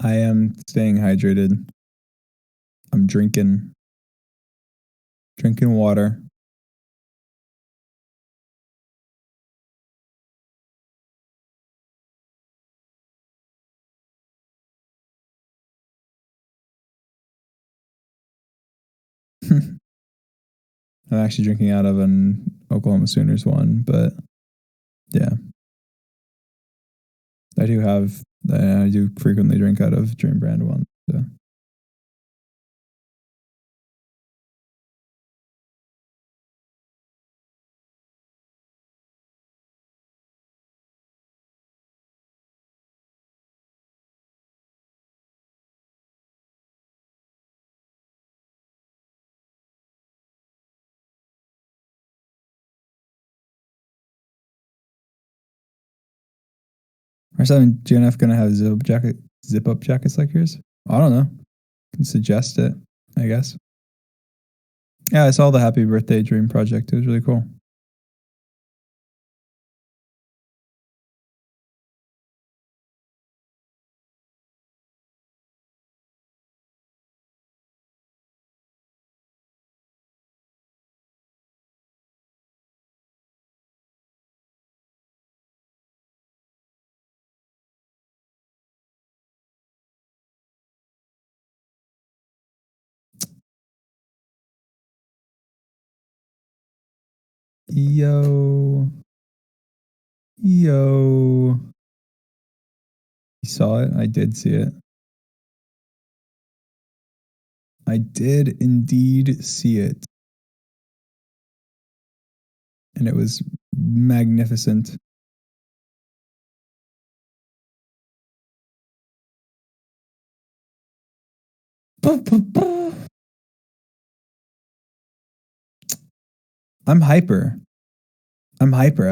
I am staying hydrated. I'm drinking water. I'm actually drinking out of an Oklahoma Sooners one, but yeah. I do frequently drink out of Dream Brand one. So. Are some GNF gonna have zip up jackets like yours? I don't know. Can suggest it, I guess. Yeah, I saw the Happy Birthday Dream project. It was really cool. Yo. You saw it? I did see it. I did indeed see it. And it was magnificent. I'm hyper. I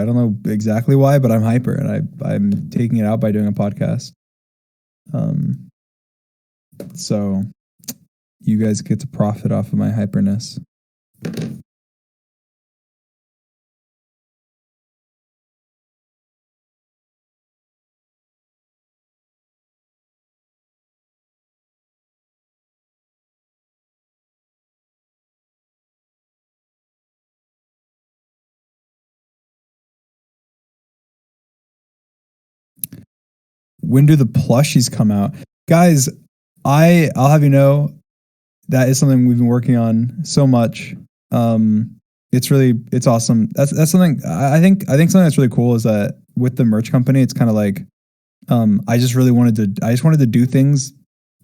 don't know exactly why, but I'm hyper, and I'm taking it out by doing a podcast. So you guys get to profit off of my hyperness. When do the plushies come out? Guys, I'll have you know that is something we've been working on so much. It's awesome. That's something I think something that's really cool is that with the merch company, it's kind of like I just wanted to do things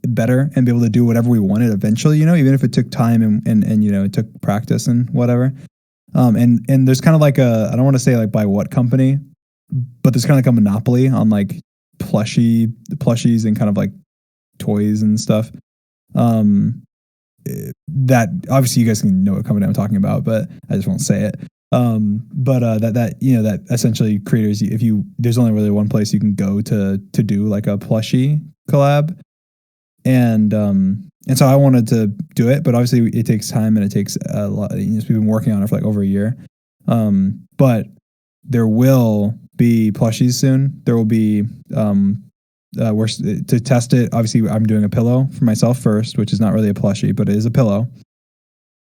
better and be able to do whatever we wanted eventually, even if it took time and it took practice and whatever. And there's kind of like I don't want to say like by what company, but there's kind of like a monopoly on like plushies and kind of like toys and stuff. That obviously you guys can know what company I'm talking about, but I just won't say it. That essentially creators, there's only really one place you can go to do like a plushie collab, and so I wanted to do it, but obviously it takes time and it takes a lot. We've been working on it for like over a year, but there will be plushies soon. There will be to test it. Obviously, I'm doing a pillow for myself first, which is not really a plushie, but it is a pillow.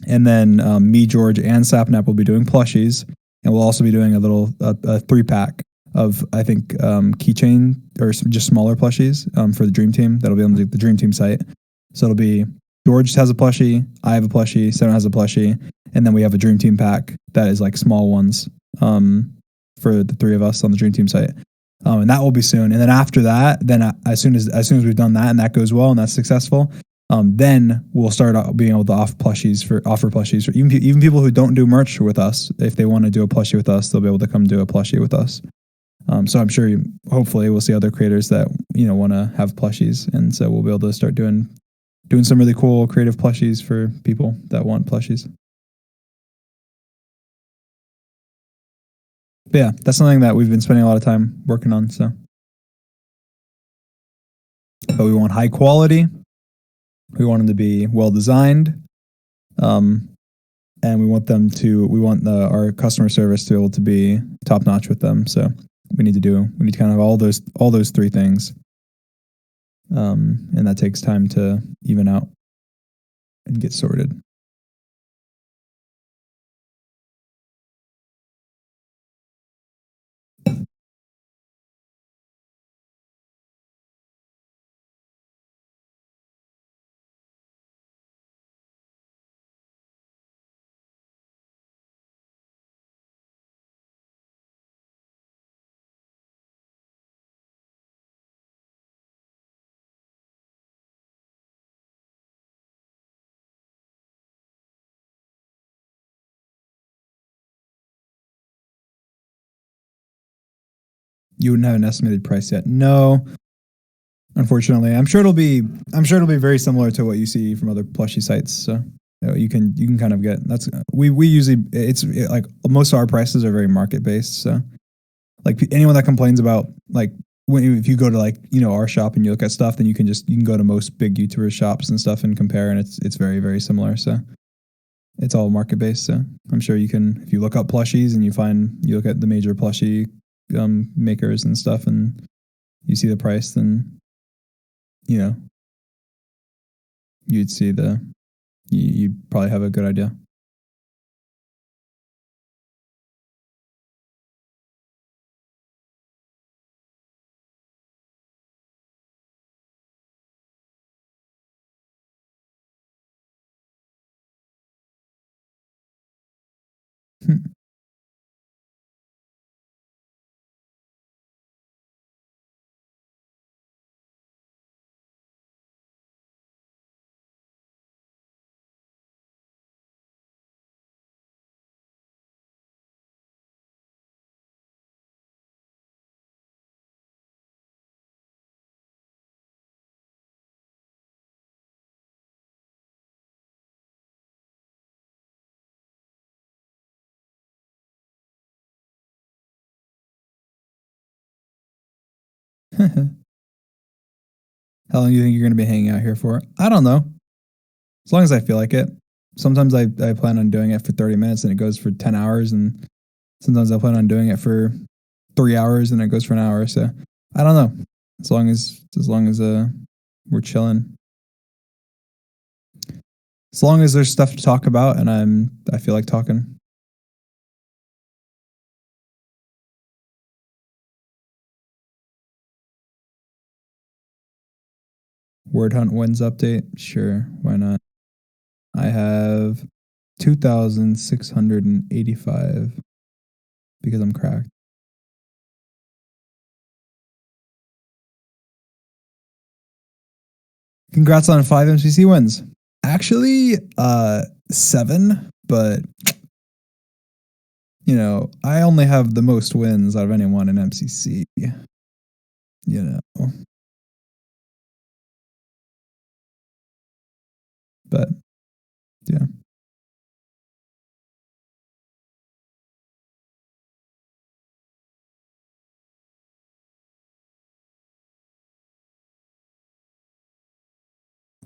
And then me, George, and Sapnap will be doing plushies, and we'll also be doing a 3-pack of I think keychain or just smaller plushies for the Dream Team. That'll be on the Dream Team site. So it'll be George has a plushie, I have a plushie, Sarah has a plushie, and then we have a Dream Team pack that is like small ones for the three of us on the Dream Team site. And that will be soon. And then after that, as soon as we've done that and that goes well and that's successful, then we'll start being able to offer plushies for even people who don't do merch with us. If they want to do a plushie with us, they'll be able to come do a plushie with us. So I'm sure hopefully we'll see other creators that want to have plushies, and so we'll be able to start doing some really cool creative plushies for people that want plushies. But yeah, that's something that we've been spending a lot of time working on. So, but we want high quality. We want them to be well designed, and we want our customer service to be able to be top notch with them. So we need to kind of all those three things. And that takes time to even out and get sorted. You wouldn't have an estimated price yet. No, unfortunately. I'm sure it'll be very similar to what you see from other plushie sites. So you can kind of get we usually like most of our prices are very market based. So like anyone that complains about like if you go to like our shop and you look at stuff, then you can go to most big YouTuber shops and stuff and compare, and it's very very similar. So it's all market based. So I'm sure you can, if you look up plushies and you look at the major plushie makers and stuff, and you see the price, then you'd see you'd probably have a good idea. How long do you think you're going to be hanging out here for? I don't know. As long as I feel like it. Sometimes I plan on doing it for 30 minutes and it goes for 10 hours. And sometimes I plan on doing it for 3 hours and it goes for an hour. So I don't know. As long as we're chilling. As long as there's stuff to talk about and I feel like talking. Word Hunt wins update? Sure, why not? I have 2,685 because I'm cracked. Congrats on 5 MCC wins. Actually, 7, but I only have the most wins out of anyone in MCC. But yeah.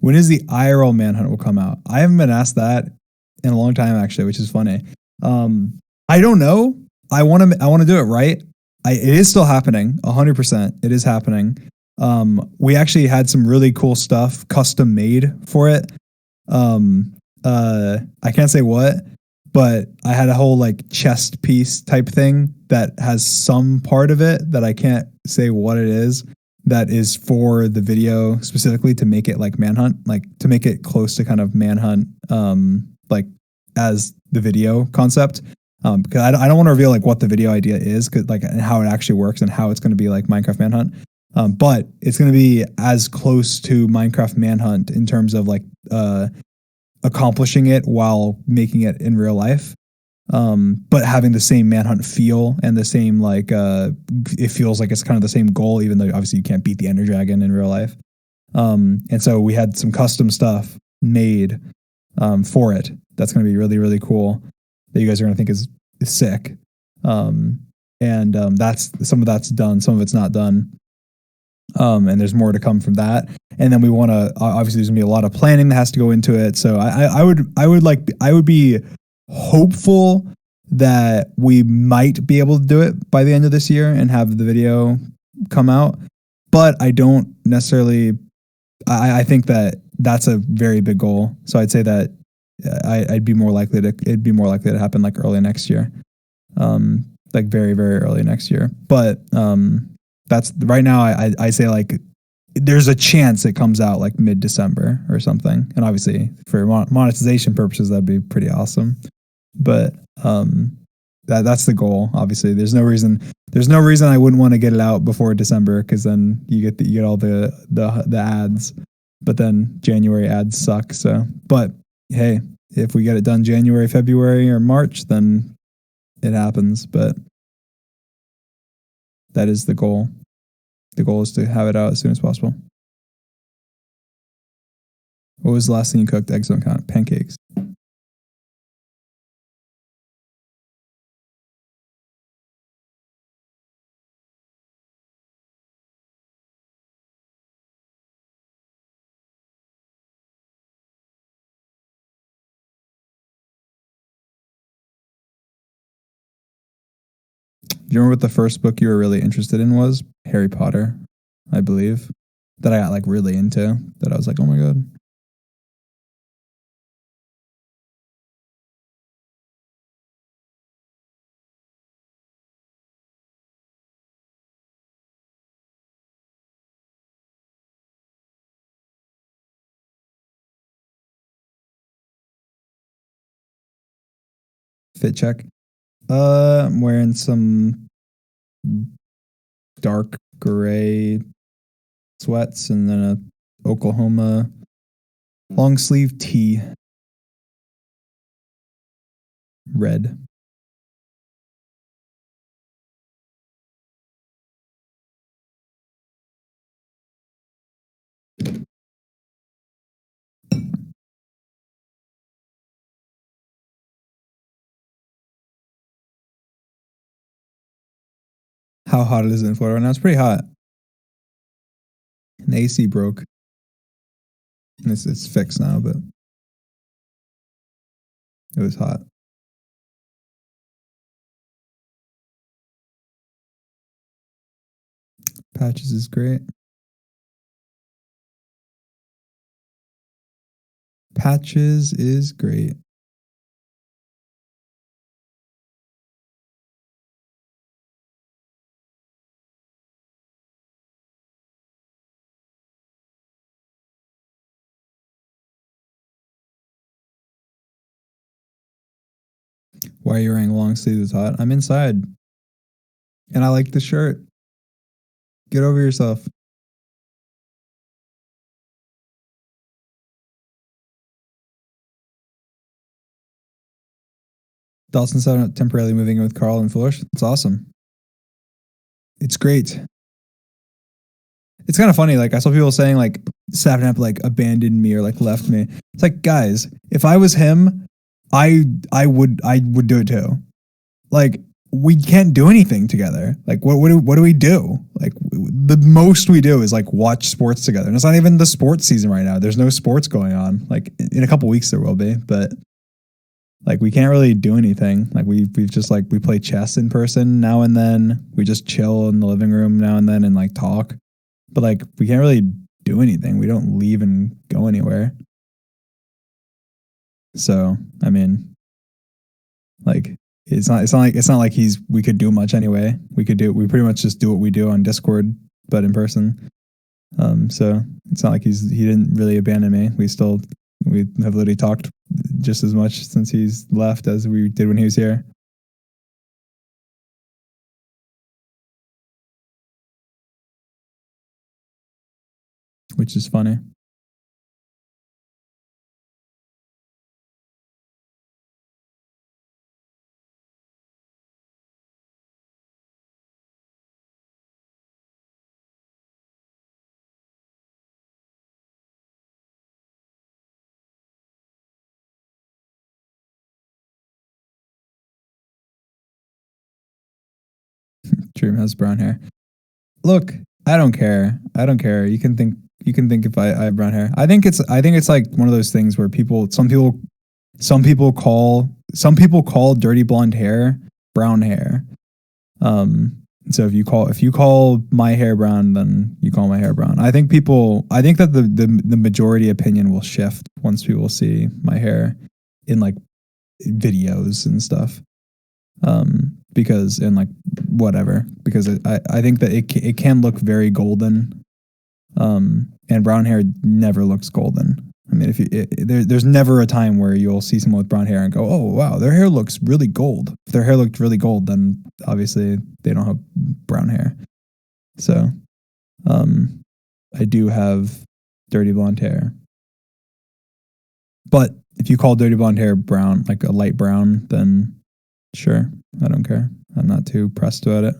When is the IRL Manhunt will come out? I haven't been asked that in a long time actually, which is funny. I don't know. I want to do it right. It is still happening. 100%. It is happening. We actually had some really cool stuff custom made for it. I can't say what, but I had a whole like chest piece type thing that has some part of it that I can't say what it is, that is for the video specifically to make it like Manhunt, like to make it close to kind of Manhunt, like as the video concept. Because I don't want to reveal like what the video idea is, cause like and how it actually works and how it's going to be like Minecraft Manhunt. But it's going to be as close to Minecraft Manhunt in terms of like accomplishing it while making it in real life. But having the same Manhunt feel and the same like it feels like it's kind of the same goal, even though obviously you can't beat the Ender Dragon in real life. And so we had some custom stuff made for it. That's going to be really really cool. That you guys are going to think is sick. That's some of that's done, some of it's not done. And there's more to come from that. And then we want to obviously there's gonna be a lot of planning that has to go into it. So I would be hopeful that we might be able to do it by the end of this year and have the video come out. But I don't necessarily I think that that's a very big goal. So I'd say that it'd be more likely to happen like early next year, like very very early next year. But that's right now. I say like there's a chance it comes out like mid-December or something. And obviously for monetization purposes, that'd be pretty awesome. But that's the goal. Obviously, there's no reason I wouldn't want to get it out before December, because then you get all the ads. But then January ads suck. So, but hey, if we get it done January, February, or March, then it happens. But that is the goal. The goal is to have it out as soon as possible. What was the last thing you cooked? Eggs don't count. Pancakes. Do you remember what the first book you were really interested in was? Harry Potter, I believe. That I got like really into. That I was like, oh my god. Fit check. I'm wearing some dark gray sweats and then a Oklahoma long sleeve tee. Red. How hot it is in Florida right now? It's pretty hot. An AC broke. And it's fixed now, but it was hot. Patches is great. Patches is great. Why are you wearing long sleeves? It's hot. I'm inside. And I like the shirt. Get over yourself. Dawson's temporarily moving in with Carl and Flush. It's awesome. It's great. It's kind of funny. Like I saw people saying like Sapnap like abandoned me or like left me. It's like, guys, if I was him, I would do it too. Like we can't do anything together. Like what do we do? Like the most we do is like watch sports together. And it's not even the sports season right now. There's no sports going on. Like in a couple weeks there will be, but like we can't really do anything. Like we've just like we play chess in person now and then. We just chill in the living room now and then and like talk. But like we can't really do anything. We don't leave and go anywhere. So I mean, like it's not like we could do much anyway. We pretty much just do what we do on Discord, but in person. So it's not like he didn't really abandon me. We have literally talked just as much since he's left as we did when he was here. Which is funny. Dream has brown hair. Look, I don't care. You can think if I have brown hair. I think it's like one of those things where some people call dirty blonde hair brown hair. So if you call my hair brown, then you call my hair brown. I think that the majority opinion will shift once people see my hair in like videos and stuff. Because and like whatever, because I think that it can look very golden. And brown hair never looks golden. I mean, there's never a time where you'll see someone with brown hair and go, oh wow, their hair looks really gold. If their hair looked really gold, then obviously they don't have brown hair. So, I do have dirty blonde hair. But if you call dirty blonde hair brown, like a light brown, then sure, I don't care. I'm not too pressed about it.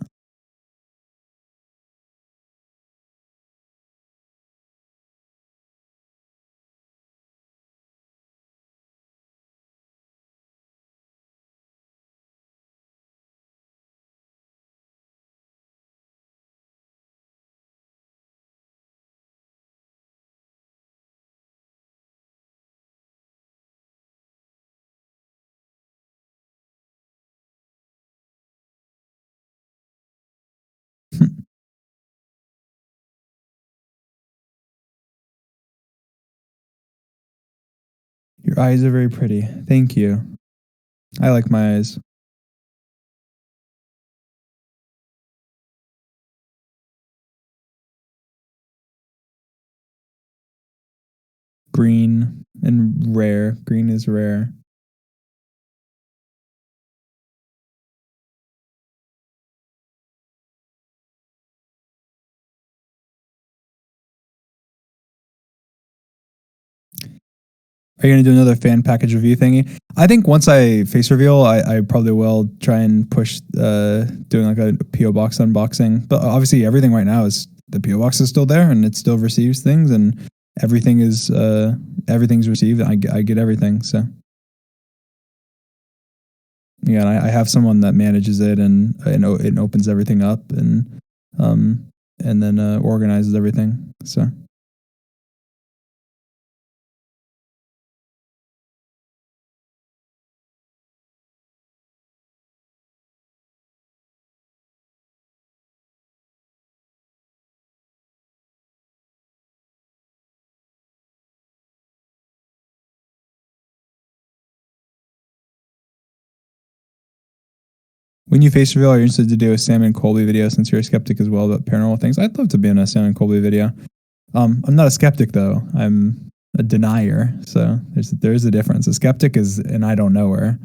Your eyes are very pretty. Thank you. I like my eyes. Green and rare. Green is rare. Are you going to do another fan package review thingy? I think once I face reveal, I probably will try and push doing like a PO box unboxing. But obviously, everything right now is the PO box is still there and it still receives things, and everything is everything's received. I get everything. So yeah, and I have someone that manages it and it opens everything up and then organizes everything. So. When you face reveal, are you interested to do a Sam and Colby video since you're a skeptic as well about paranormal things? I'd love to be in a Sam and Colby video. I'm not a skeptic though. I'm a denier. So there's a difference. A skeptic is and I don't know her.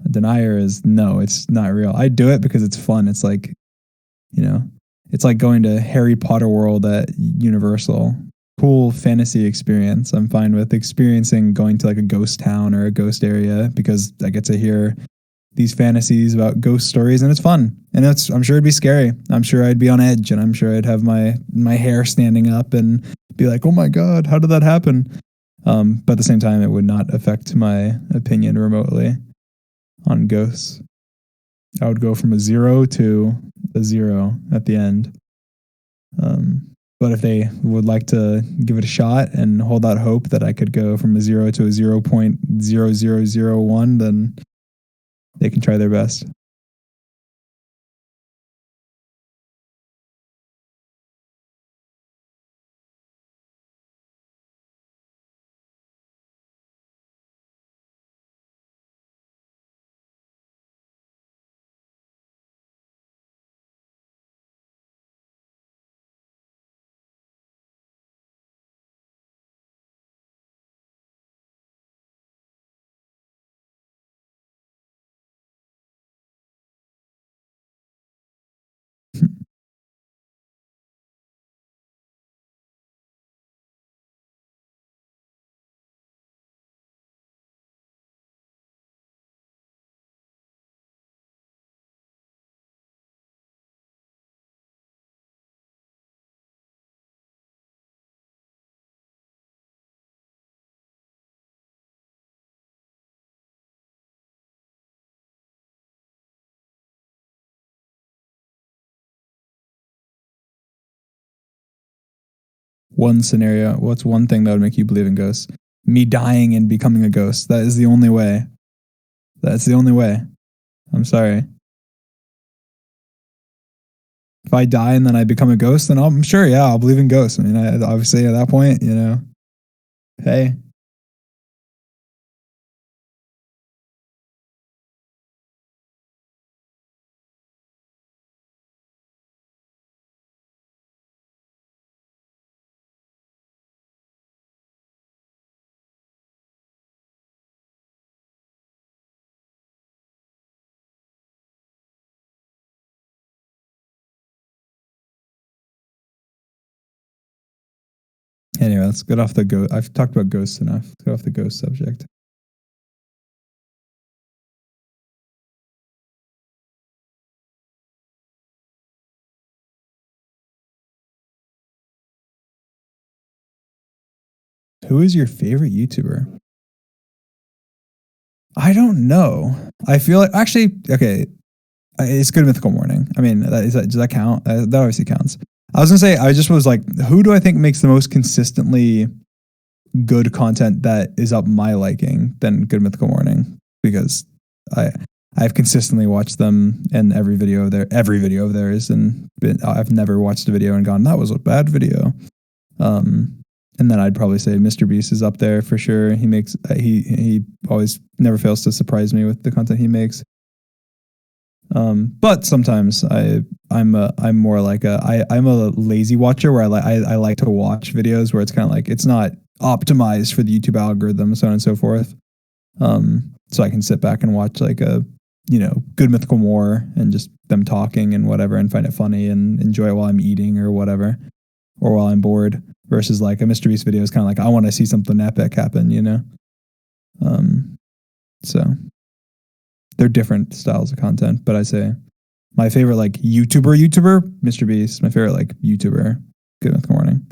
A denier is no, it's not real. I do it because it's fun. It's like, you know, it's like going to Harry Potter World at Universal. Cool fantasy experience. I'm fine with experiencing going to like a ghost town or a ghost area because I get to hear these fantasies about ghost stories and it's fun. And I'm sure it'd be scary. I'm sure I'd be on edge and I'm sure I'd have my hair standing up and be like, oh my God, how did that happen? But at the same time, it would not affect my opinion remotely on ghosts. I would go from a 0 to a 0 at the end. But if they would like to give it a shot and hold out hope that I could go from a 0 to a 0.0001, then they can try their best. One scenario, what's one thing that would make you believe in ghosts? Me dying and becoming a ghost. That is the only way. That's the only way. I'm sorry. If I die and then I become a ghost, then I'm sure, yeah, I'll believe in ghosts. I mean, obviously at that point, hey. Anyway, let's get off the ghost. I've talked about ghosts enough. Let's get off the ghost subject. Who is your favorite YouTuber? I don't know. I feel like actually, okay, it's Good Mythical Morning. I mean, does that count? That obviously counts. I was gonna say, I just was like, who do I think makes the most consistently good content that is up my liking than Good Mythical Morning? Because I I've consistently watched them, and every video of theirs, and I've never watched a video and gone, that was a bad video. And then I'd probably say Mr. Beast is up there for sure. He makes he always never fails to surprise me with the content he makes. But sometimes I'm more like I'm a lazy watcher where I like to watch videos where it's kind of like it's not optimized for the YouTube algorithm, so on and so forth. So I can sit back and watch like a Good Mythical More and just them talking and whatever and find it funny and enjoy it while I'm eating or whatever, or while I'm bored. Versus like a Mr. Beast video is kind of like I want to see something epic happen, So they're different styles of content, but I say my favorite like YouTuber, Mr. Beast. My favorite like YouTuber, Good Mythical Morning.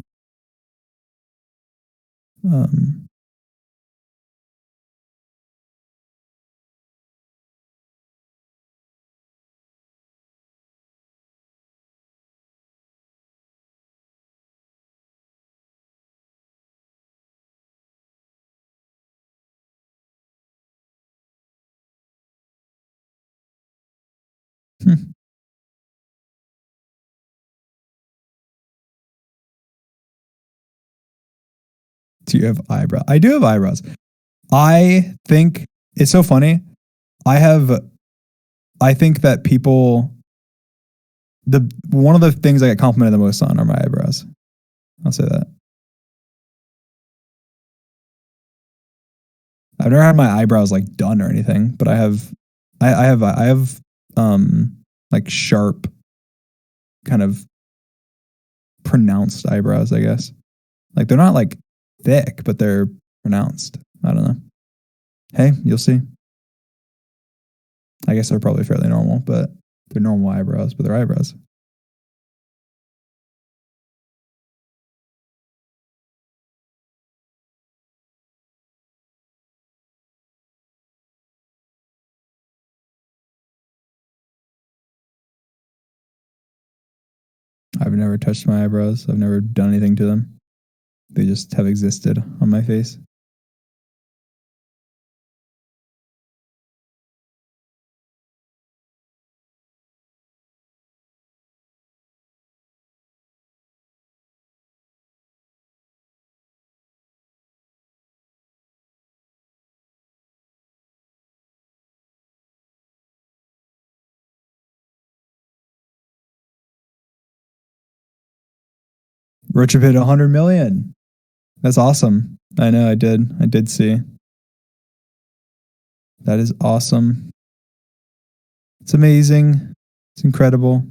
Do you have eyebrows? I do have eyebrows. I think it's so funny. I think that people, one of the things I get complimented the most on are my eyebrows. I'll say that. I've never had my eyebrows like done or anything, but I have like sharp, kind of pronounced eyebrows, I guess. Like they're not like thick, but they're pronounced. I don't know. Hey, you'll see. I guess they're probably fairly normal, but they're normal eyebrows, but they're eyebrows. I've never touched my eyebrows. I've never done anything to them. They just have existed on my face. Roach hit 100 million. That's awesome. I know. I did. I did see. That is awesome. It's amazing. It's incredible.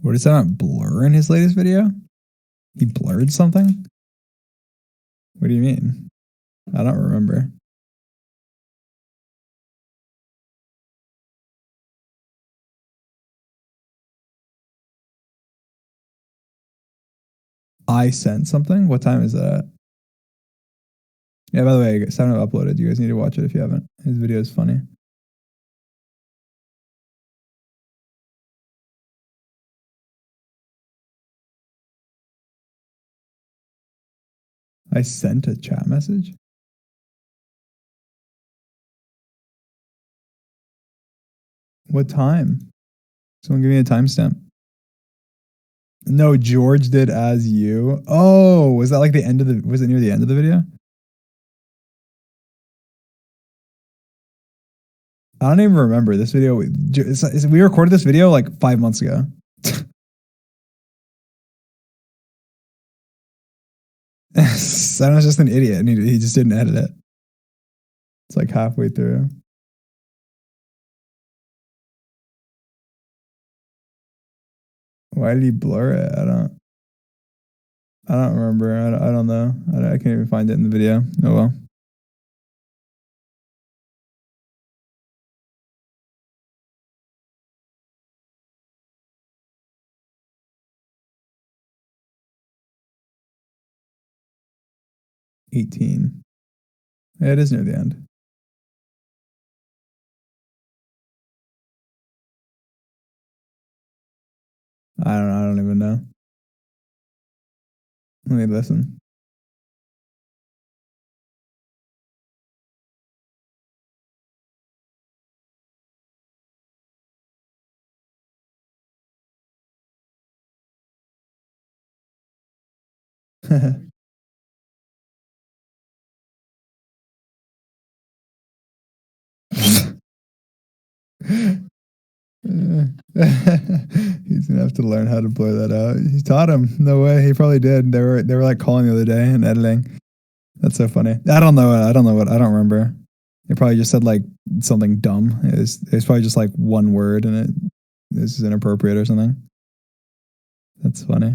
What is that not blur in his latest video? He blurred something? What do you mean? I don't remember. I sent something? What time is that? Yeah, by the way, Sapnap uploaded. You guys need to watch it if you haven't. His video is funny. I sent a chat message? What time? Someone give me a timestamp. No, George did as you. Oh, was that like the end of the, was it near the end of the video? I don't even remember this video. We recorded this video like 5 months ago. Sam was just an idiot and he just didn't edit it. It's like halfway through. Why did he blur it? I don't remember. I don't know. I can't even find it in the video. Oh well. $18. Yeah, it is near the end. I don't even know. Let me listen. He's gonna have to learn how to blur that out. He taught him. No way. He probably did. They were like calling the other day and editing. That's so funny. I don't know. I don't remember. They probably just said like something dumb. It's probably just like one word and it is inappropriate or something. That's funny.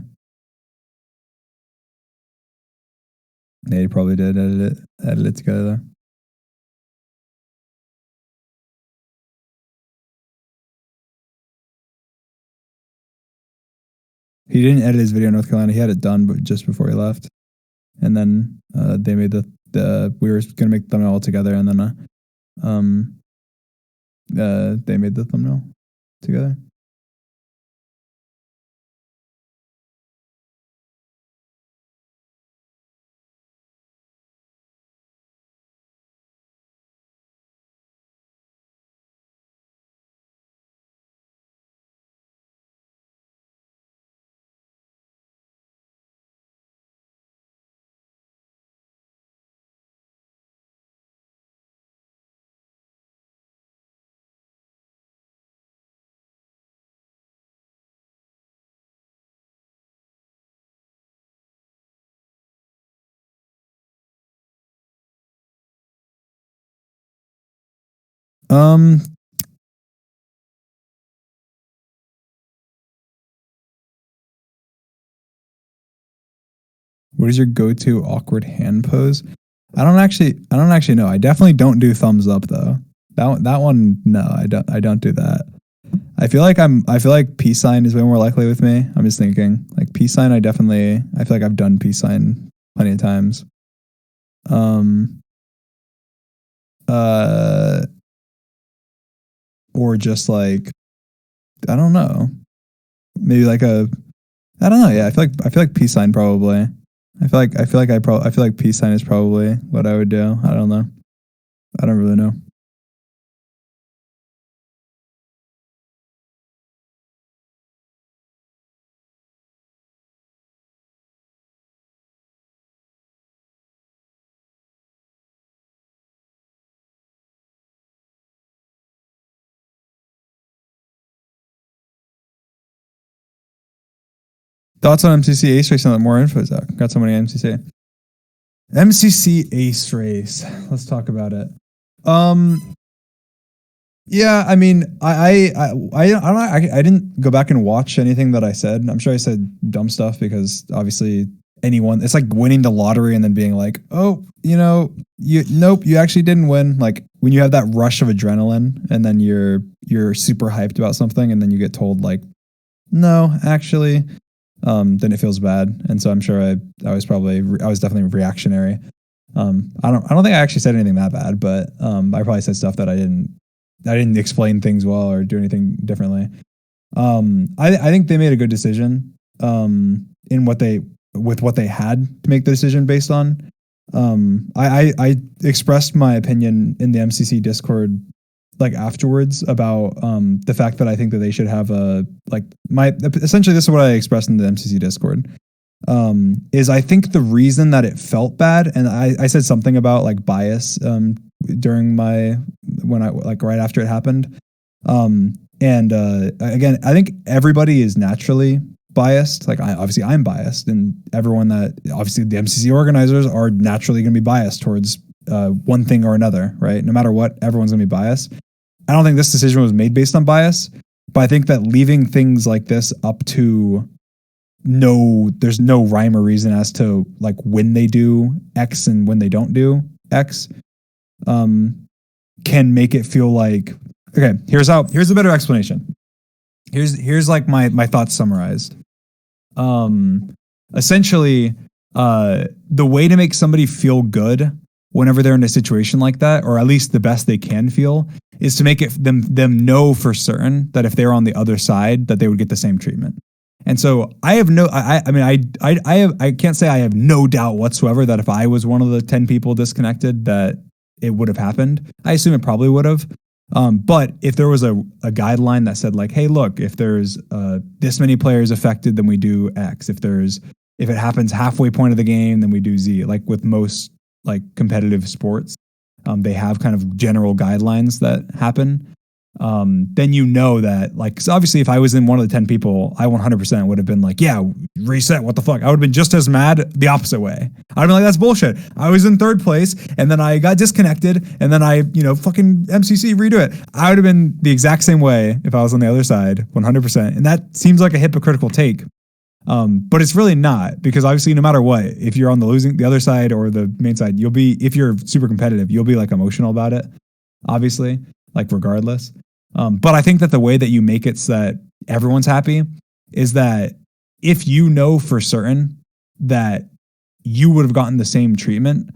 Yeah, he probably did edit it together. He didn't edit his video in North Carolina. He had it done, but just before he left. And then they made we were gonna make the thumbnail all together, and then they made the thumbnail together. What is your go-to awkward hand pose? I don't actually know. I definitely don't do thumbs up though. That one, no, I don't do that. I feel like peace sign is way more likely with me. I'm just thinking like peace sign. I feel like I've done peace sign plenty of times. Or just like, I don't know, maybe like I don't know. Yeah, I feel like peace sign probably. I feel like peace sign is probably what I would do. I don't know. I don't really know. Thoughts on MCC Ace Race and more info, Zach? Got so many MCC. MCC Ace Race. Let's talk about it. Yeah, I mean, I don't know, I didn't go back and watch anything that I said. I'm sure I said dumb stuff because obviously anyone, it's like winning the lottery and then being like, oh, nope, you actually didn't win. Like when you have that rush of adrenaline and then you're super hyped about something and then you get told like, no, actually, then it feels bad. And so I'm sure I was definitely reactionary. I don't think I actually said anything that bad, but I probably said stuff that I didn't explain things well or do anything differently. I think they made a good decision in what they had to make the decision based on. I expressed my opinion in the MCC Discord like afterwards about the fact that I think that they should have essentially this is what I expressed in the MCC Discord. Is I think the reason that it felt bad, and I said something about like bias during when I like right after it happened. Again, I think everybody is naturally biased. Like obviously I'm biased, and everyone that obviously the MCC organizers are naturally going to be biased towards one thing or another, right? No matter what, everyone's going to be biased. I don't think this decision was made based on bias, but I think that leaving things like this up to there's no rhyme or reason as to like when they do X and when they don't do X, can make it feel like, okay, here's a better explanation. Here's like my thoughts summarized. Essentially, the way to make somebody feel good whenever they're in a situation like that, or at least the best they can feel, is to make it them know for certain that if they're on the other side, that they would get the same treatment. And so I have I can't say I have no doubt whatsoever that if I was one of the 10 people disconnected, that it would have happened. I assume it probably would have. But if there was a guideline that said like, hey, look, if there's this many players affected, then we do X. If it happens halfway point of the game, then we do Z. Like with most like competitive sports, they have kind of general guidelines that happen. Then you know that, like, 'cause obviously if I was in one of the 10 people, I 100% would have been like, yeah, reset, what the fuck? I would have been just as mad the opposite way. I'd be like, that's bullshit. I was in third place and then I got disconnected and then I, fucking MCC, redo it. I would have been the exact same way if I was on the other side, 100%. And that seems like a hypocritical take. But it's really not, because obviously no matter what, if you're on the other side or the main side, if you're super competitive, you'll be like emotional about it, obviously, like regardless. But I think that the way that you make it so that everyone's happy is that if you know for certain that you would have gotten the same treatment,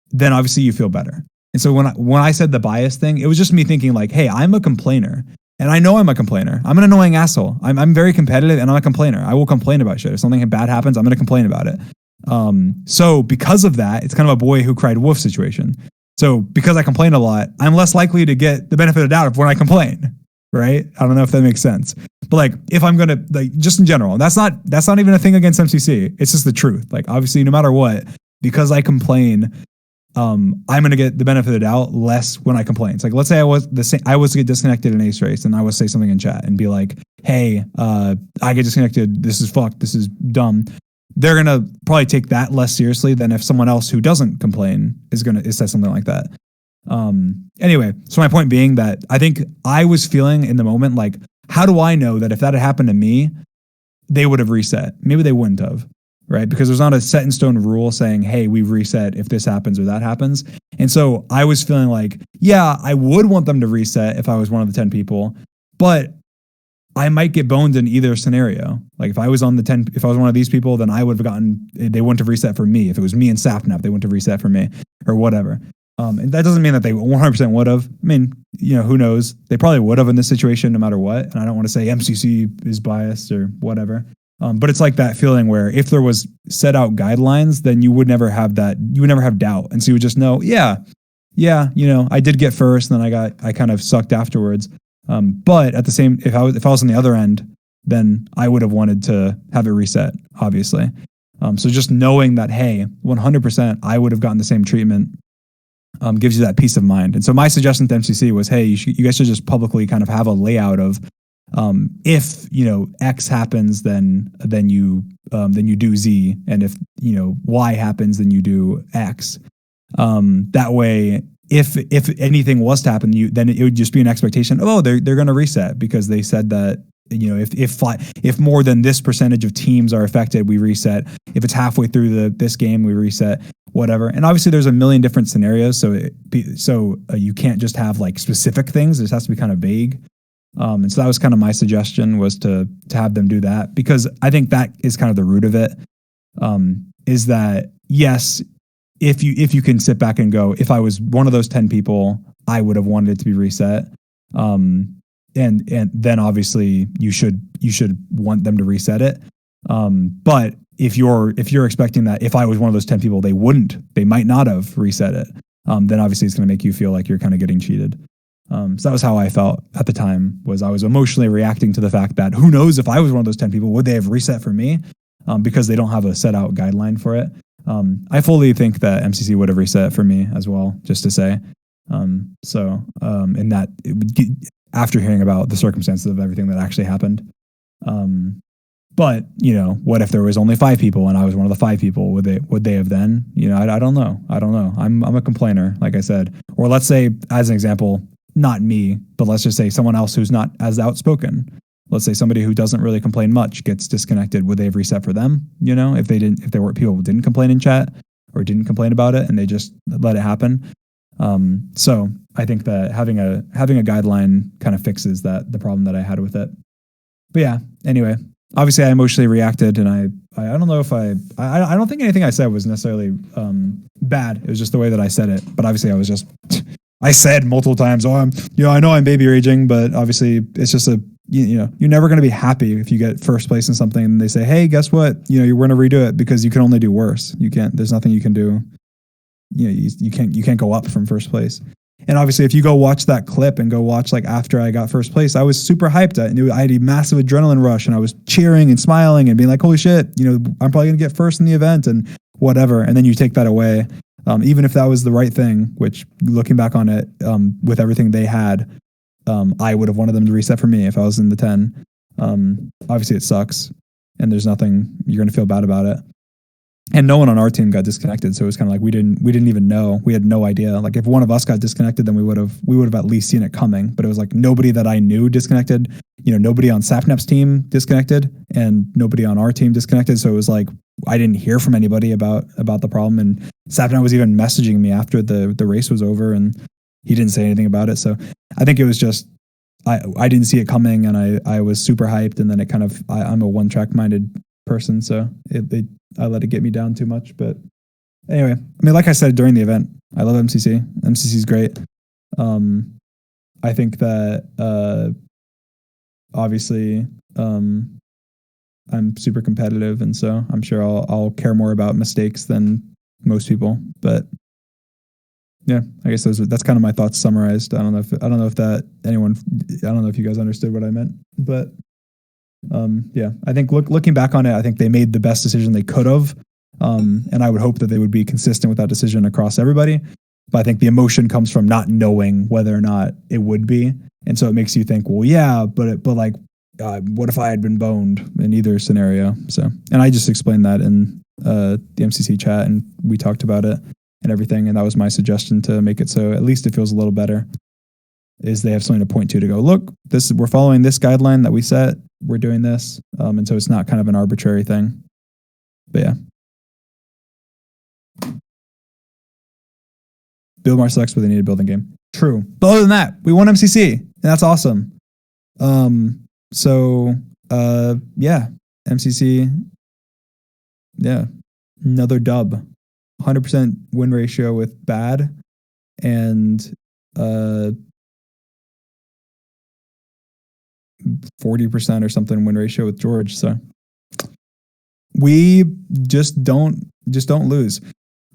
then obviously you feel better. And so when I said the bias thing, it was just me thinking like, hey, I'm a complainer. And I know I'm a complainer. I'm an annoying asshole. I'm very competitive and I'm a complainer. I will complain about shit. If something bad happens, I'm going to complain about it. So because of that, it's kind of a boy who cried wolf situation. So because I complain a lot, I'm less likely to get the benefit of the doubt of when I complain, right? I don't know if that makes sense. But like, if I'm going to, like, just in general, that's not even a thing against MCC. It's just the truth. Like, obviously, no matter what, because I complain, I'm going to get the benefit of the doubt less when I complain. It's like, let's say I was to get disconnected in Ace Race and I would say something in chat and be like, hey, I get disconnected. This is fucked. This is dumb. They're going to probably take that less seriously than if someone else who doesn't complain is say something like that. Anyway, so my point being that I think I was feeling in the moment, like, how do I know that if that had happened to me, they would have reset? Maybe they wouldn't have, right? Because there's not a set in stone rule saying, hey, we reset if this happens or that happens. And so I was feeling like, yeah, I would want them to reset if I was one of the 10 people, but I might get boned in either scenario. Like if I was one of these people, then I would have they wouldn't have reset for me. If it was me and Sapnap, they wouldn't have reset for me or whatever. And that doesn't mean that they 100% would have. I mean, who knows? They probably would have in this situation no matter what. And I don't want to say MCC is biased or whatever. But it's like that feeling where if there was set out guidelines, then you would never have that. You would never have doubt. And so you would just know, yeah, I did get first and then I kind of sucked afterwards. But at the same, if I was on the other end, then I would have wanted to have it reset, obviously. So just knowing that, hey, 100%, I would have gotten the same treatment, gives you that peace of mind. And so my suggestion to MCC was, hey, you guys should just publicly kind of have a layout of, if X happens, then you do Z, and if Y happens, then you do X. That way, if anything was to happen, then it would just be an expectation. Oh, they're going to reset because they said that, if more than this percentage of teams are affected, we reset. If it's halfway through this game, we reset. Whatever. And obviously, there's a million different scenarios, so you can't just have like specific things. It has to be kind of vague. And so that was kind of my suggestion, was to have them do that, because I think that is kind of the root of it. Is that, yes, if you can sit back and go, if I was one of those 10 people, I would have wanted it to be reset. And then obviously you should want them to reset it. But if you're expecting that if I was one of those 10 people, they might not have reset it, then obviously it's going to make you feel like you're kind of getting cheated. So that was how I felt at the time, was I was emotionally reacting to the fact that who knows, if I was one of those 10 people, would they have reset for me? Because they don't have a set out guideline for it. I fully think that MCC would have reset for me as well, just to say. In that, after hearing about the circumstances of everything that actually happened. But what if there was only 5 people and I was one of the 5 people? Would they have then? I don't know. I'm a complainer, like I said. Or let's say, as an example, not me, but let's just say someone else who's not as outspoken. Let's say somebody who doesn't really complain much gets disconnected. Would they have reset for them? If there were people who didn't complain in chat or didn't complain about it and they just let it happen. So I think that having a guideline kind of fixes the problem that I had with it. But yeah, anyway, obviously I emotionally reacted, and I don't know if I don't think anything I said was necessarily bad. It was just the way that I said it. But obviously I said multiple times, I know I'm baby raging, but obviously it's just you're never going to be happy if you get first place in something and they say, hey, guess what? You're going to redo it, because you can only do worse. There's nothing you can do. You can't go up from first place. And obviously, if you go watch that clip and go watch like after I got first place, I was super hyped. I knew I had a massive adrenaline rush, and I was cheering and smiling and being like, holy shit, I'm probably going to get first in the event and whatever. And then you take that away, even if that was the right thing, which looking back on it, with everything they had, I would have wanted them to reset for me if I was in the 10. Obviously it sucks, and there's nothing, you're going to feel bad about it. And no one on our team got disconnected, so it was kind of like we didn't even know. We had no idea. Like if one of us got disconnected, then we would have at least seen it coming. But it was like nobody that I knew disconnected. Nobody on Sapnap's team disconnected, and nobody on our team disconnected. So it was like I didn't hear from anybody about the problem. And Sapnap was even messaging me after the race was over, and he didn't say anything about it. So I think it was just I didn't see it coming, and I was super hyped, and then it kind of I'm a one-track minded person, so I let it get me down too much. But anyway, I mean, like I said during the event, I love MCC. MCC is great. I think that obviously I'm super competitive, and so I'm sure I'll care more about mistakes than most people. But yeah, I guess that's kind of my thoughts summarized. I don't know if you guys understood what I meant, but yeah, I think looking back on it, I think they made the best decision they could have. And I would hope that they would be consistent with that decision across everybody. But I think the emotion comes from not knowing whether or not it would be. And so it makes you think, well, yeah, but what if I had been boned in either scenario? So, and I just explained that in the MCC chat, and we talked about it and everything. And that was my suggestion to make it so at least it feels a little better, is they have something to point to go, look, we're following this guideline that we set. We're doing this. And so it's not kind of an arbitrary thing. But yeah. Build more sucks, but they need a building game. True. But other than that, we won MCC, and that's awesome. Yeah, MCC. Yeah. Another dub. 100% win ratio with bad, and 40% or something win ratio with George. So we just don't lose.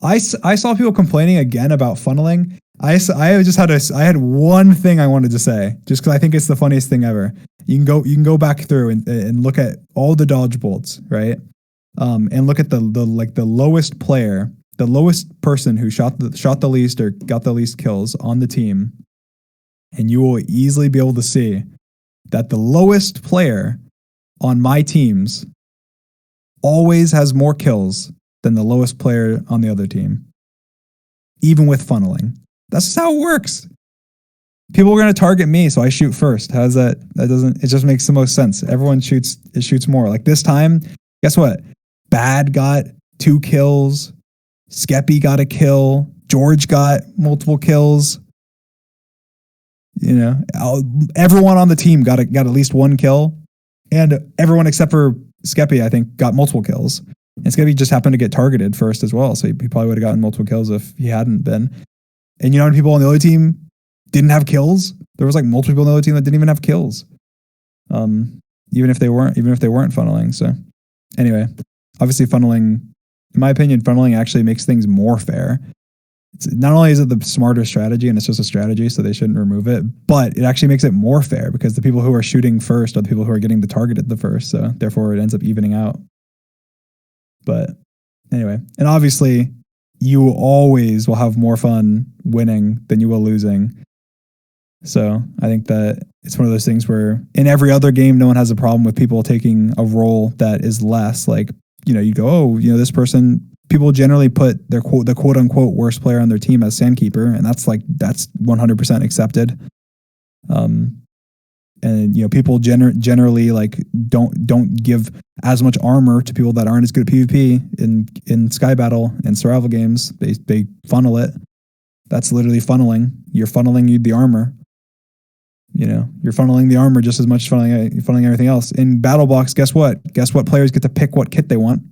I saw people complaining again about funneling. I had one thing I wanted to say, just because I think it's the funniest thing ever. You can go back through and look at all the dodge bolts, right? And look at the lowest player, the lowest person who shot the least or got the least kills on the team, and you will easily be able to see that the lowest player on my teams always has more kills than the lowest player on the other team, even with funneling. That's just how it works. People are going to target me, so I shoot first. How's that? That doesn't, it just makes the most sense. Everyone shoots more. Like this time, guess what? Bad got 2 kills. Skeppy got a kill. George got multiple kills. You know, everyone on the team got at least 1 kill. And everyone except for Skeppy, I think, got multiple kills. And Skeppy just happened to get targeted first as well. So he probably would have gotten multiple kills if he hadn't been. And you know how many people on the other team didn't have kills? There was like multiple people on the other team that didn't even have kills. Even if they weren't funneling. So anyway, obviously funneling, in my opinion, funneling actually makes things more fair. Not only is it the smarter strategy and it's just a strategy, so they shouldn't remove it, but it actually makes it more fair because the people who are shooting first are the people who are getting the targeted the first. So therefore it ends up evening out. But anyway, and obviously you always will have more fun winning than you will losing. So I think that it's one of those things where in every other game, no one has a problem with people taking a role that is less. Like, you know, you go, oh, you know, this person, people generally put the quote unquote worst player on their team as Sandkeeper, and that's 100% accepted. And you know, people generally like don't give as much armor to people that aren't as good at PvP in Sky Battle and survival games. They funnel it. That's literally funneling. You're funneling the armor. You know, you're funneling the armor just as much as funneling everything else. In Battle Box, guess what? Guess what players get to pick what kit they want?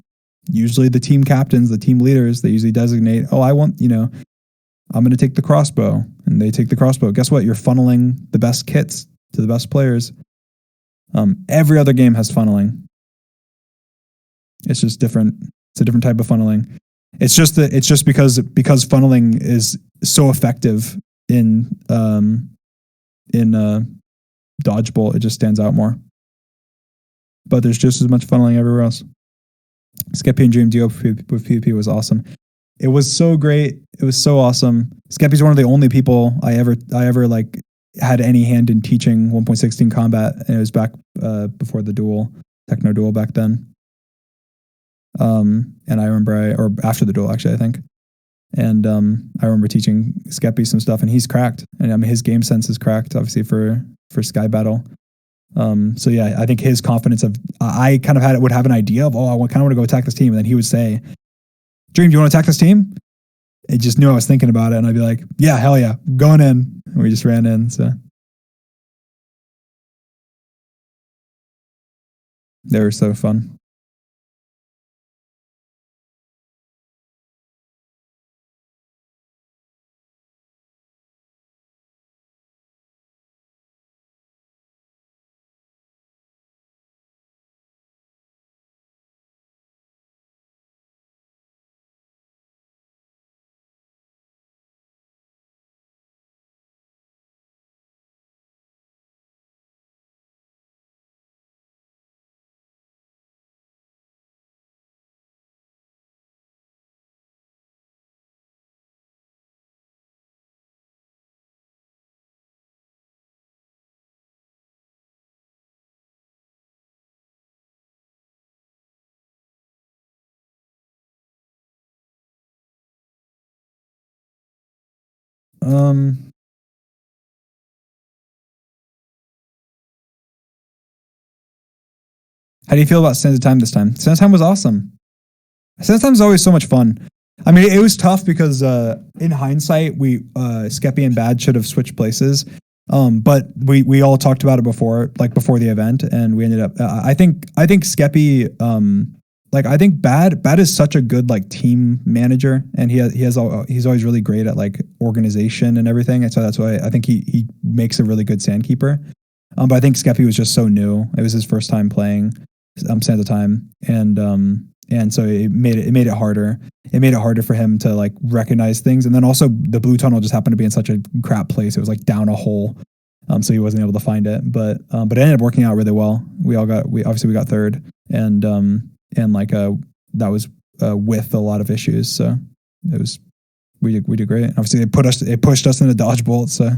Usually the team captains, the team leaders, they usually designate, oh, I want, you know, I'm going to take the crossbow, and they take the crossbow. Guess what? You're funneling the best kits to the best players. Every other game has funneling. It's just different. It's a different type of funneling. It's just because funneling is so effective in dodgeball, it just stands out more. But there's just as much funneling everywhere else. Skeppy and Dream duo with PvP was awesome. It was so great. It was so awesome. Skeppy's one of the only people I ever like had any hand in teaching 1.16 combat, and it was back before the duel, Techno Duel back then. And I remember or after the duel actually, I think. And I remember teaching Skeppy some stuff, and he's cracked. And I mean, his game sense is cracked, obviously for Sky Battle. So yeah, I think his confidence of I kind of would have an idea of, oh, I kind of want to go attack this team, and then he would say, "Dream, do you want to attack this team?" It just knew I was thinking about it, and I'd be like, "Yeah, hell yeah, going in." And we just ran in. So they were so fun. How do you feel about Sands of Time this time? Sands of Time was awesome. Sands of Time is always so much fun. I mean, it was tough because in hindsight, we Skeppy and Bad should have switched places. But we all talked about it before the event, and we ended up. I think Skeppy. I think Bad is such a good like team manager, and he's always really great at like organization and everything, and so that's why I think he makes a really good Sandkeeper. But I think Skeppy was just so new; it was his first time playing Sands of Time, and so it made it harder. It made it harder for him to like recognize things, and then also the blue tunnel just happened to be in such a crap place. It was like down a hole, so he wasn't able to find it. But it ended up working out really well. We obviously got third, and that was with a lot of issues. So it was we did great. Obviously, it pushed us into dodgeball. So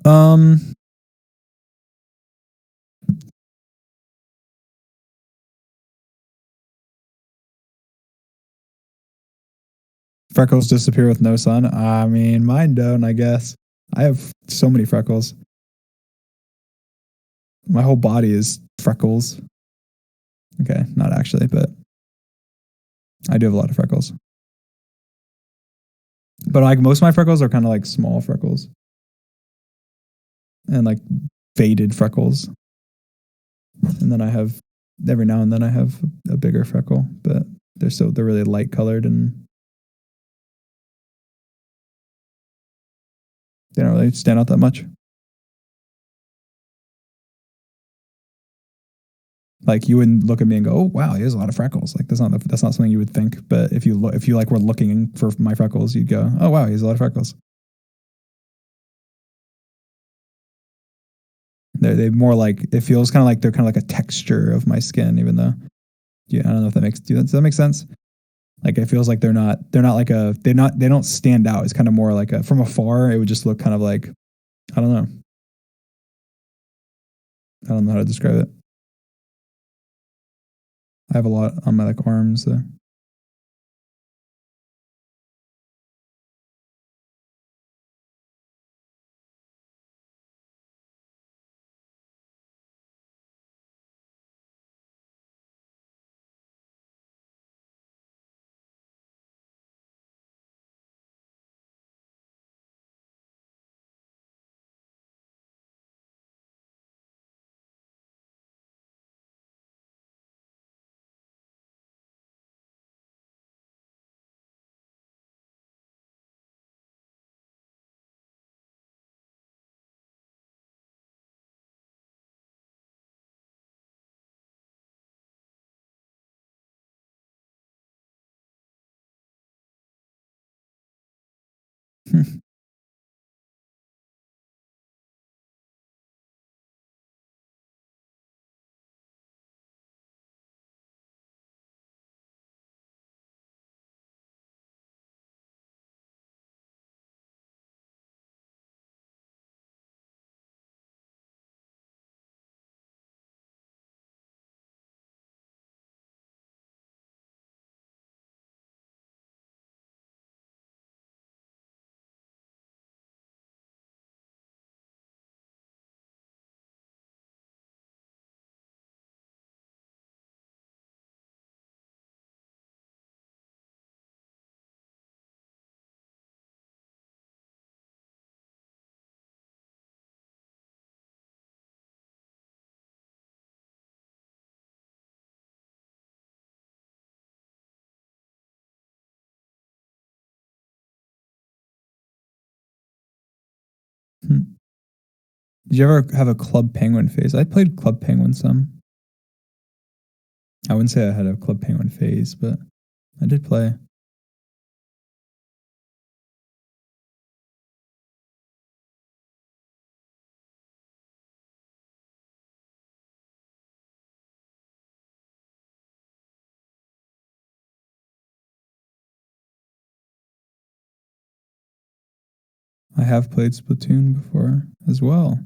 Um, Freckles disappear with no sun. I mean, mine don't, I guess. I have so many freckles. My whole body is freckles. Okay, not actually, but I do have a lot of freckles. But like most of my freckles are kind of like small freckles and like faded freckles. And then I have every now and then I have a bigger freckle, but they're really light colored and they don't really stand out that much. Like you wouldn't look at me and go, "Oh wow, he has a lot of freckles." Like that's not something you would think. But if you like were looking for my freckles, you'd go, "Oh wow, he has a lot of freckles." They more like it feels kind of like they're kind of like a texture of my skin, even though yeah, I don't know if that does that make sense? Like it feels like they're not like a they don't stand out. It's kind of more like a from afar. It would just look kind of like I don't know. I don't know how to describe it. I have a lot on my like arms. Did you ever have a Club Penguin phase? I played Club Penguin some. I wouldn't say I had a Club Penguin phase, but I did play. I have played Splatoon before as well.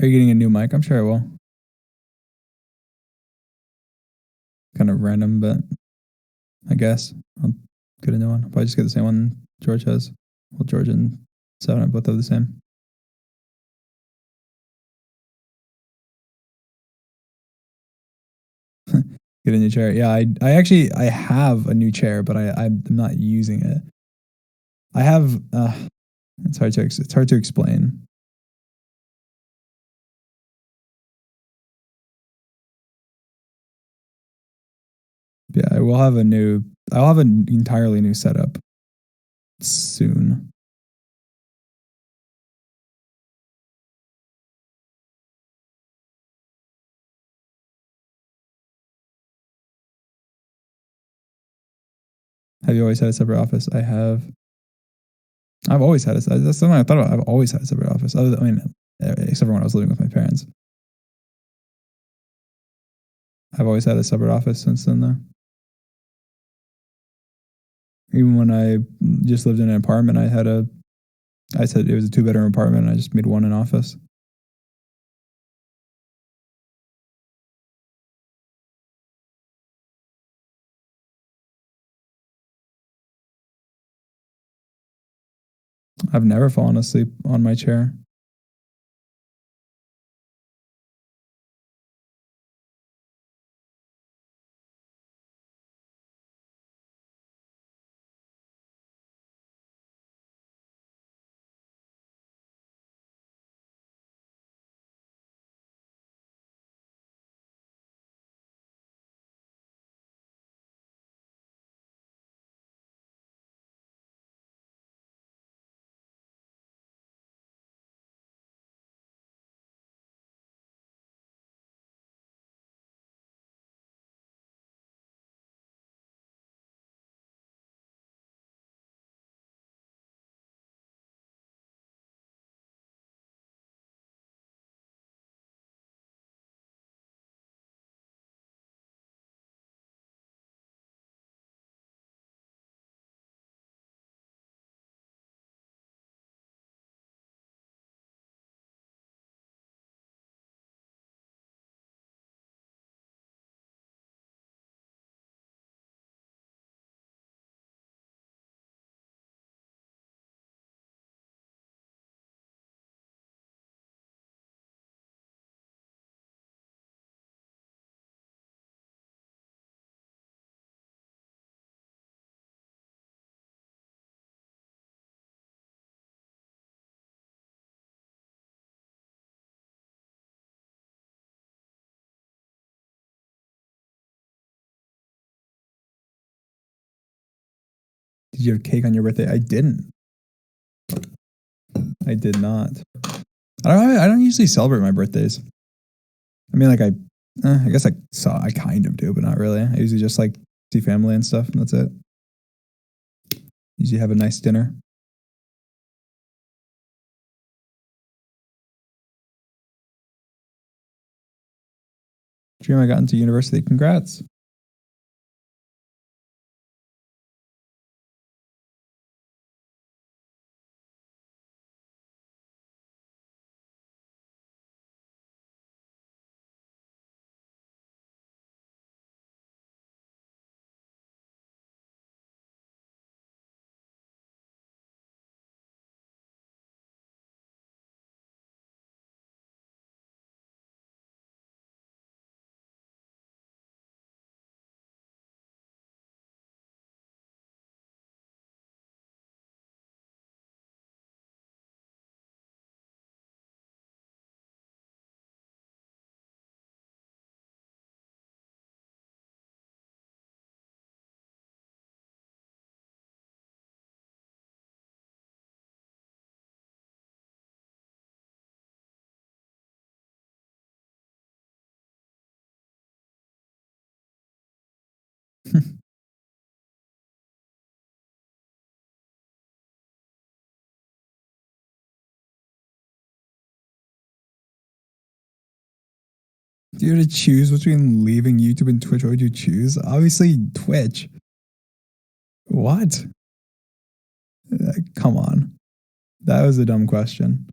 Are you getting a new mic? I'm sure I will. Kind of random, but I guess I'll get a new one. I'll probably just get the same one George has. Well, George and Sapnap both have the same. Get a new chair. Yeah, I actually I have a new chair, but I'm not using it. I have. It's hard to explain. Yeah, I will have a new. I'll have an entirely new setup soon. Have you always had a separate office? I have. I've always had a. That's something I thought about. I've always had a separate office. I mean, except for when I was living with my parents. I've always had a separate office since then, though. Even when I just lived in an apartment, I said it was a 2-bedroom apartment, and I just made one an office. I've never fallen asleep on my chair. Did you have cake on your birthday? I didn't. I did not. I don't usually celebrate my birthdays. I mean, like I guess I kind of do, but not really. I usually just like see family and stuff, and that's it. Usually have a nice dinner. Dream I got into university. Congrats. If you were to choose between leaving YouTube and Twitch, what would you choose? Obviously, Twitch. What? Come on. That was a dumb question.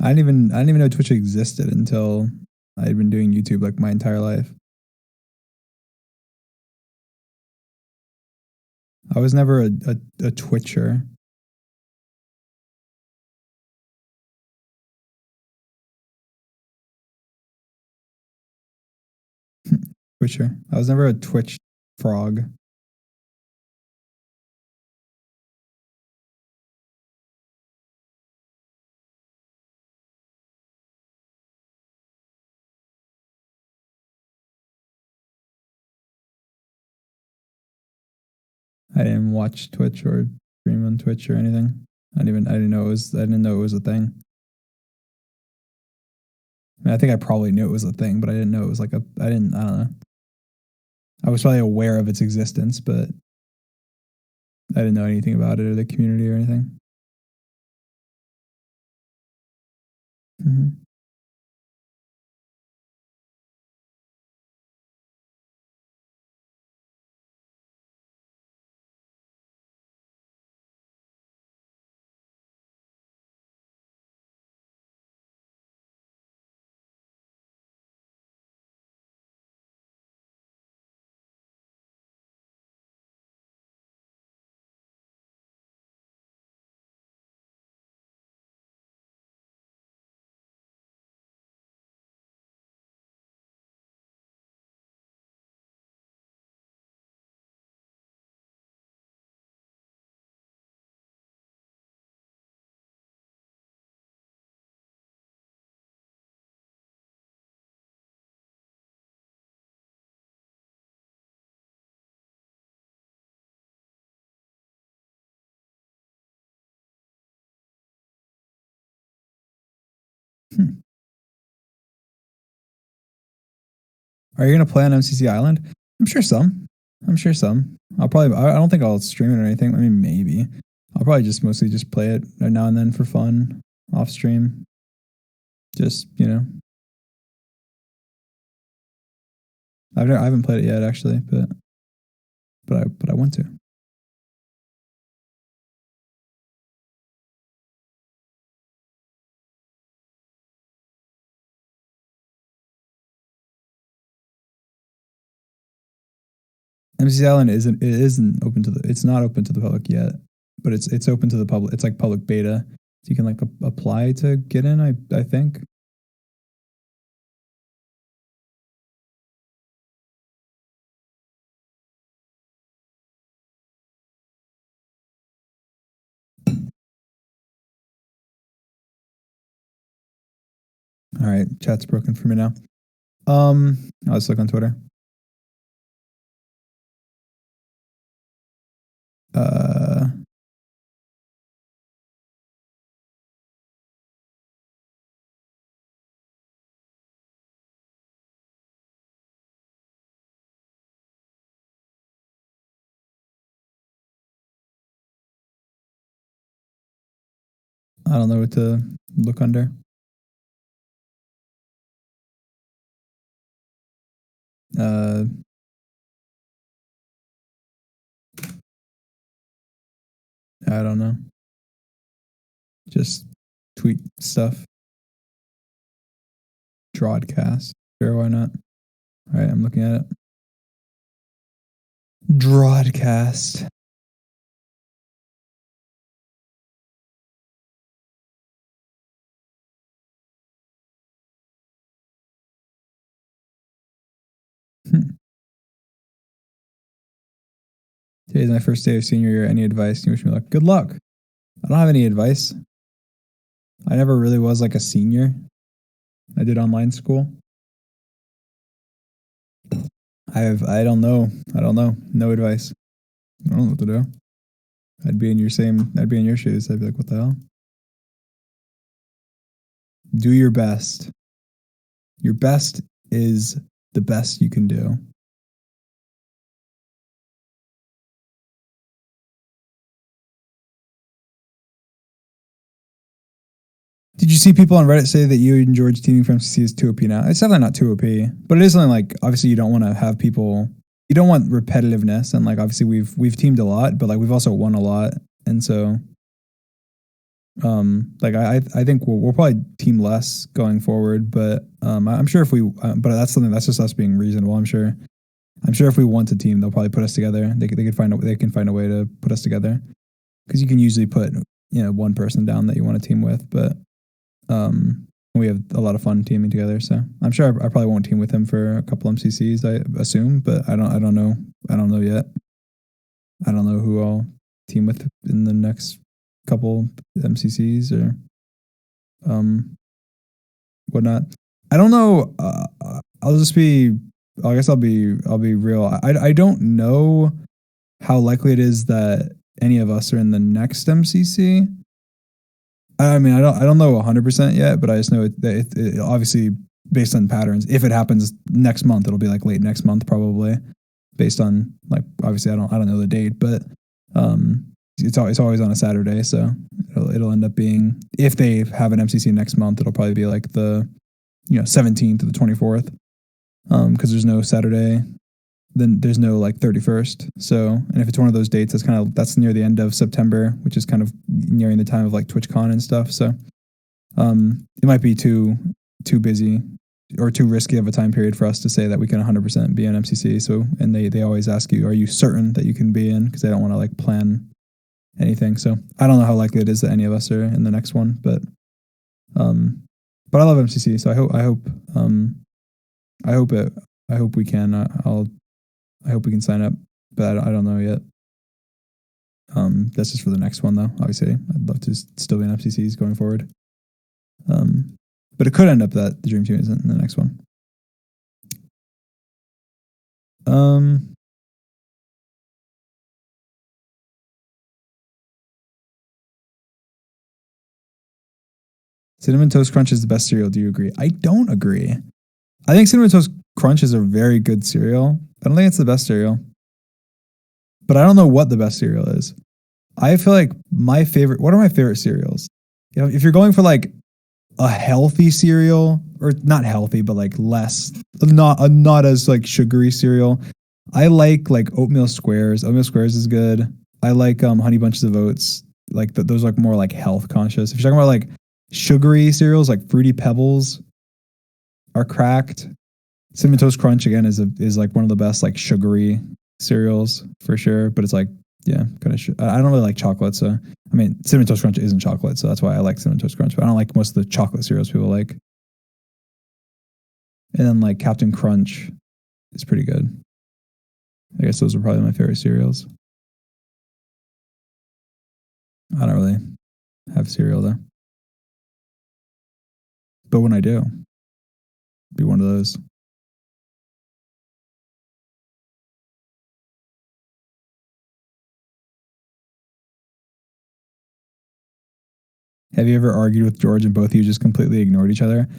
I didn't even know Twitch existed until I'd been doing YouTube like my entire life. I was never a Twitcher. Twitcher. I was never a Twitch frog. I didn't watch Twitch or stream on Twitch or anything. I didn't know it was a thing. I mean, I think I probably knew it was a thing, but I didn't know it was like I don't know. I was probably aware of its existence, but I didn't know anything about it or the community or anything. Mm-hmm. Are you gonna play on MCC Island? I'm sure some. I don't think I'll stream it or anything. I mean, maybe. I'll probably just mostly just play it now and then for fun, off stream. Just, you know. I haven't played it yet actually, but I want to. MCC Island isn't open to it's not open to the public yet, but it's open to the public. It's like public beta, so you can like apply to get in. I think. All right, chat's broken for me now. Let's look on Twitter. I don't know what to look under. I don't know. Just tweet stuff. Drawdcast. Sure, why not? All right, I'm looking at it. Drawdcast. Today's my first day of senior year. Any advice? You wish me luck. Good luck. I don't have any advice. I never really was like a senior. I did online school. I don't know. No advice. I don't know what to do. I'd be in your shoes. I'd be like, what the hell? Do your best. Your best is the best you can do. Did you see people on Reddit say that you and George teaming for MCC is 2 OP now? It's definitely not 2 OP, but it is something like, obviously you don't want to have people, you don't want repetitiveness, and like obviously we've teamed a lot, but like we've also won a lot, and so Like I think we'll probably team less going forward, but I'm sure if we, but that's something that's just us being reasonable. I'm sure if we want to team, they'll probably put us together. They can find a way to put us together, because you can usually put one person down that you want to team with, but we have a lot of fun teaming together. So I'm sure I probably won't team with him for a couple MCCs, I assume, but I don't know. I don't know yet. I don't know who I'll team with in the next couple MCCs or whatnot. I don't know. I'll just be. I guess I'll be real. I don't know how likely it is that any of us are in the next MCC. I mean, I don't know 100% yet, but I just know that it obviously based on patterns. If it happens next month, it'll be like late next month probably, based on like obviously I don't know the date, but it's always on a Saturday, so it'll end up being, if they have an MCC next month, it'll probably be like the 17th to the 24th, because there's no Saturday, then there's no like 31st. So, and if it's one of those dates, that's near the end of September, which is kind of nearing the time of like TwitchCon and stuff. So, it might be too busy or too risky of a time period for us to say that we can 100% be in MCC. So, and they always ask you, are you certain that you can be in? Because they don't want to like plan anything. So I don't know how likely it is that any of us are in the next one, but I love MCC. So I hope we can. I hope we can sign up, but I don't know yet. That's just for the next one, though. Obviously, I'd love to still be in FCCs going forward. But it could end up that the Dream Team isn't in the next one. Cinnamon Toast Crunch is the best cereal. Do you agree? I don't agree. I think Cinnamon Toast Crunch is a very good cereal. I don't think it's the best cereal, but I don't know what the best cereal is. I feel like what are my favorite cereals? If you're going for like a healthy cereal, or not healthy, but like less, not as like sugary cereal, I like oatmeal squares. Oatmeal squares is good. I like honey bunches of oats. Like those like more like health conscious. If you're talking about like sugary cereals, like Fruity Pebbles are cracked. Cinnamon Toast Crunch again is like one of the best like sugary cereals for sure. But it's like, yeah, kind of. I don't really like chocolate, so I mean, Cinnamon Toast Crunch isn't chocolate, so that's why I like Cinnamon Toast Crunch. But I don't like most of the chocolate cereals people like. And then like Captain Crunch is pretty good. I guess those are probably my favorite cereals. I don't really have cereal though, but when I do, be one of those. Have you ever argued with George and both of you just completely ignored each other?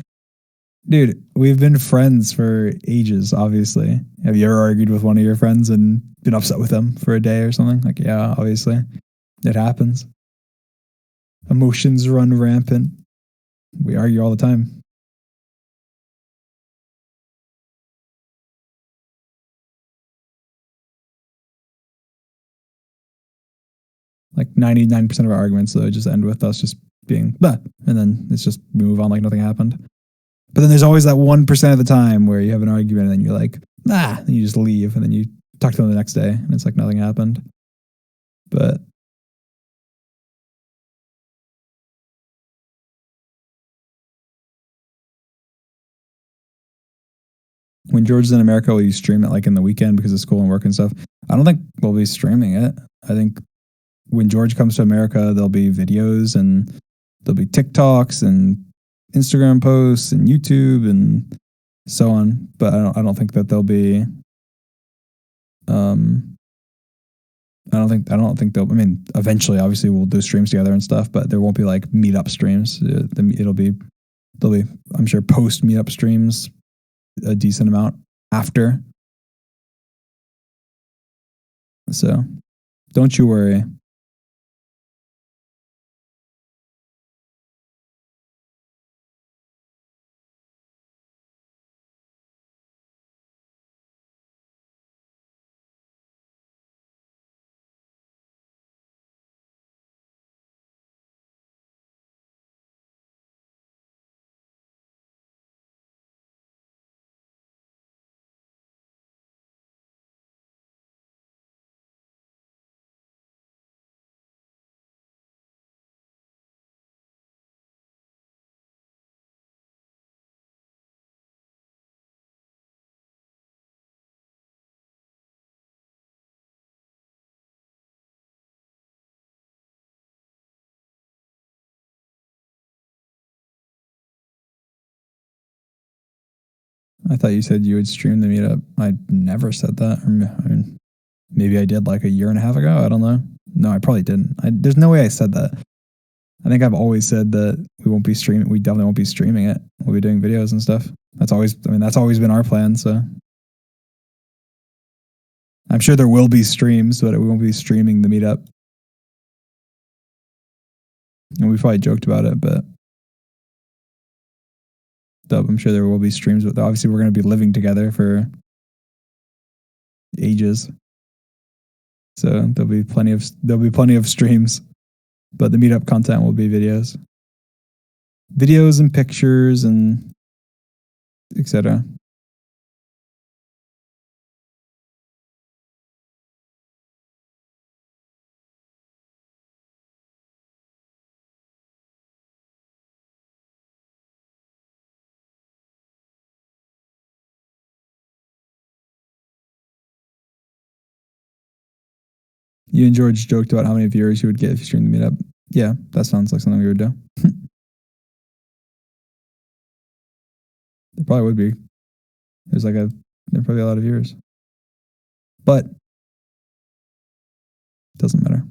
Dude, we've been friends for ages, obviously. Have you ever argued with one of your friends and been upset with them for a day or something? Like, yeah, obviously. It happens. Emotions run rampant. We argue all the time. Like 99% of our arguments, though, just end with us just being, bah, and then it's just, we move on like nothing happened. But then there's always that 1% of the time where you have an argument and then you're like, and you just leave, and then you talk to them the next day and it's like nothing happened. But when George's in America, will you stream it like in the weekend because of school and work and stuff? I don't think we'll be streaming it. I think when George comes to America, there'll be videos and there'll be TikToks and Instagram posts and YouTube and so on. But I don't think that there'll be. I don't think they'll. I mean, eventually, obviously, we'll do streams together and stuff, but there won't be like meetup streams. There'll be, I'm sure, post meetup streams a decent amount after. So, don't you worry. I thought you said you would stream the meetup. I never said that. I mean, maybe I did like a year and a half ago. I don't know. No, I probably didn't. There's no way I said that. I think I've always said that we won't be streaming. We definitely won't be streaming it. We'll be doing videos and stuff. That's always been our plan. So I'm sure there will be streams, but we won't be streaming the meetup. And we probably joked about it, but I'm sure there will be streams. But obviously, we're going to be living together for ages, so there'll be plenty of streams. But the meetup content will be videos and pictures and etc. You and George joked about how many viewers you would get if you streamed the meetup. Yeah, that sounds like something we would do. There probably would be. There's probably a lot of viewers, but it doesn't matter.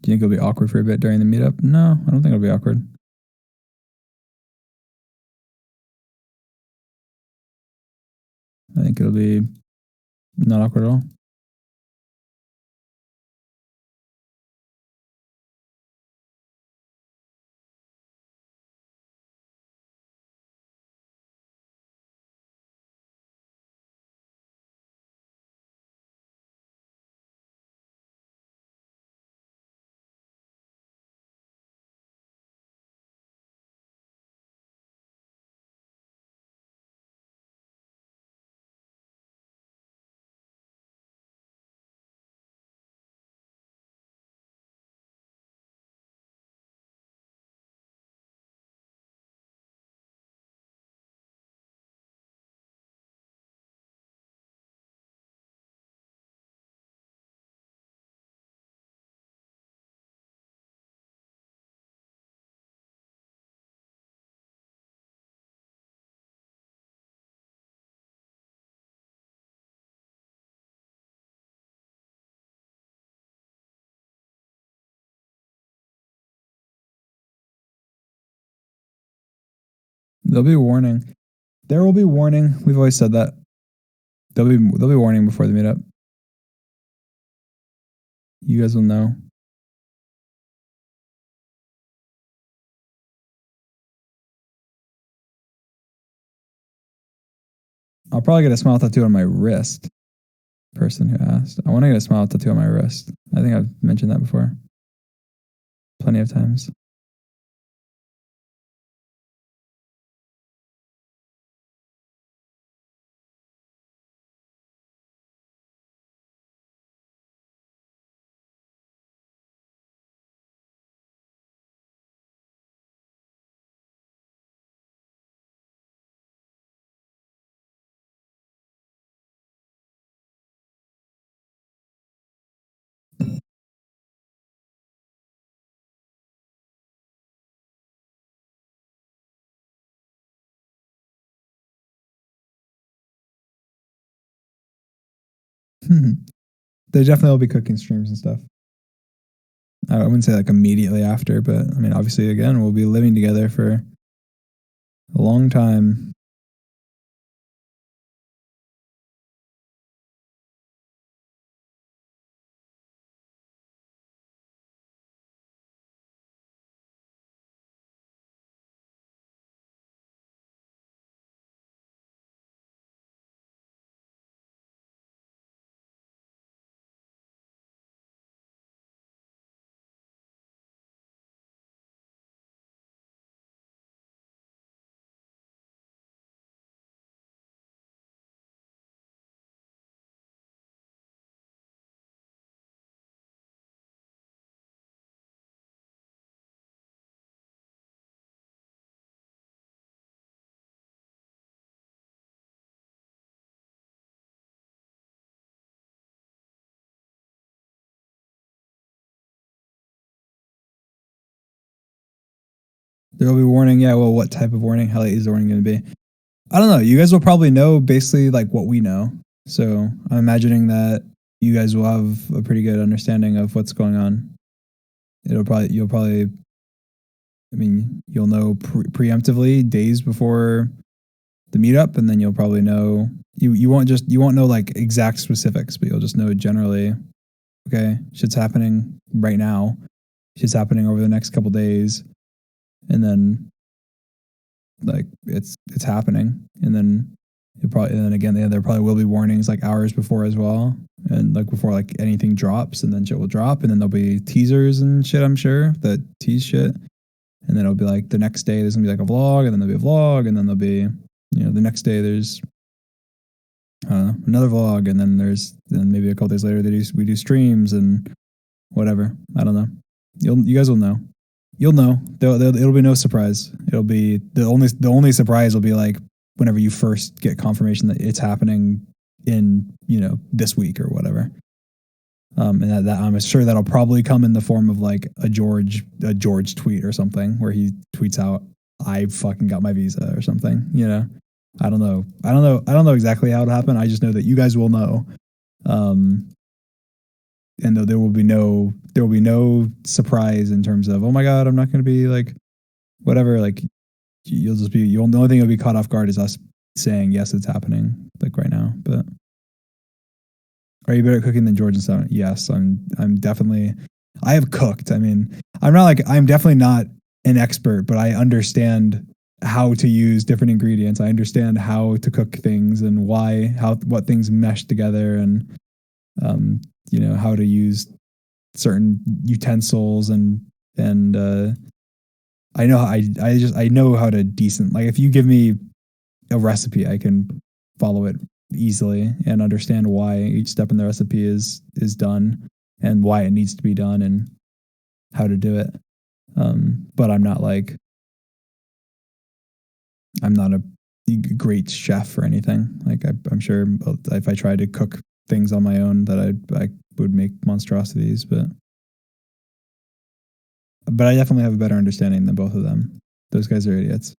Do you think it'll be awkward for a bit during the meetup? No, I don't think it'll be awkward. I think it'll be not awkward at all. There'll be warning. There will be warning. We've always said that. There'll be warning before the meetup. You guys will know. I'll probably get a smile tattoo on my wrist. Person who asked. I want to get a smile tattoo on my wrist. I think I've mentioned that before. Plenty of times. They definitely will be cooking streams and stuff. I wouldn't say like immediately after, but I mean, obviously, again, we'll be living together for a long time. There will be warning. Yeah, well, what type of warning? How late is the warning going to be? I don't know. You guys will probably know basically like what we know. So I'm imagining that you guys will have a pretty good understanding of what's going on. You'll probably, I mean, you'll know preemptively days before the meetup, and then you'll probably know, you won't know like exact specifics, but you'll just know generally, okay, shit's happening right now. Shit's happening over the next couple days. And then like it's happening, and then again there probably will be warnings like hours before as well, and like before like anything drops, and then shit will drop, and then there'll be teasers and shit, I'm sure, that tease shit, and then it'll be like the next day there's gonna be like a vlog, and then there'll be a vlog, and then there'll be, the next day there's another vlog, and then maybe a couple days later we do streams and whatever. I don't know. You guys will know. You'll know. It'll be no surprise. It'll be the only surprise will be like whenever you first get confirmation that it's happening in this week or whatever. And that I'm sure that'll probably come in the form of like a George tweet or something where he tweets out, "I fucking got my visa" or something. I don't know. I don't know exactly how it happened. I just know that you guys will know. And there will be no surprise in terms of, oh my god, I'm not going to be like whatever. Like the only thing you'll be caught off guard is us saying yes, it's happening like right now. But are you better at cooking than George and stuff? Yes, I'm definitely. I have cooked. I mean, I'm definitely not an expert, but I understand how to use different ingredients. I understand how to cook things and what things mesh together, and how to use certain utensils, and I know how to like if you give me a recipe, I can follow it easily and understand why each step in the recipe is done and why it needs to be done and how to do it. But I'm not a great chef or anything. Like I'm sure if I tried to cook things on my own that I would make monstrosities, but I definitely have a better understanding than both of them. Those guys are idiots.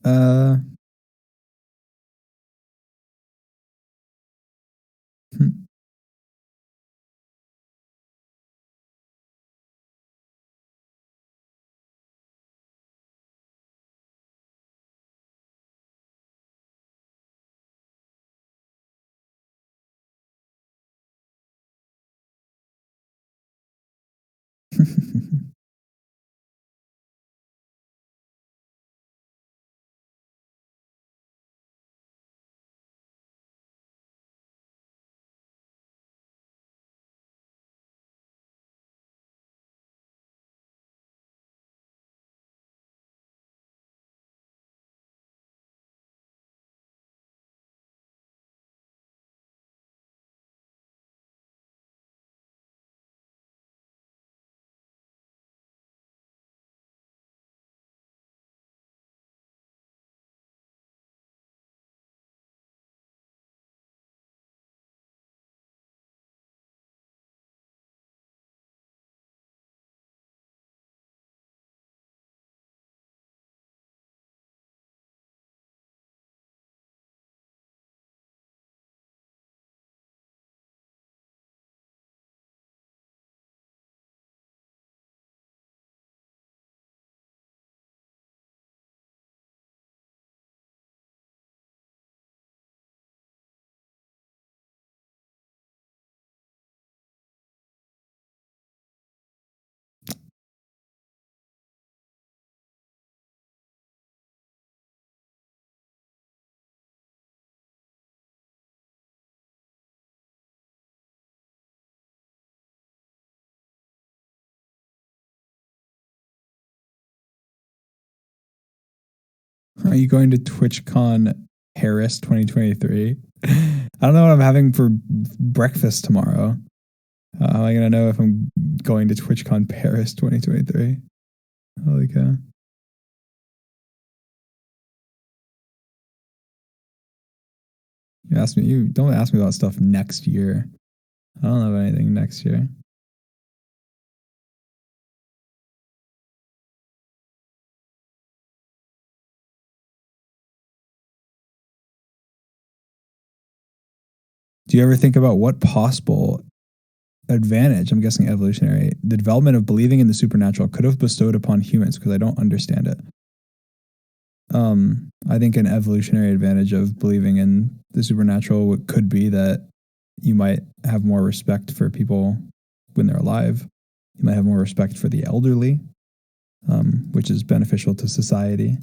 Uh, hmm. Are you going to TwitchCon Paris 2023? I don't know what I'm having for breakfast tomorrow. How am I going to know if I'm going to TwitchCon Paris 2023? Holy cow. You don't ask me about stuff next year. I don't know anything next year. Do you ever think about what possible advantage, I'm guessing evolutionary, the development of believing in the supernatural could have bestowed upon humans? Because I don't understand it. I think an evolutionary advantage of believing in the supernatural could be that you might have more respect for people when they're alive. You might have more respect for the elderly, which is beneficial to society.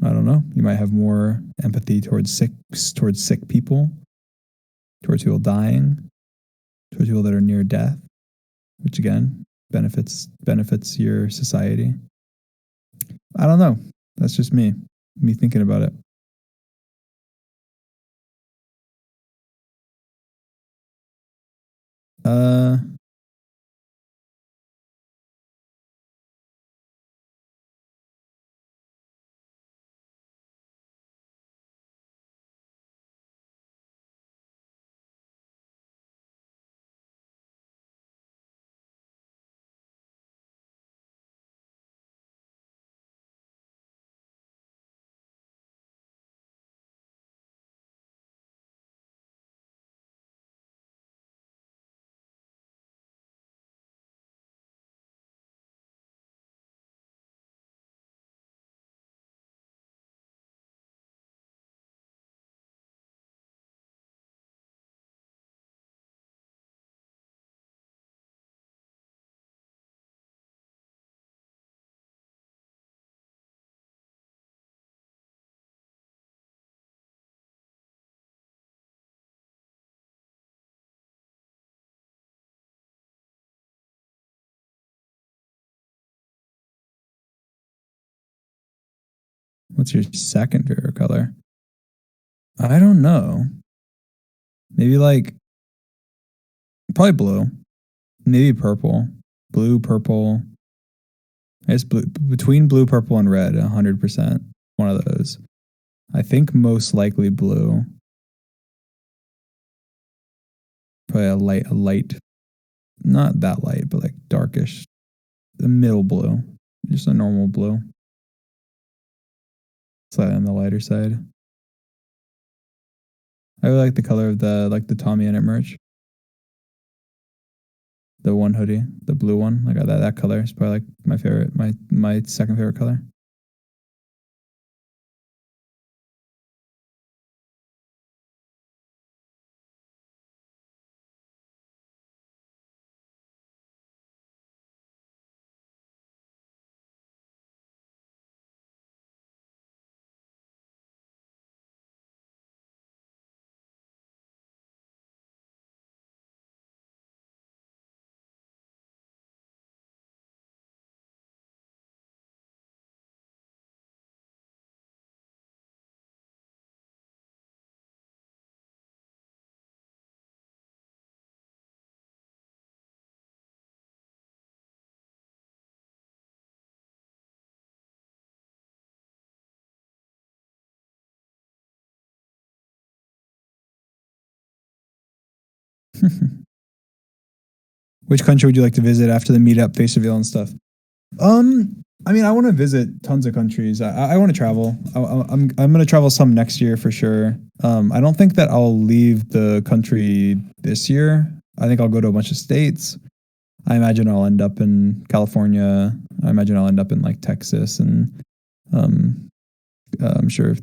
I don't know. You might have more empathy towards sick people, towards people dying, towards people that are near death, which again benefits your society. I don't know. That's just me thinking about it. Uh, what's your second favorite color? I don't know. Maybe like probably blue, maybe purple, blue, purple. It's blue, between blue, purple, and red. 100%. One of those. I think most likely blue. Probably a light, not that light, but like darkish, the middle blue, just a normal blue. slightly on the lighter side. I really like the color of the Tommy in it merch. The one hoodie, the blue one. I got that color. It's probably like my favorite, my second favorite color. Which country would you like to visit after the meetup, face reveal, and stuff? I mean, I want to visit tons of countries. I want to travel. I'm going to travel some next year for sure. I don't think that I'll leave the country this year. I think I'll go to a bunch of states. I imagine I'll end up in California. I imagine I'll end up in like Texas and I'm sure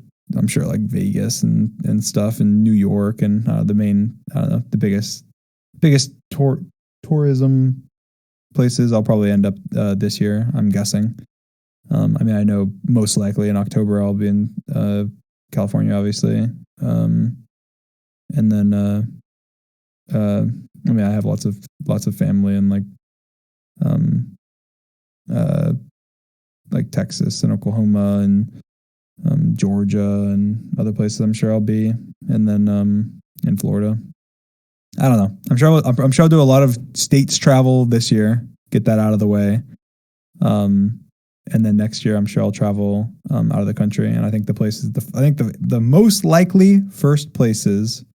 like Vegas and stuff and New York and the main I don't know the biggest tourism places I'll probably end up this year, I'm guessing. I mean, I know most likely in October I'll be in California, obviously. And then I mean, I have lots of family in like Texas and Oklahoma and Georgia and other places I'm sure I'll be. And then in Florida. I don't know. I'm sure I'll do a lot of states travel this year. Get that out of the way. And then next year, I'm sure I'll travel out of the country. And I think the most likely first places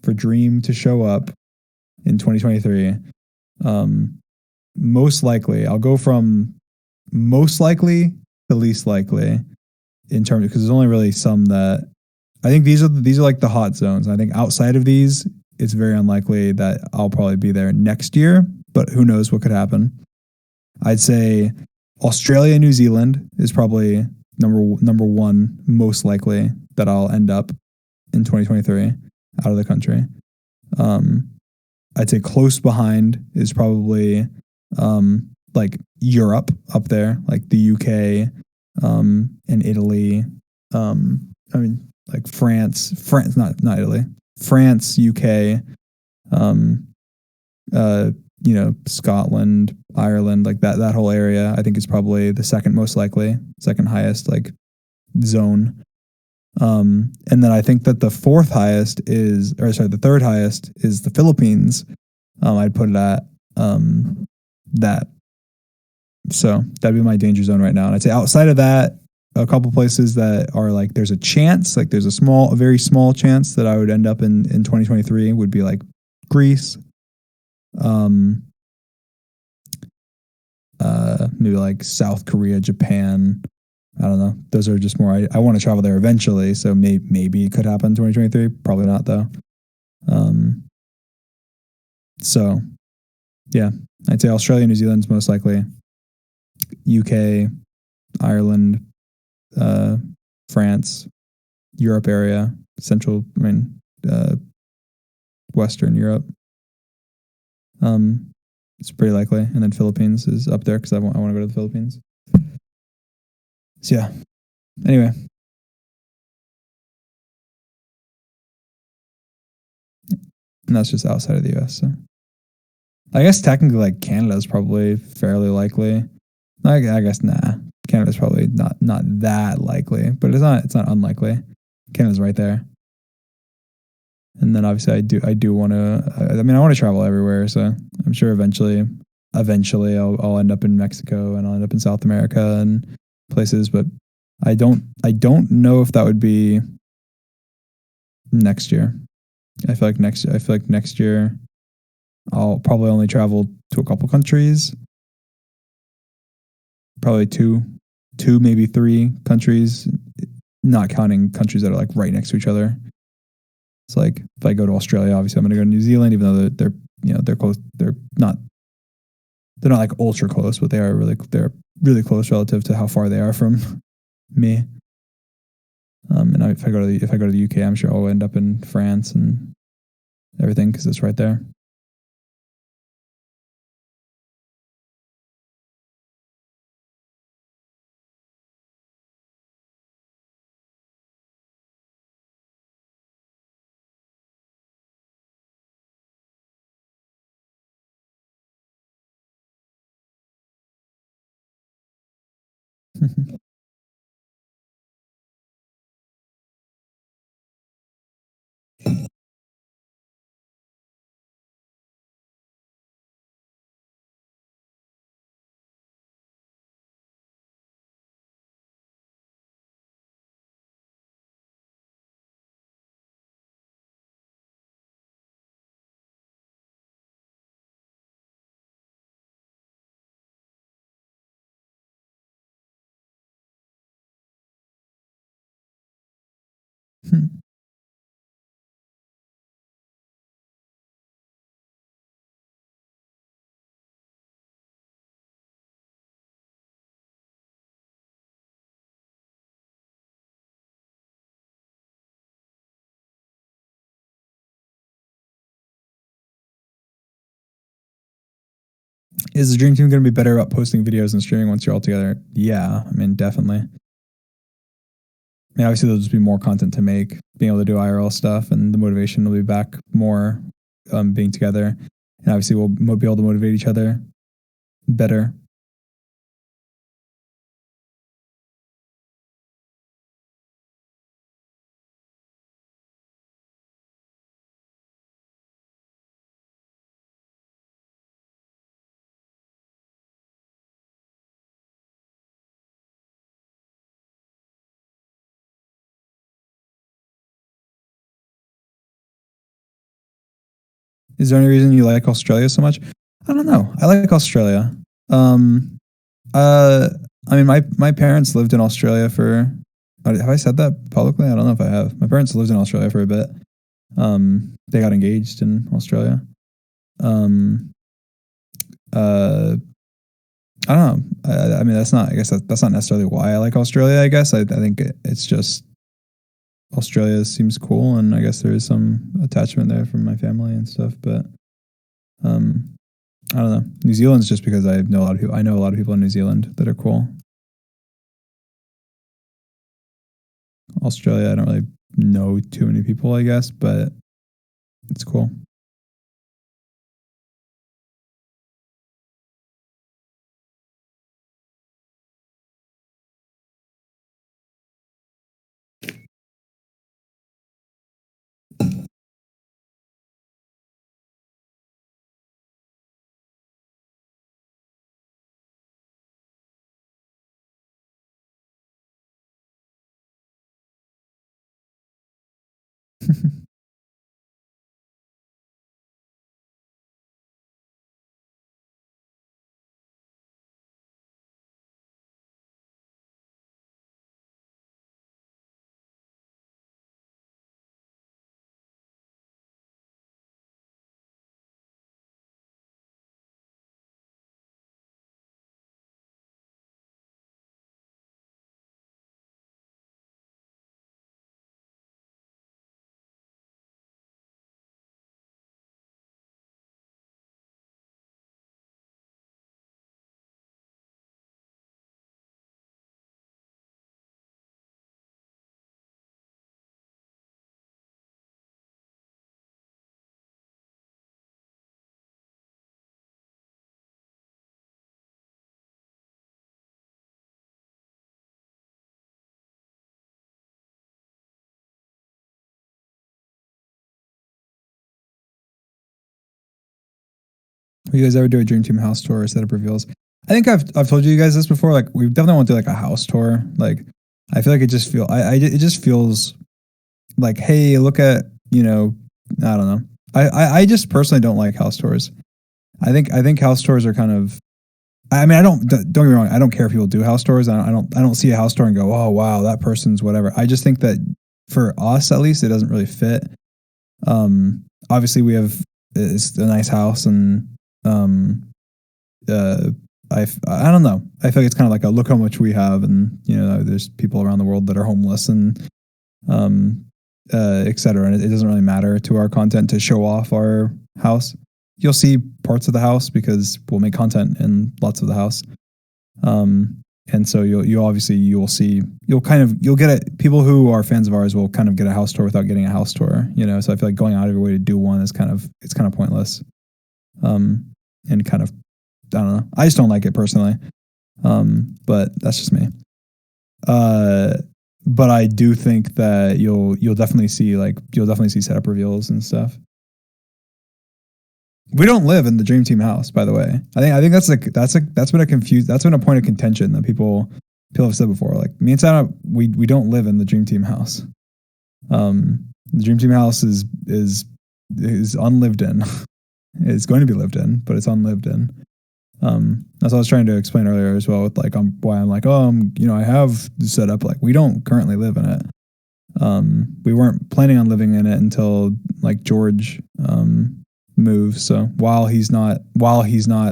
for Dream to show up in 2023. Most likely, I'll go from most likely to least likely in terms because there's only really some that I think these are like the hot zones. I think outside of these, it's very unlikely that I'll probably be there next year. But who knows what could happen? I'd say Australia and New Zealand is probably number one most likely that I'll end up in 2023 out of the country. I'd say close behind is probably like Europe up there, like the UK and Italy. I mean like France, not Italy. France, UK, you know, Scotland, Ireland, like that whole area, I think is probably the second most likely, second highest like zone. And then I think that the third highest is the Philippines. I'd put it at that. So that'd be my danger zone right now. And I'd say outside of that, a couple places that are like there's a chance, like there's a very small chance that I would end up in 2023 would be like Greece. Maybe like South Korea, Japan. I don't know. Those are just more. I want to travel there eventually, so maybe it could happen in 2023. Probably not though. So yeah, I'd say Australia, New Zealand's most likely. UK, Ireland, France, Europe area, Western Europe. It's pretty likely, and then Philippines is up there because I want to go to the Philippines. So yeah. Anyway, and that's just outside of the U.S. So I guess technically, like Canada is probably fairly likely. I guess Canada's probably not that likely, but it's not unlikely. Canada's right there. And then obviously I do want to. I mean, I want to travel everywhere, so I'm sure eventually I'll end up in Mexico and I'll end up in South America and places, but I don't know if that would be next year. I feel like next year I'll probably only travel to a couple countries, probably two maybe three countries not counting countries that are like right next to each other. It's like if I go to Australia, obviously I'm going to go to New Zealand, even though they're close. They're not like ultra close, but they're really close relative to how far they are from me. And if I go to the UK, I'm sure I'll end up in France and everything because it's right there. Is the dream team going to be better about posting videos and streaming once you're all together? Yeah, I mean, definitely. I mean, obviously there'll just be more content to make, being able to do IRL stuff, and the motivation will be back more, being together, and obviously we'll be able to motivate each other better. Is there any reason you like Australia so much? I don't know. I like Australia. I mean, my parents lived in Australia for. Have I said that publicly? I don't know if I have. My parents lived in Australia for a bit. They got engaged in Australia. I don't know. I mean, that's not. I guess that's not necessarily why I like Australia. I guess I think it's just Australia seems cool, and I guess there is some attachment there from my family and stuff. But I don't know. New Zealand's just because I know a lot of people. I know a lot of people in New Zealand that are cool. Australia, I don't really know too many people, I guess, but it's cool. You guys ever do a Dream Team house tour or setup reveals? I think I've told you guys this before. Like we definitely want to do like a house tour. Like I feel like it just it just feels like, hey, look at, I don't know. I just personally don't like house tours. I think house tours are kind of I mean, don't get me wrong. I don't care if people do house tours. I don't see a house tour and go, oh wow, that person's whatever. I just think that for us at least, it doesn't really fit. Obviously we have it's a nice house and uh, I don't know. I feel like it's kind of like a look how much we have, and you know, there's people around the world that are homeless and um, etc. And it doesn't really matter to our content to show off our house. You'll see parts of the house because we'll make content in lots of the house. And so you obviously you'll get it. People who are fans of ours will kind of get a house tour without getting a house tour, you know. So I feel like going out of your way to do one is kind of pointless. And kind of, I don't know. I just don't like it personally. But that's just me. But I do think that you'll definitely see setup reveals and stuff. We don't live in the Dream Team house, by the way. I think that's been a point of contention that people have said before. Like me and Sapnap, we don't live in the Dream Team house. The Dream Team house is unlived in. It's going to be lived in, but it's unlived in. That's what I was trying to explain earlier as well with like why I'm like, I have set up, like we don't currently live in it. We weren't planning on living in it until like George moves. So while he's not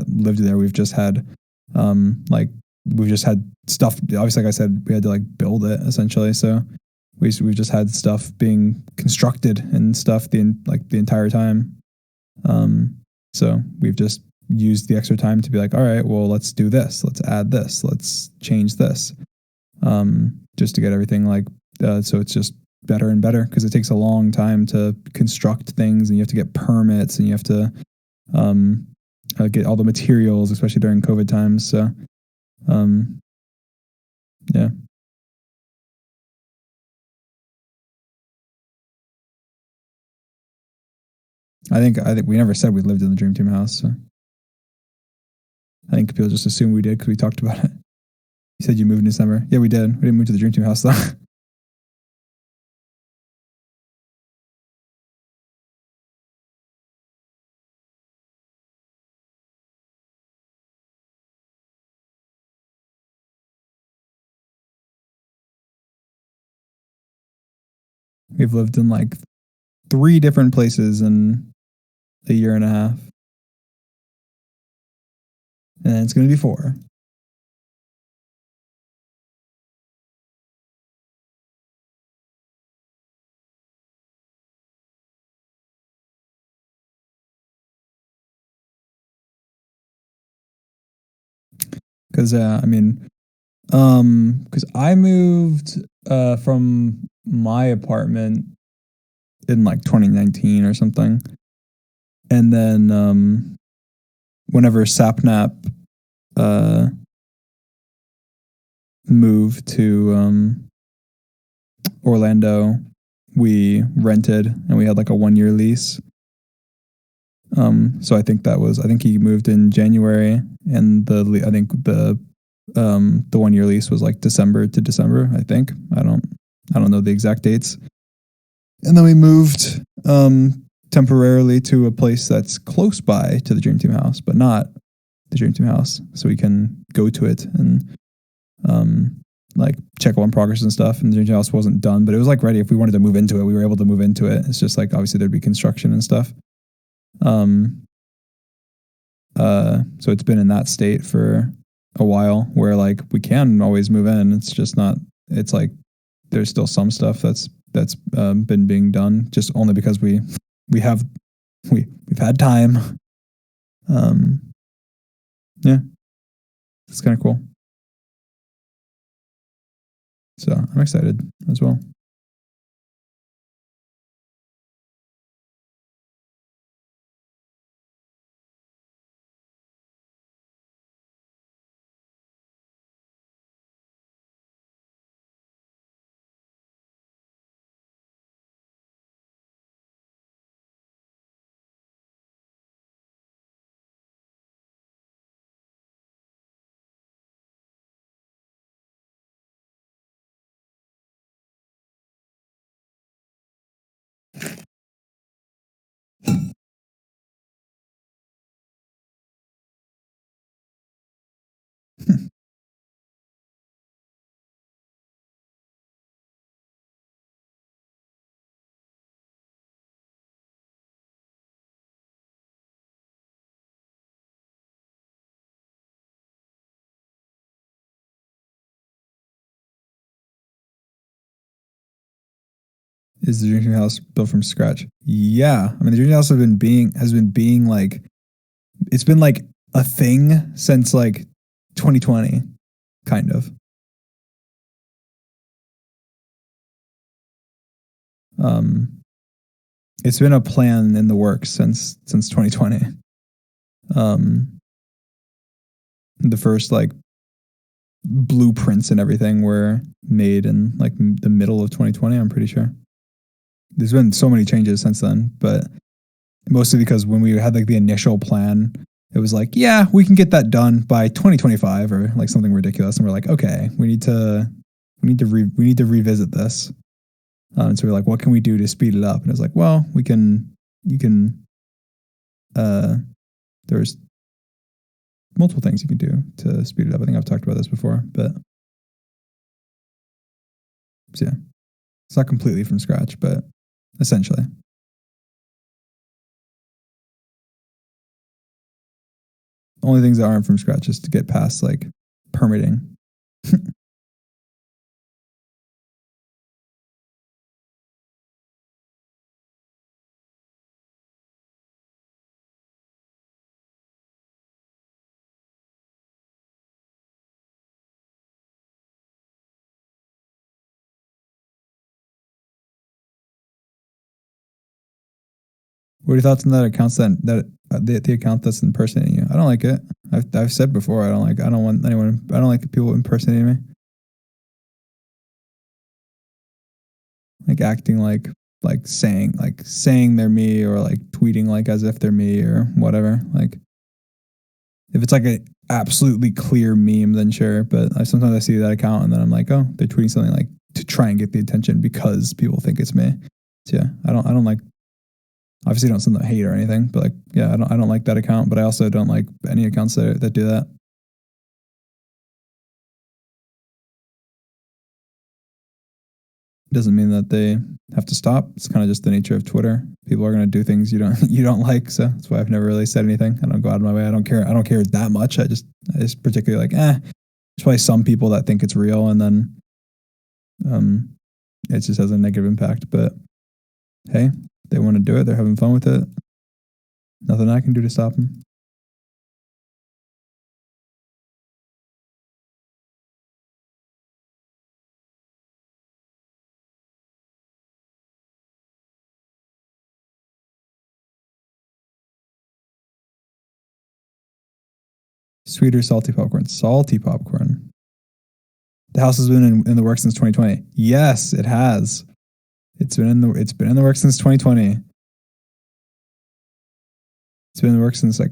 lived there, we've just had stuff. Obviously, like I said, we had to like build it essentially. So we've just had stuff being constructed and stuff the entire time. So we've just used the extra time to be like, all right, well, let's do this. Let's add this. Let's change this. Just to get everything so it's just better and better, because it takes a long time to construct things and you have to get permits and you have to get all the materials, especially during COVID times. So, yeah. I think we never said we lived in the Dream Team house. So I think people just assume we did because we talked about it. You said you moved in December. Yeah, we did. We didn't move to the Dream Team house though. We've lived in like 3 different places in a year and a half. And it's going to be 4. Because because I moved from my apartment in like 2019 or something, and then whenever Sapnap moved to Orlando, we rented and we had like a 1-year lease. So I think he moved in January, and I think the 1-year lease was like December to December. I think I don't know the exact dates. And then we moved temporarily to a place that's close by to the Dream Team house, but not the Dream Team house, so we can go to it and like check on progress and stuff. And the Dream Team house wasn't done, but it was like ready. If we wanted to move into it, we were able to move into it. It's just like obviously there'd be construction and stuff. So it's been in that state for a while where like we can always move in. It's just not. It's like there's still some stuff that's been being done just only because we've had time. Yeah, it's kind of cool. So I'm excited as well. Is the drinking house built from scratch? Yeah. I mean, the drinking house has been being like, it's been like a thing since like 2020, kind of. It's been a plan in the works since 2020. The first like blueprints and everything were made in like the middle of 2020, I'm pretty sure. There's been so many changes since then, but mostly because when we had like the initial plan, it was like, yeah, we can get that done by 2025 or like something ridiculous. And we're like, okay, we need to revisit this. And so we're like, what can we do to speed it up? And it was like, well, there's multiple things you can do to speed it up. I think I've talked about this before, but so yeah, it's not completely from scratch, but essentially. Only things that aren't from scratch is to get past like permitting. What are your thoughts on that accounts the account that's impersonating you? I don't like it. I've said before I don't like people impersonating me. Like acting like saying they're me or like tweeting like as if they're me or whatever. Like if it's like a absolutely clear meme, then sure. But sometimes I see that account and then I'm like, oh, they're tweeting something like to try and get the attention because people think it's me. So yeah, I don't like. Obviously, don't send that hate or anything, but like, yeah, I don't like that account. But I also don't like any accounts that do that. Doesn't mean that they have to stop. It's kind of just the nature of Twitter. People are going to do things you don't like. So that's why I've never really said anything. I don't go out of my way. I don't care that much. I just particularly like, there's probably some people that think it's real and then it just has a negative impact. But hey, they want to do it. They're having fun with it. Nothing I can do to stop them. Sweet or salty popcorn? Salty popcorn. The house has been in the works since 2020. Yes, it has. It's been in the works since 2020. It's been in the works since like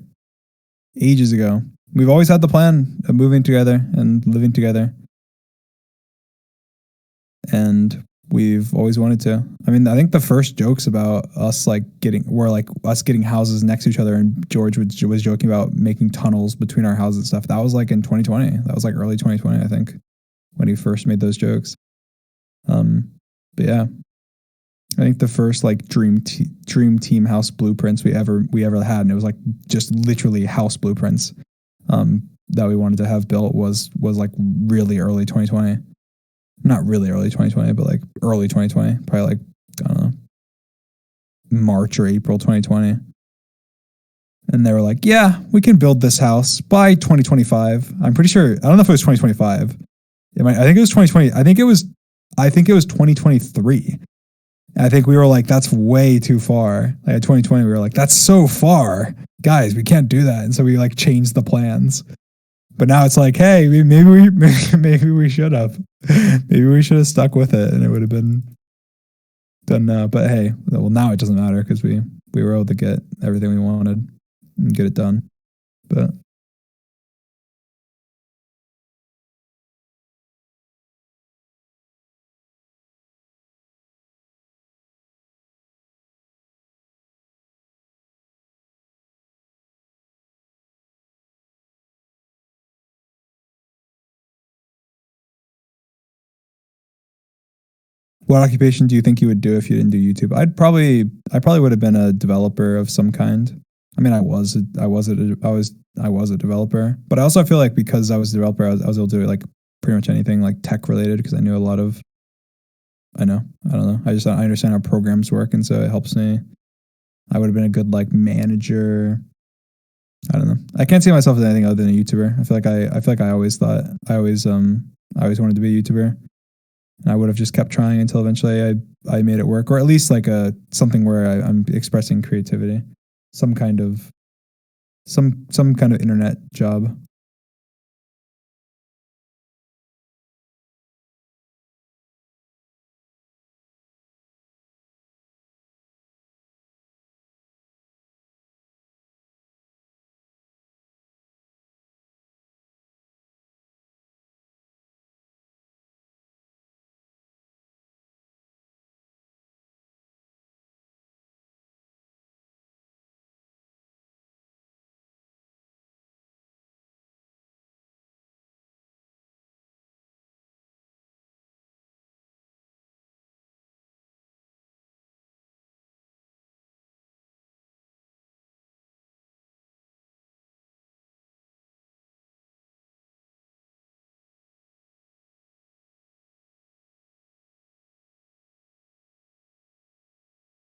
ages ago. We've always had the plan of moving together and living together. And we've always wanted to. I mean, I think the first jokes about us getting houses next to each other, and George was joking about making tunnels between our houses and stuff. That was like in 2020. That was like early 2020, I think, when he first made those jokes. But yeah, I think the first like dream team house blueprints we ever had, and it was like just literally house blueprints that we wanted to have built was like really early 2020. Not really early 2020, but like early 2020, probably like, I don't know, March or April 2020. And they were like, yeah, we can build this house by 2025. I'm pretty sure, I don't know if it was 2025. I think it was 2020. I think it was 2023. I think we were like, that's way too far. Like at 2020, we were like, that's so far. Guys, we can't do that. And so we like changed the plans. But now it's like, hey, maybe we should have. Maybe we should have stuck with it and it would have been done now. But hey, well, now it doesn't matter because we were able to get everything we wanted and get it done. But what occupation do you think you would do if you didn't do YouTube? I probably would have been a developer of some kind. I mean, I was a developer, but I also feel like because I was a developer, I was able to do like pretty much anything like tech related because I knew a lot of I know. I don't know. I understand how programs work, and so it helps me. I would have been a good like manager. I don't know. I can't see myself as anything other than a YouTuber. I feel like I always wanted to be a YouTuber. And I would have just kept trying until eventually I made it work, or at least like something where I'm expressing creativity, some kind of internet job.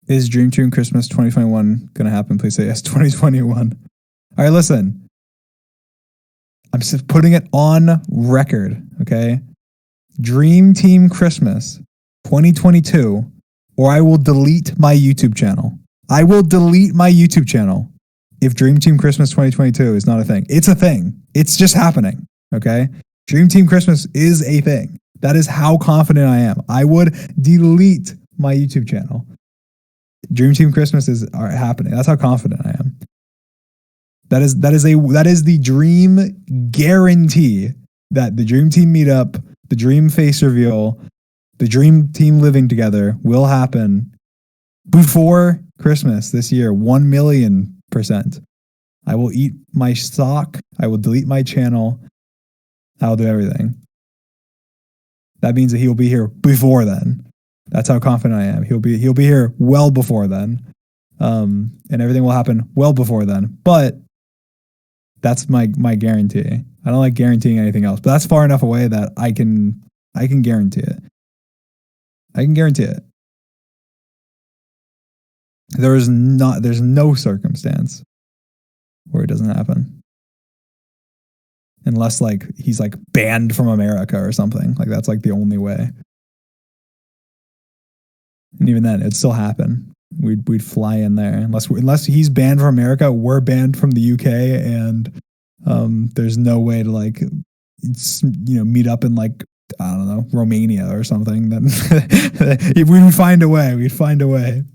Is Dream Team Christmas 2021 going to happen? Please say yes. 2021. All right, listen. I'm just putting it on record, okay? Dream Team Christmas 2022, or I will delete my YouTube channel. I will delete my YouTube channel if Dream Team Christmas 2022 is not a thing. It's a thing. It's just happening, okay? Dream Team Christmas is a thing. That is how confident I am. I would delete my YouTube channel. Dream Team Christmas is happening. That's how confident I am. That is the dream guarantee that the Dream Team meetup, the Dream face reveal, the Dream Team living together will happen before Christmas this year. 1,000,000%. I will eat my stock. I will delete my channel. I'll do everything. That means that he will be here before then. That's how confident I am. He'll be here well before then. And everything will happen well before then. But that's my guarantee. I don't like guaranteeing anything else, but that's far enough away that I can guarantee it. I can guarantee it. There's no circumstance where it doesn't happen. Unless like he's like banned from America or something. Like that's like the only way. And even then, it'd still happen. We'd fly in there unless he's banned from America. We're banned from the UK, and there's no way to like meet up in like I don't know Romania or something. Then if we would find a way, we'd find a way.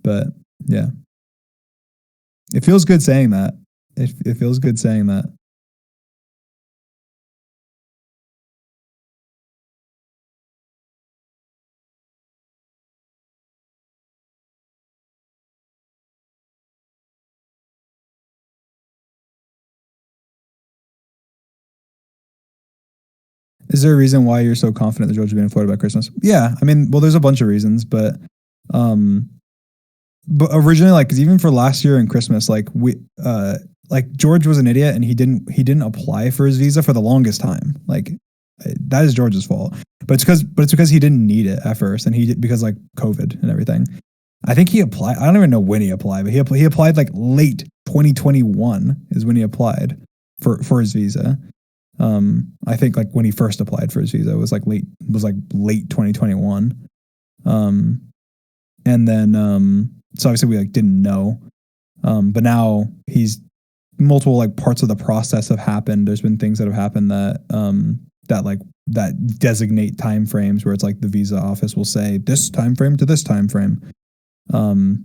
But yeah, it feels good saying that. It feels good saying that. Is there a reason why you're so confident that George is being floated by Christmas? Yeah, I mean, well, there's a bunch of reasons, but originally, like, 'cause even for last year and Christmas, like George was an idiot and he didn't apply for his visa for the longest time. Like, that is George's fault. But it's because he didn't need it at first, and because like COVID and everything. I think he applied. I don't even know when he applied, but he applied like late 2021 is when he applied for his visa. I think like when he first applied for his visa was like late 2021. And then so obviously we like didn't know. But now he's multiple like parts of the process have happened. There's been things that have happened that that designate time frames where it's like the visa office will say this time frame to this time frame. And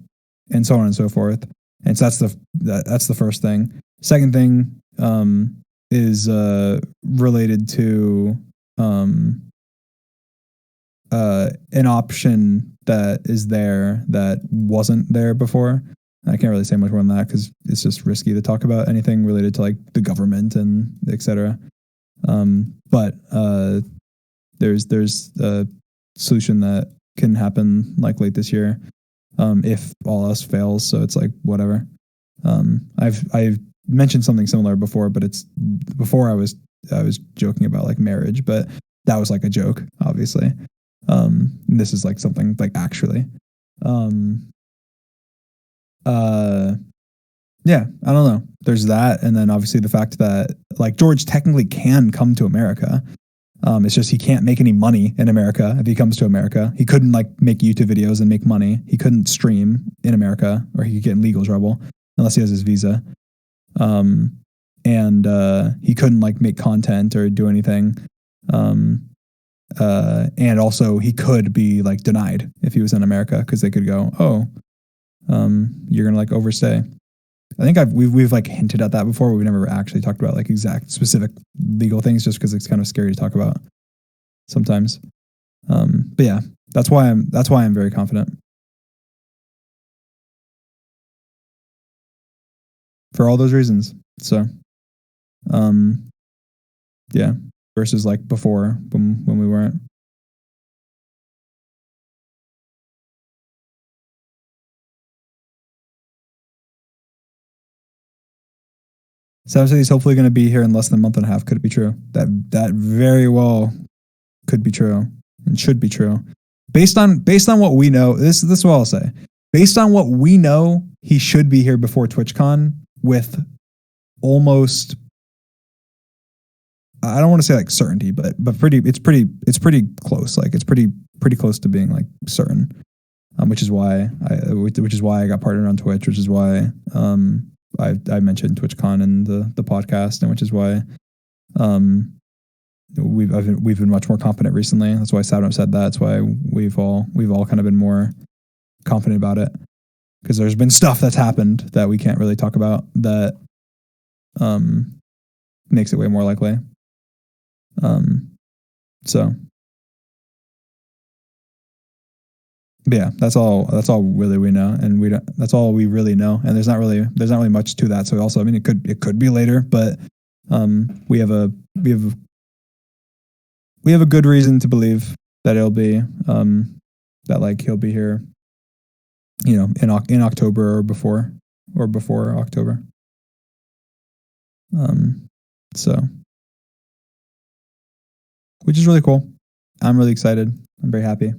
so on and so forth. And so that's the first thing. Second thing is related to an option that is there that wasn't there before. I can't really say much more than that because it's just risky to talk about anything related to like the government and etc. But there's a solution that can happen like late this year if all else fails. So it's like whatever. I've mentioned something similar before, but it's before I was joking about like marriage, but that was like a joke, obviously. This is like something like actually. Yeah, I don't know. There's that, and then obviously the fact that like George technically can come to America. It's just he can't make any money in America if he comes to America. He couldn't like make YouTube videos and make money. He couldn't stream in America, or he could get in legal trouble unless he has his visa. And he couldn't like make content or do anything. And also he could be like denied if he was in America, because they could go, oh, you're gonna like overstay. I think we've like hinted at that before. We've never actually talked about like exact specific legal things, just because it's kind of scary to talk about sometimes. But yeah, that's why I'm very confident. For all those reasons. So, yeah, versus like before when we weren't. So he's hopefully going to be here in less than a month and a half. Could it be true? That very well could be true and should be true. Based on what we know, this is what I'll say. Based on what we know, he should be here before TwitchCon with almost, I don't want to say like certainty, but it's pretty close. Like it's pretty close to being like certain. Which is why I got partnered on Twitch, which is why I mentioned TwitchCon in the podcast, and which is why we've been much more confident recently. That's why Sapnap said that. That's why we've all kind of been more confident about it, because there's been stuff that's happened that we can't really talk about that makes it way more likely. So. But yeah, that's all really we know, and that's all we really know, and there's not really much to that. So also, I mean, it could be later, but we have a good reason to believe that it'll be that like he'll be here, you know, in October or before October. So, which is really cool. I'm really excited. I'm very happy.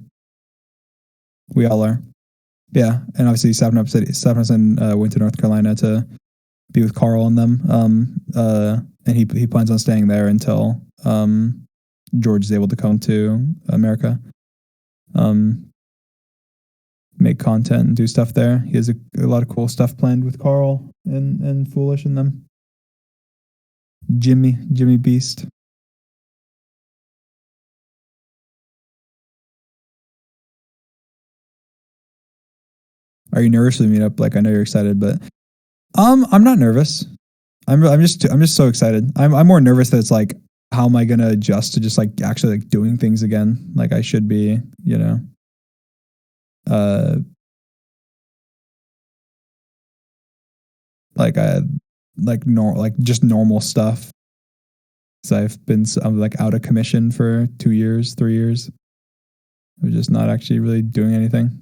We all are. Yeah. And obviously Sapnap went to North Carolina to be with Carl and them. And he plans on staying there until George is able to come to America. Make content and do stuff there. He has a lot of cool stuff planned with Carl and Foolish and them. Jimmy Beast. Are you nervous for the meetup? Like, I know you're excited, but I'm not nervous. I'm just so excited. I'm more nervous that it's like, how am I gonna adjust to just like actually like doing things again? Like I should be, you know. Just normal stuff. So I'm like out of commission for 2 years, 3 years. I'm just not actually really doing anything.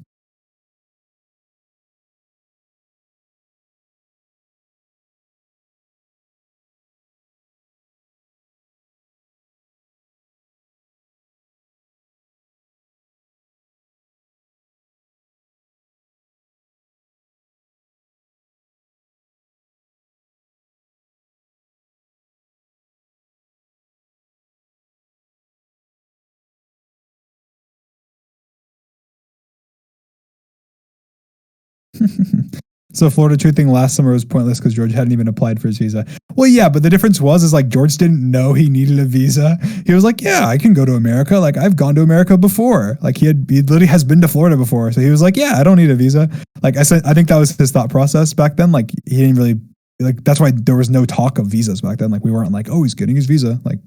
So Florida True thing last summer was pointless because George hadn't even applied for his visa. Well, yeah, but the difference is like George didn't know he needed a visa. He was like, yeah, I can go to America. Like I've gone to America before. Like he literally has been to Florida before. So he was like, yeah, I don't need a visa. Like I said, I think that was his thought process back then. Like he didn't really like, that's why there was no talk of visas back then. Like we weren't like, oh, he's getting his visa. Like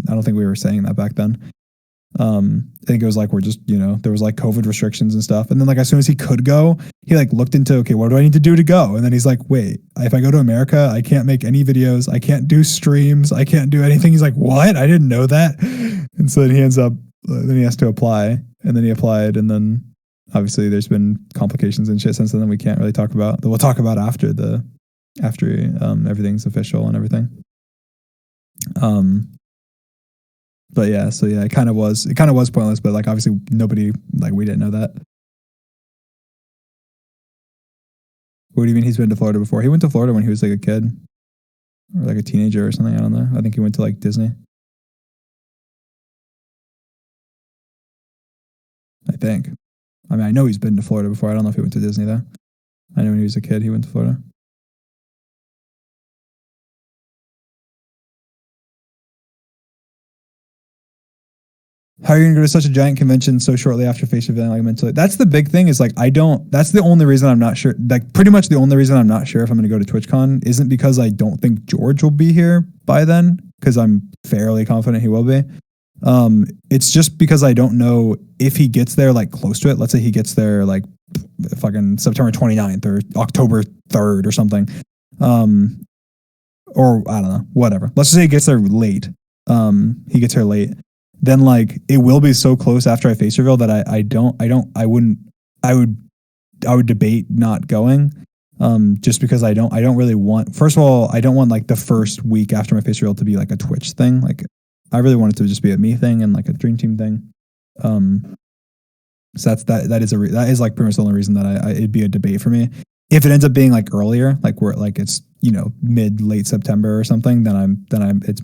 I don't think we were saying that back then. I think it was like we're just, you know, there was like COVID restrictions and stuff. And then like as soon as he could go, he like looked into, okay, what do I need to do to go? And then he's like, wait, if I go to America, I can't make any videos. I can't do streams. I can't do anything. He's like, what? I didn't know that. And so then he ends up, then he has to apply, and then he applied. And then obviously there's been complications and shit since then that we can't really talk about, that we'll talk about after everything's official and everything. But yeah, so yeah, it kind of was pointless, but like obviously nobody, like we didn't know that. What do you mean he's been to Florida before? He went to Florida when he was like a kid or like a teenager or something. I don't know. I think he went to like Disney. I think. I mean, I know he's been to Florida before. I don't know if he went to Disney though. I know when he was a kid, he went to Florida. How are you gonna go to such a giant convention so shortly after face revealing like mentally? That's the big thing is like that's the only reason I'm not sure, like pretty much the only reason I'm not sure if I'm gonna go to TwitchCon isn't because I don't think George will be here by then, because I'm fairly confident he will be. It's just because I don't know if he gets there like close to it. Let's say he gets there like fucking September 29th or October 3rd or something. Or I don't know, whatever. Let's just say he gets there late. He gets here late. Then like it will be so close after I face reveal that I would debate not going. Just because I don't really want, first of all, I don't want like the first week after my face reveal to be like a Twitch thing. Like I really want it to just be a me thing and like a dream team thing. So that is like pretty much the only reason that it'd be a debate for me. If it ends up being like earlier, like where like it's, you know, late September or something, then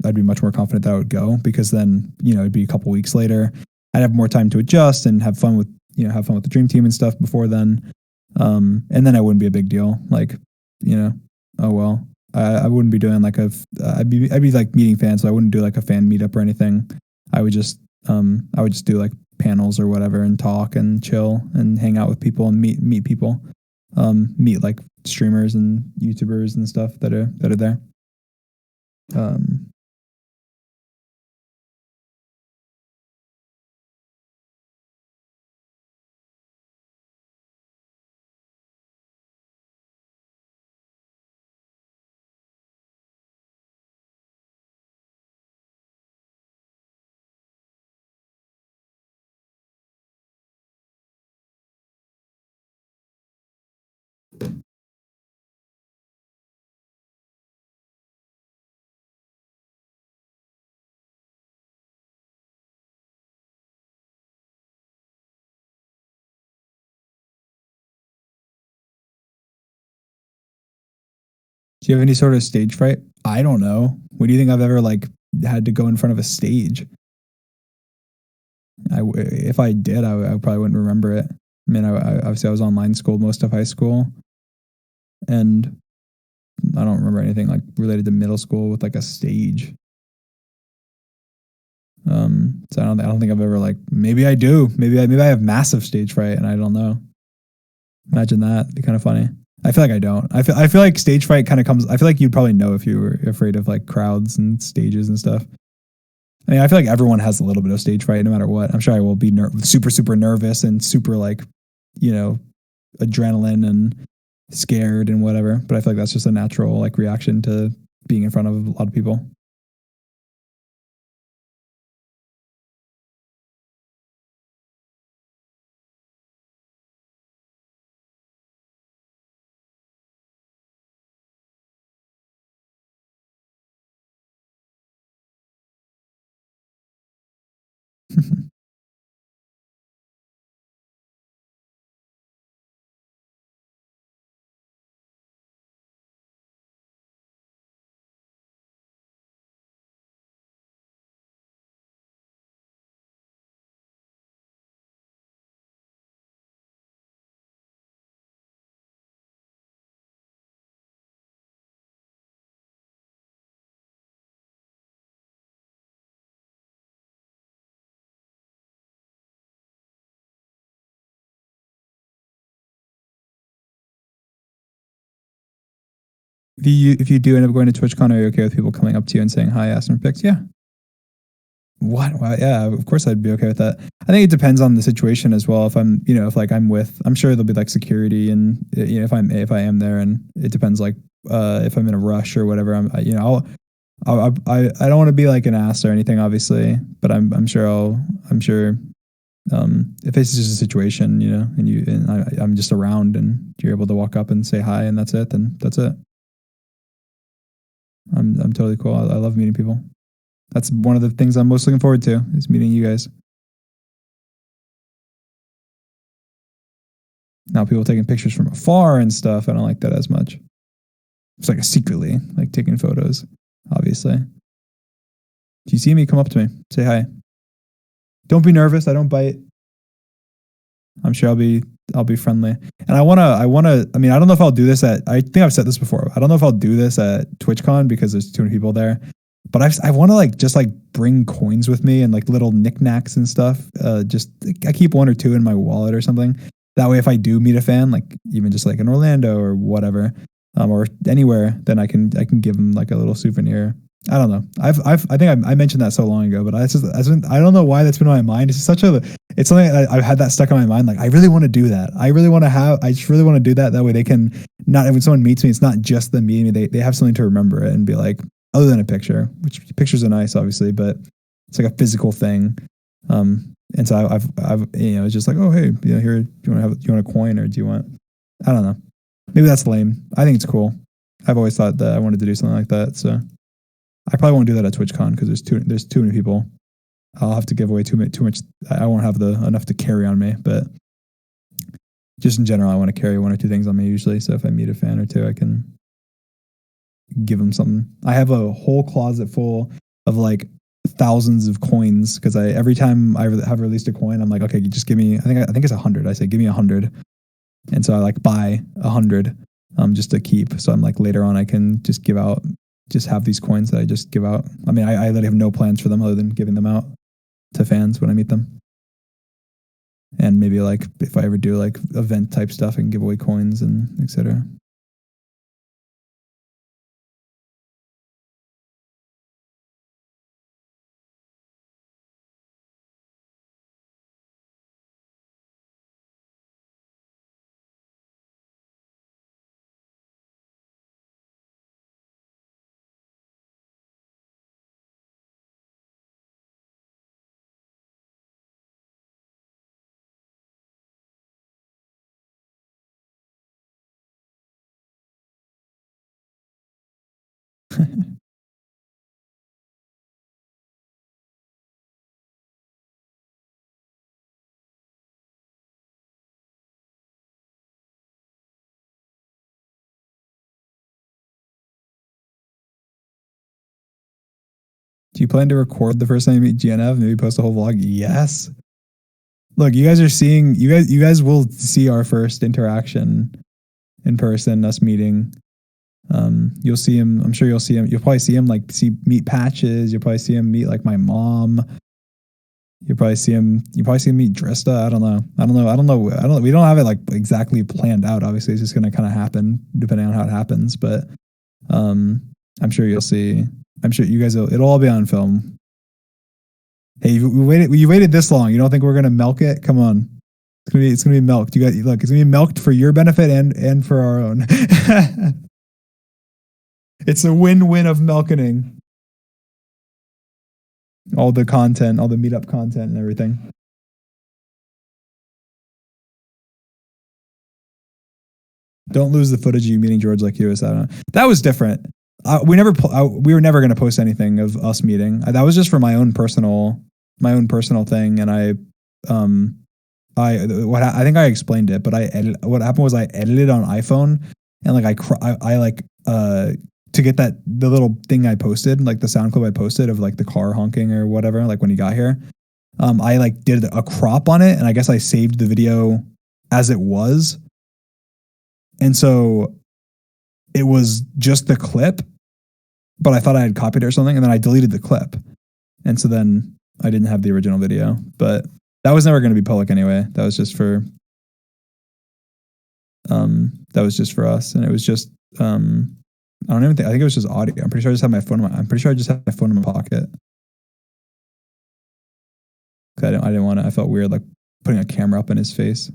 I'd be much more confident that I would go, because then, you know, it'd be a couple weeks later. I'd have more time to adjust and have fun with the dream team and stuff before then. And then it wouldn't be a big deal. Like, you know, oh well, I wouldn't be doing like I'd be like meeting fans. So I wouldn't do like a fan meetup or anything. I would just do like panels or whatever and talk and chill and hang out with people and meet people. Meet like streamers and YouTubers and stuff that are there. Do you have any sort of stage fright? I don't know. What do you think I've ever like had to go in front of a stage? If I did, I probably wouldn't remember it. I mean, obviously I was online school most of high school, and I don't remember anything like related to middle school with like a stage. So I don't think I've ever like, maybe I do. Maybe I have massive stage fright and I don't know. Imagine that. It'd be kind of funny. I feel like I don't. I feel like stage fright kind of comes, I feel like you'd probably know if you were afraid of like crowds and stages and stuff. I mean, I feel like everyone has a little bit of stage fright no matter what. I'm sure I will be super nervous and super like, you know, adrenaline and scared and whatever. But I feel like that's just a natural like reaction to being in front of a lot of people. If you do end up going to TwitchCon, are you okay with people coming up to you and saying hi, asking for pics? Yeah. What? Well, yeah, of course I'd be okay with that. I think it depends on the situation as well. If I'm, you know, if like I'm sure there'll be like security and, you know, if I am there, and it depends like, if I'm in a rush or whatever, you know, I don't want to be like an ass or anything, obviously, but I'm sure if it's just a situation, you know, and I'm just around and you're able to walk up and say hi and that's it, then that's it. I'm totally cool. I love meeting people. That's one of the things I'm most looking forward to is meeting you guys. Now people taking pictures from afar and stuff. I don't like that as much. It's like a secretly like taking photos, obviously. Do you see me? Come up to me. Say hi. Don't be nervous. I don't bite. I'm sure I'll be friendly. And I mean, I don't know if I'll do this I think I've said this before. I don't know if I'll do this at TwitchCon because there's too many people there. But I want to like just like bring coins with me and like little knickknacks and stuff. Just I keep one or two in my wallet or something. That way, if I do meet a fan, like even just like in Orlando or whatever, or anywhere, then I can give them like a little souvenir. I don't know. I think I mentioned that so long ago, but I don't know why that's been on my mind. It's something I've had that stuck on my mind. Like I really want to do that. I just really want to do that. That way they can not, when someone meets me, it's not just them meeting me. They have something to remember it and be like, other than a picture, which pictures are nice, obviously, but it's like a physical thing. And so I've it's just like, oh, hey, here, do you want a coin or do you want, I don't know. Maybe that's lame. I think it's cool. I've always thought that I wanted to do something like that. So I probably won't do that at TwitchCon because there's too many people. I'll have to give away too much. I won't have enough to carry on me, but just in general, I want to carry one or two things on me usually. So if I meet a fan or two, I can give them something. I have a whole closet full of like thousands of coins because every time I have released a coin, I'm like, okay, just give me. I think it's 100. I say, give me 100, and so I like buy 100, just to keep. So I'm like later on, I can just give out, just have these coins that I just give out. I mean, I literally have no plans for them other than giving them out to fans when I meet them. And maybe like if I ever do like event type stuff, I can give away coins and etc. Do you plan to record the first time you meet GNF? Maybe post a whole vlog? Yes. Look, you guys will see our first interaction in person, us meeting. You'll see him. I'm sure you'll see him. You'll probably see him like meet Patches. You'll probably see him meet like my mom. You probably see him meet Drista. I don't know. We don't have it like exactly planned out. Obviously, it's just going to kind of happen depending on how it happens. But I'm sure you'll see. I'm sure you guys it'll all be on film. Hey, you waited this long. You don't think we're going to milk it? Come on. It's gonna be milked. Look, it's gonna be milked for your benefit and for our own. It's a win-win of milking all the content, all the meetup content and everything. Don't lose the footage of you meeting George like you was. I don't know. That was different. We were never going to post anything of us meeting. That was just for my own personal thing. And I think I explained it, but what happened was I edited on iPhone and like I like to get the little thing I posted, like the sound clip I posted of like the car honking or whatever, like when he got here. I like did a crop on it and I guess I saved the video as it was. And so it was just the clip, but I thought I had copied it or something and then I deleted the clip. And so then I didn't have the original video, but that was never going to be public anyway. That was just for us, and it was just I don't even think. I think it was just audio. I'm pretty sure I just had my phone. I'm pretty sure I just had my phone in my pocket. I didn't want to. I felt weird like putting a camera up in his face.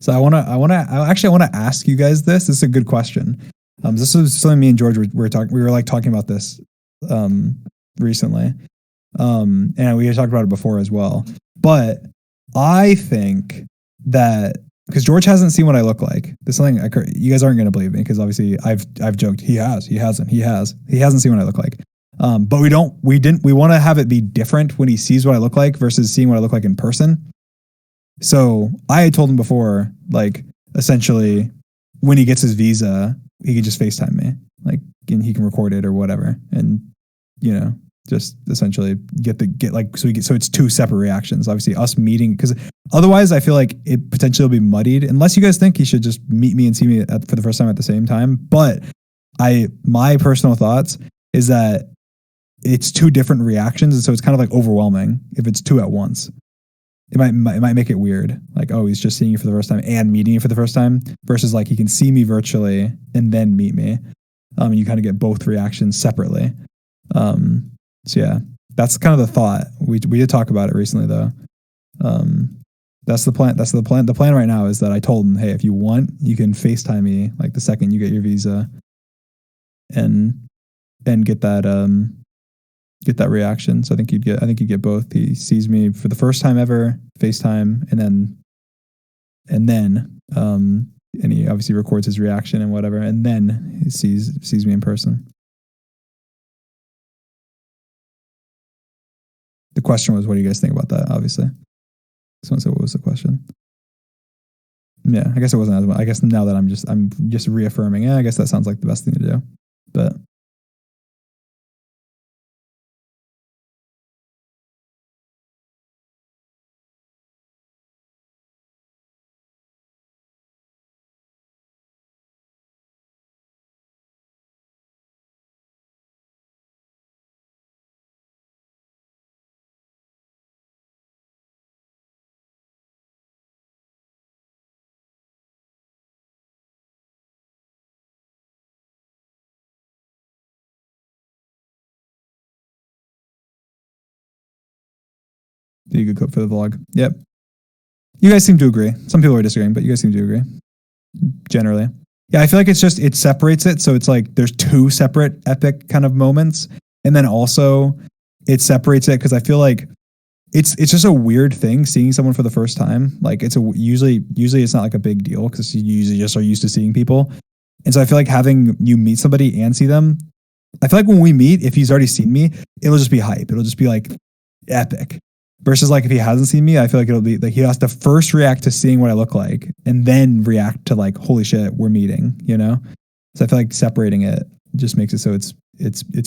So I actually want to ask you guys this. This is a good question. This was something me and George were talking. We were like talking about this recently, and we had talked about it before as well. But I think that because George hasn't seen what I look like, there's something you guys aren't going to believe me because obviously I've joked he hasn't seen what I look like. But we want to have it be different when he sees what I look like versus seeing what I look like in person. So I had told him before, like essentially when he gets his visa, he could just FaceTime me, like, and he can record it or whatever, and just essentially so it's two separate reactions. Obviously, us meeting because otherwise, I feel like it potentially will be muddied unless you guys think he should just meet me and see me for the first time at the same time. But my personal thoughts is that it's two different reactions, and so it's kind of like overwhelming if it's two at once. It might make it weird. Like, oh, he's just seeing you for the first time and meeting you for the first time versus like he can see me virtually and then meet me. And you kind of get both reactions separately. So yeah, that's kind of the thought. We did talk about it recently though. That's the plan. That's the plan. The plan right now is that I told him, hey, if you want, you can FaceTime me like the second you get your visa and get that reaction. So I think you'd get both. He sees me for the first time ever, FaceTime, and he obviously records his reaction and whatever, and then he sees me in person. The question was, what do you guys think about that? Obviously, someone said, what was the question? Yeah, I guess it wasn't as much. I guess now that I'm just reaffirming. Yeah, I guess that sounds like the best thing to do. But do you cook for the vlog? Yep. You guys seem to agree. Some people are disagreeing, but you guys seem to agree. Generally. Yeah, I feel like it separates it. So it's like there's two separate epic kind of moments. And then also it separates it because I feel like it's just a weird thing seeing someone for the first time. Like usually it's not like a big deal because you usually just are used to seeing people. And so I feel like having you meet somebody and see them, I feel like when we meet, if he's already seen me, it'll just be hype. It'll just be like epic. Versus like if he hasn't seen me, I feel like it'll be like he has to first react to seeing what I look like and then react to like, holy shit, we're meeting, So I feel like separating it just makes it so it's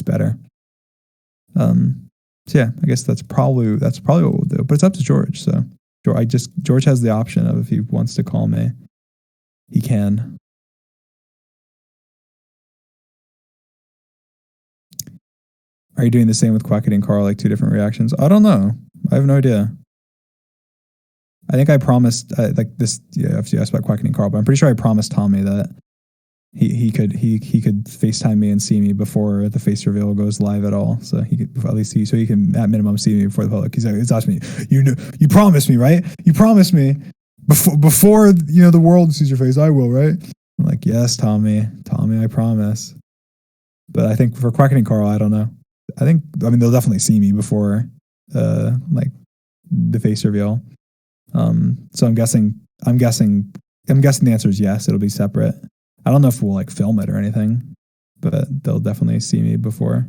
better. So yeah, I guess that's probably what we'll do. But it's up to George. So George has the option of if he wants to call me, he can. Are you doing the same with Quackity and Carl, like two different reactions? I don't know. I have no idea. I think I promised like this. Yeah, if you asked about Quackity and Carl, but I'm pretty sure I promised Tommy that he could FaceTime me and see me before the face reveal goes live at all. So he could at least so he can at minimum see me before the public. He's asked me, you promised me, right? You promised me before the world sees your face. I will, right? I'm like, yes, Tommy, I promise. But I think for Quackity and Carl, I don't know. I mean they'll definitely see me before like the face reveal. So I'm guessing the answer is yes, it'll be separate. I don't know if we'll like film it or anything, but they'll definitely see me before.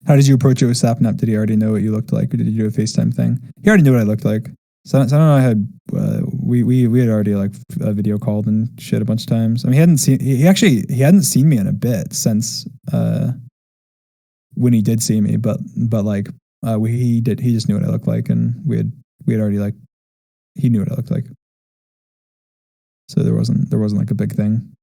How did you approach it with Sapnap? Did he already know what you looked like, or did you do a FaceTime thing? He already knew what I looked like. So I don't know. I had we had already like video called and shit a bunch of times. I mean, he hadn't seen me in a bit since when he did see me, but like he just knew what I looked like, and we had already like he knew what I looked like. So there wasn't like a big thing.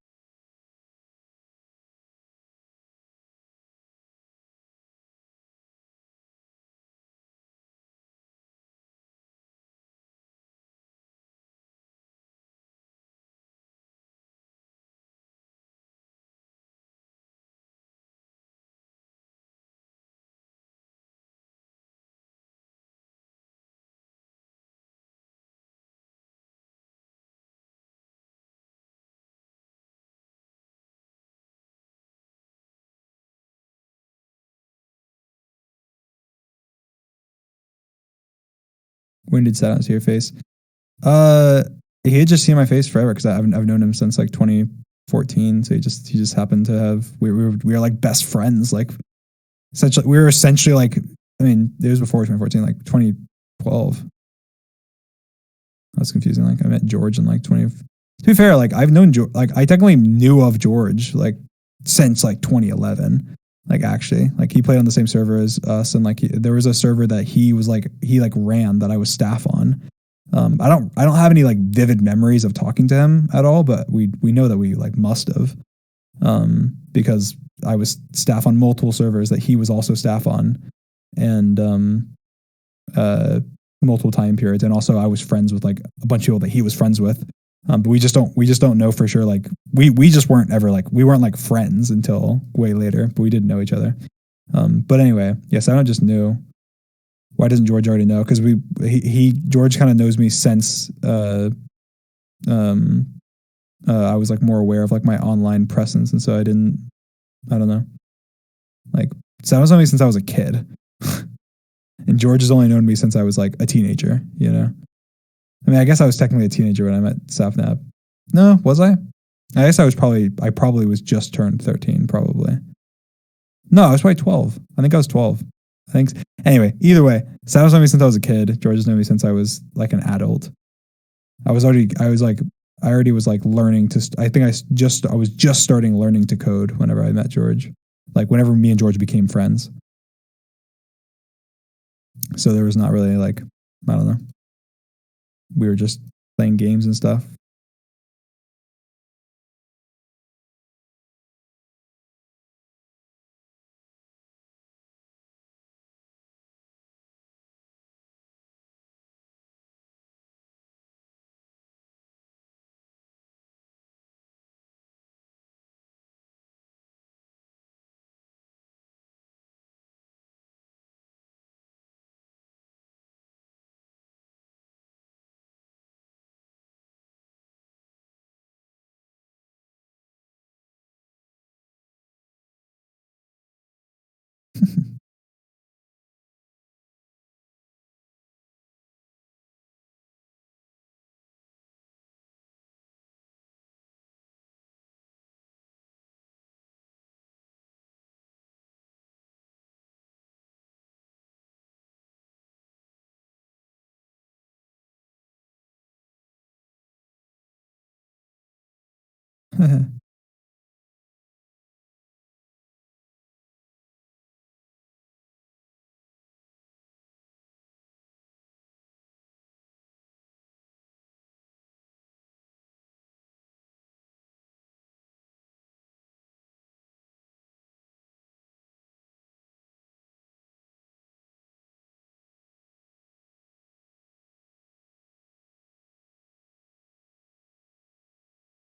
When did Sad see your face? He had just seen my face forever because I've known him since like 2014. So he just happened to have we were like best friends. Like essentially, we were essentially like, I mean, it was before 2014, like 2012. That's confusing. Like I met George in like 20. To be fair, like I've known George, like I technically knew of George like since like 2011. Like actually, like he played on the same server as us, and like there was a server that he ran that I was staff on. I don't have any like vivid memories of talking to him at all, but we know that we like must have, because I was staff on multiple servers that he was also staff on, and multiple time periods, and also I was friends with like a bunch of people that he was friends with. But we just don't know for sure. Like we just weren't ever like, we weren't like friends until way later, but we didn't know each other. But anyway, yes, I don't just knew. Why doesn't George already know? Because George kind of knows me since I was like more aware of like my online presence, and so I don't know. Like, so I was only since I was a kid, and George has only known me since I was like a teenager. You know. I mean, I guess I was technically a teenager when I met Sapnap. No, was I? I guess I probably was just turned 13, probably. No, I was probably 12. I think I was 12. I think. Anyway, either way, Sap was known me since I was a kid. George has known me since I was like an adult. I already was like learning to, I was just starting learning to code whenever I met George. Like whenever me and George became friends. So there was not really like, I don't know. We were just playing games and stuff.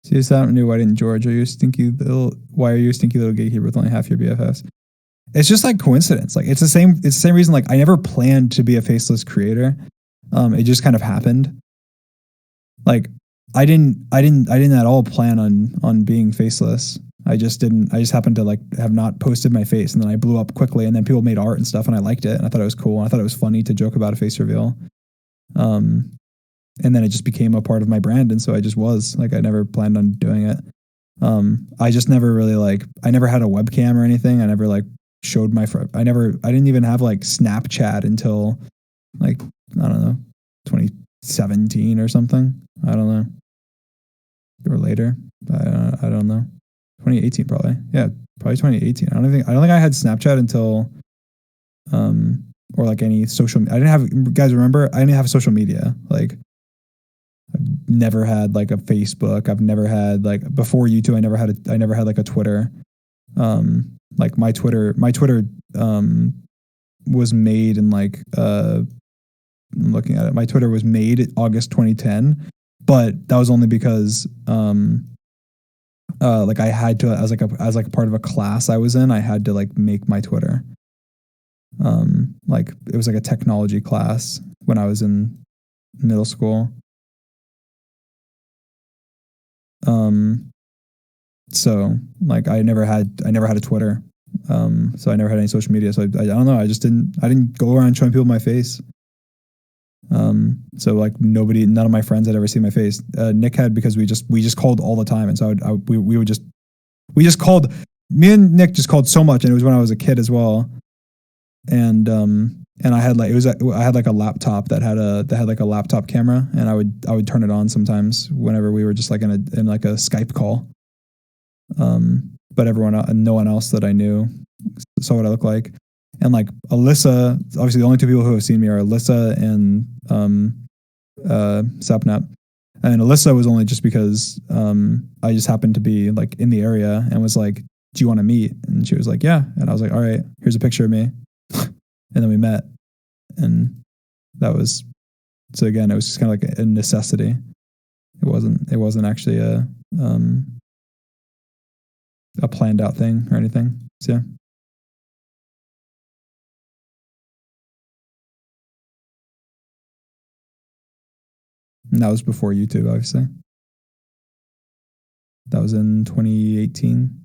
See, I don't know why didn't George? Why are you a stinky little gatekeeper with only half your BFFs? It's just like coincidence. Like it's the same reason. Like I never planned to be a Faceless creator. It just kind of happened. Like I didn't at all plan on being Faceless. I just happened to like have not posted my face, and then I blew up quickly, and then people made art and stuff, and I liked it, and I thought it was cool, and I thought it was funny to joke about a face reveal. And then it just became a part of my brand, and so I just was like, I never planned on doing it. I just never really like, I never had a webcam or anything. I never like showed my friend. I didn't even have like Snapchat until like, I don't know, 2017 or something. I don't know. Or later. I don't know. 2018 probably. Yeah, probably 2018. I don't think I had Snapchat until or like any social. I didn't have, guys, remember, I didn't have social media. Like, I've never had like a Facebook. I've never had like, before YouTube, I never had like a Twitter. Like my Twitter was made in like I'm looking at it. My Twitter was made in August 2010, but that was only because like I had to, as like part of a class I was in, I had to like make my Twitter. Like it was like a technology class when I was in middle school. So like I never had a Twitter. So I never had any social media. So I don't know. I didn't go around showing people my face. So like none of my friends had ever seen my face. Nick had, because we just called all the time. And so we just called, me and Nick just called so much. And it was when I was a kid as well. And I had like, I had like a laptop that had like a laptop camera, and I would turn it on sometimes whenever we were just like in like a Skype call. But no one else that I knew saw what I look like. And like Alyssa, obviously the only two people who have seen me are Alyssa and Sapnap. And Alyssa was only just because I just happened to be like in the area and was like, "Do you want to meet?" And she was like, "Yeah." And I was like, "All right, here's a picture of me." And then we met, and that was, so again, it was just kind of like a necessity. It wasn't actually a planned out thing or anything. So yeah. And that was before YouTube, obviously. That was in 2018.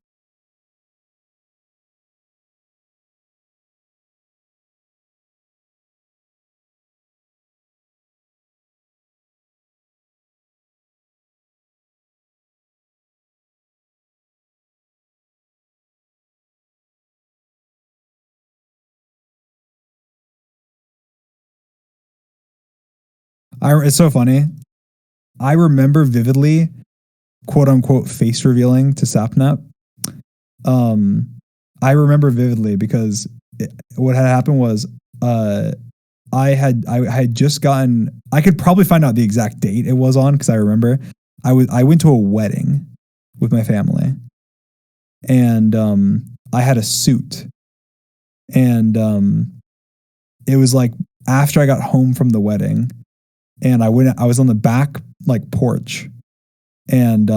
It's so funny. I remember vividly, quote unquote, face revealing to Sapnap. I remember vividly because what had happened was, I had just gotten, I could probably find out the exact date it was on, because I remember I went to a wedding with my family, and I had a suit, and it was like after I got home from the wedding, and I was on the back like porch, and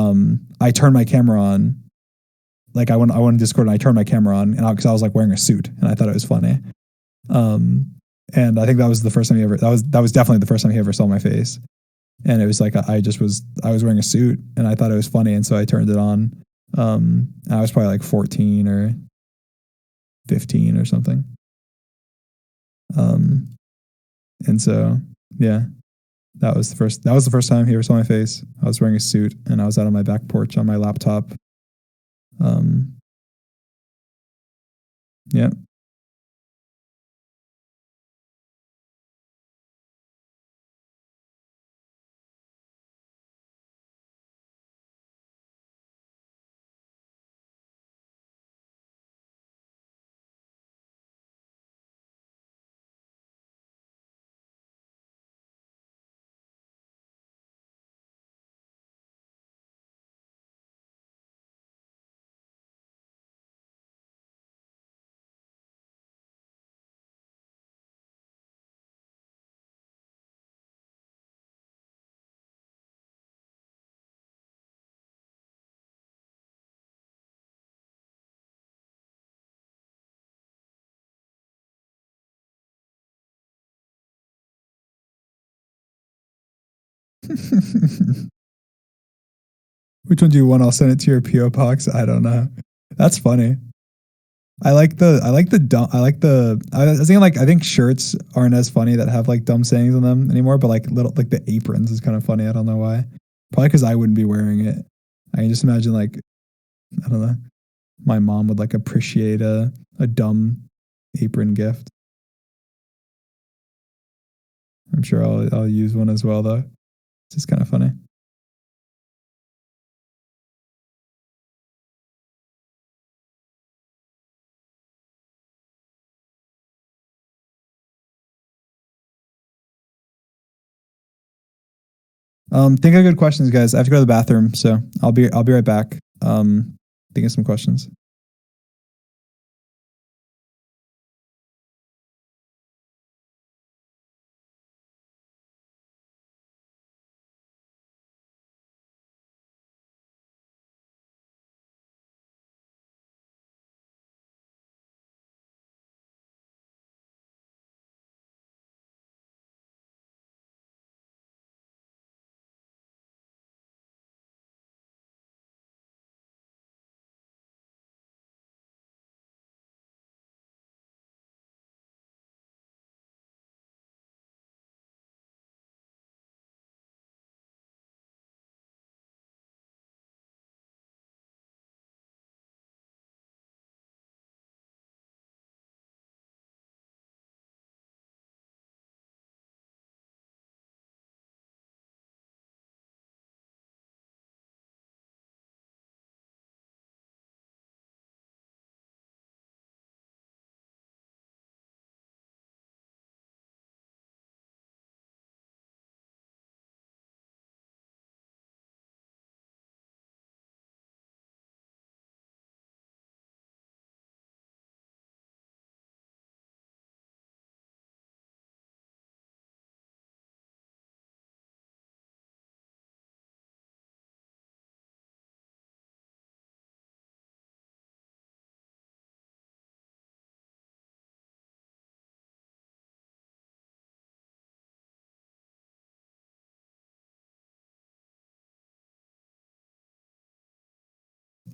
I turned my camera on. Like I went on Discord and I turned my camera on, and because I was like wearing a suit and I thought it was funny. And I think that was the first time that was definitely the first time he ever saw my face. And it was like, I was wearing a suit and I thought it was funny. And so I turned it on. I was probably like 14 or 15 or something. And so, yeah, that was the first time he ever saw my face. I was wearing a suit and I was out on my back porch on my laptop. Yeah. Which one do you want? I'll send it to your PO box. I don't know. That's funny. I like the dumb. I was thinking like, I think shirts aren't as funny that have like dumb sayings on them anymore, but like little, like the aprons is kind of funny. I don't know why. Probably because I wouldn't be wearing it. I can just imagine like, I don't know. my mom would like appreciate a dumb apron gift. I'm sure I'll use one as well though. It's just kind of funny. Think of good questions, guys. I have to go to the bathroom, so I'll be right back. Think of some questions.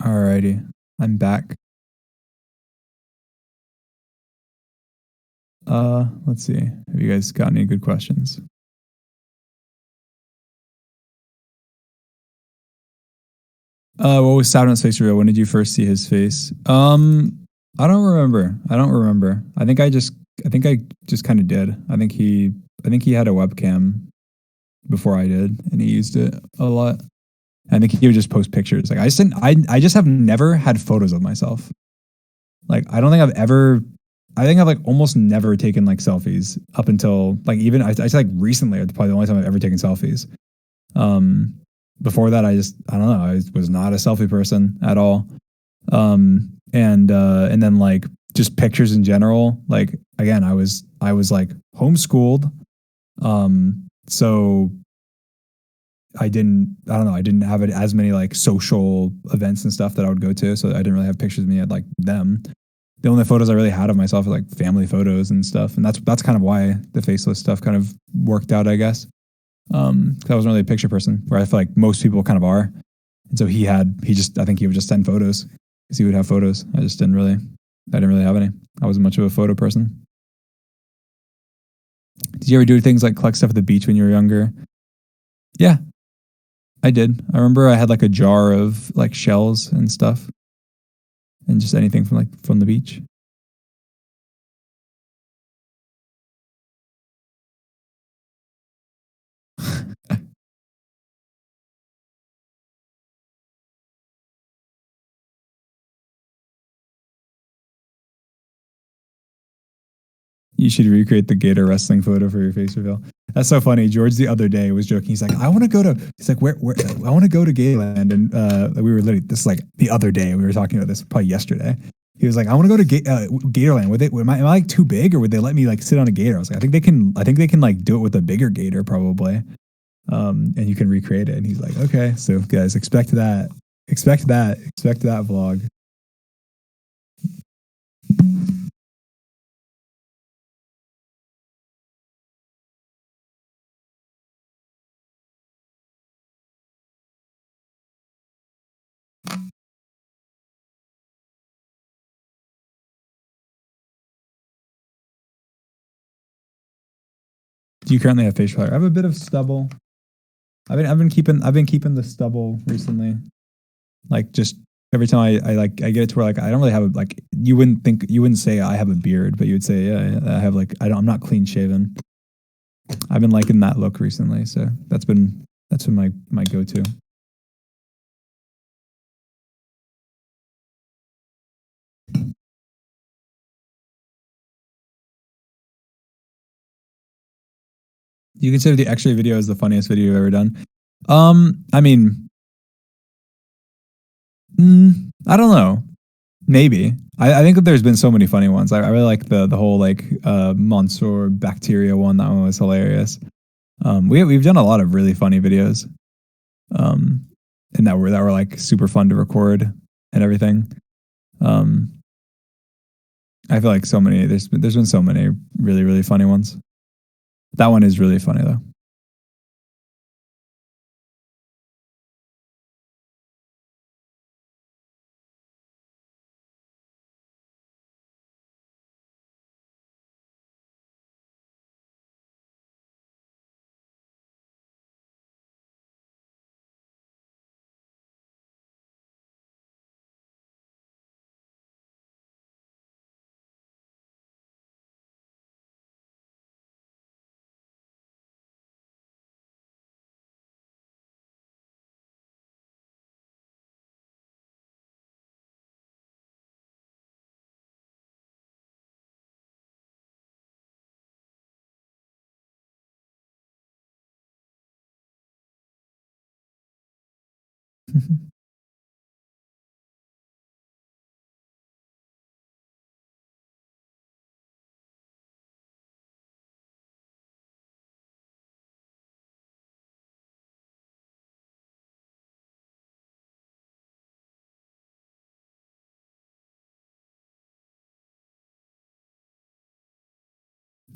Alrighty, I'm back. Let's see. Have you guys got any good questions? What was Sapnap's face reveal? When did you first see his face? I don't remember. I think I just kind of did. I think he had a webcam before I did, and he used it a lot. I think he would just post pictures. Like I just have never had photos of myself. Like I don't think I think I've like almost never taken like selfies up until like even I like recently. It's probably the only time I've ever taken selfies. Before that, I don't know. I was not a selfie person at all. And then like just pictures in general. Like again, I was like homeschooled. So I don't know. I didn't have as many like social events and stuff that I would go to. So I didn't really have pictures of me at like them. The only photos I really had of myself were like family photos and stuff. And that's kind of why the faceless stuff kind of worked out, I guess. 'Cause I wasn't really a picture person, where I feel like most people kind of are. And so I think he would just send photos because he would have photos. I didn't really have any. I wasn't much of a photo person. Did you ever do things like collect stuff at the beach when you were younger? Yeah, I did. I remember I had like a jar of like shells and stuff and just anything from the beach. You should recreate the Gator wrestling photo for your face reveal. That's so funny. George the other day was joking. He's like, I want to go to. He's like, where? I want to go to Gatorland, and we were literally. This is like the other day. We were talking about this probably yesterday. He was like, I want to go to Gatorland. Am I like too big, or would they let me like sit on a gator? I was like, I think they can. I think they can like do it with a bigger gator probably. And you can recreate it. And he's like, okay, so guys, expect that vlog. Do you currently have facial hair? I have a bit of stubble. I've been keeping the stubble recently. Like just every time I get it to where like I don't really have a, like you wouldn't say I have a beard, but you would say yeah, I have like I'm not clean shaven. I've been liking that look recently, so that's been my go-to. You consider the X-ray video as the funniest video you've ever done? I mean, I don't know. Maybe. I think that there's been so many funny ones. I really like the whole like Monsieur bacteria one. That one was hilarious. We've done a lot of really funny videos, and that were like super fun to record and everything. I feel like so many. There's been so many really really funny ones. That one is really funny though.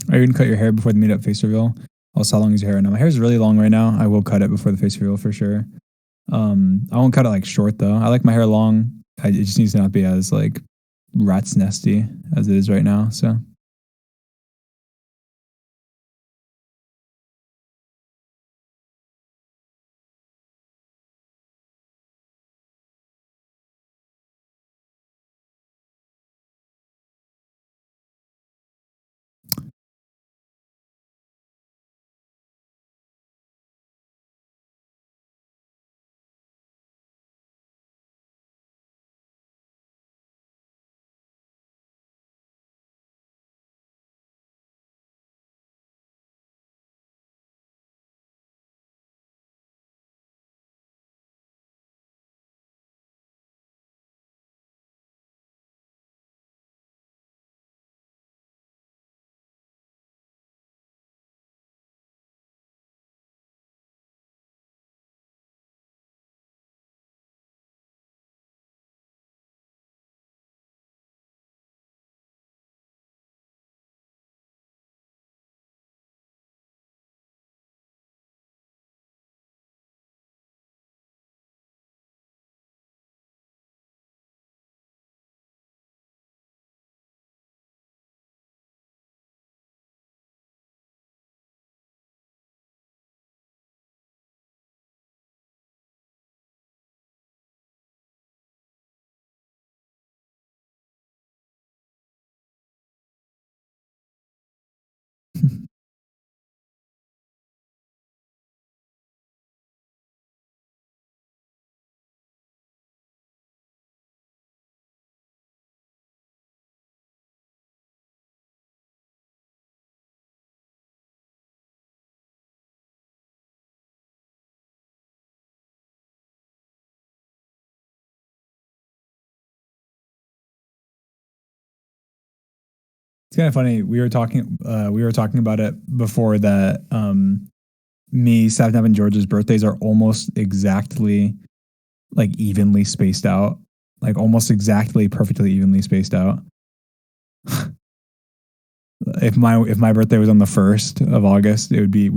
Are you gonna cut your hair before the meetup face reveal? Also, how long is your hair right now? My hair is really long right now. I will cut it before the face reveal for sure. I won't cut it like short though. I like my hair long. It just needs to not be as like rat's nesty as it is right now. So it's kind of funny. We were talking about it before that. Me, Sapnap, and George's birthdays are almost exactly like evenly spaced out, like almost exactly perfectly evenly spaced out. If my birthday was on the 1st of August, it would be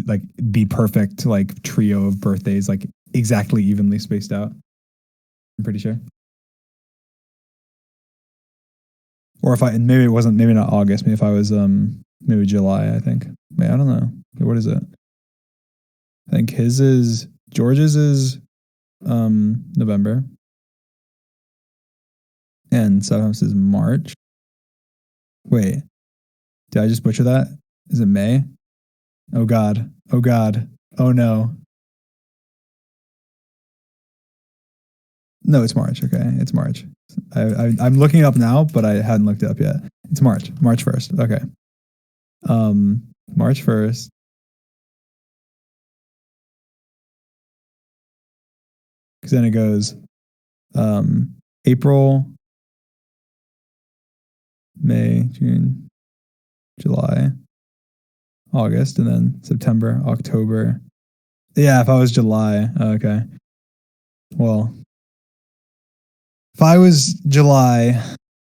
like be perfect like trio of birthdays, like exactly evenly spaced out. I'm pretty sure. Or if I maybe it wasn't maybe not August, maybe if I was maybe July, I think. Wait, I don't know. Wait, what is it? I think George's is November. And Sapnap is March. Wait, did I just butcher that? Is it May? Oh God. Oh God. Oh no. No, it's March. Okay, it's March. I'm looking it up now, but I hadn't looked it up yet. It's March. March 1st. Okay. March 1st. Because then it goes April, May, June, July, August, and then September, October. Yeah, if I was July. Okay. Well, if I was July,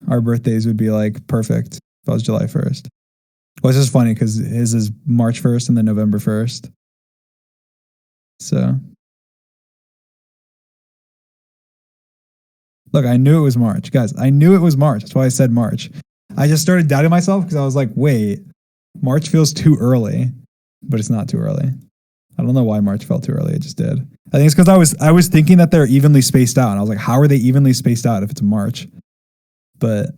our birthdays would be like perfect. If I was July 1st. Well, it's just funny because his is March 1st and then November 1st. So, look, I knew it was March. Guys, I knew it was March. That's why I said March. I just started doubting myself because I was like, wait, March feels too early, but it's not too early. I don't know why March felt too early. It just did. I think it's because I was thinking that they're evenly spaced out. And I was like, how are they evenly spaced out if it's March? But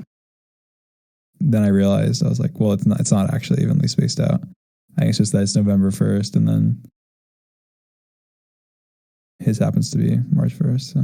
then I realized I was like, well, it's not actually evenly spaced out. I think it's just that it's November 1st and then his happens to be March 1st. So.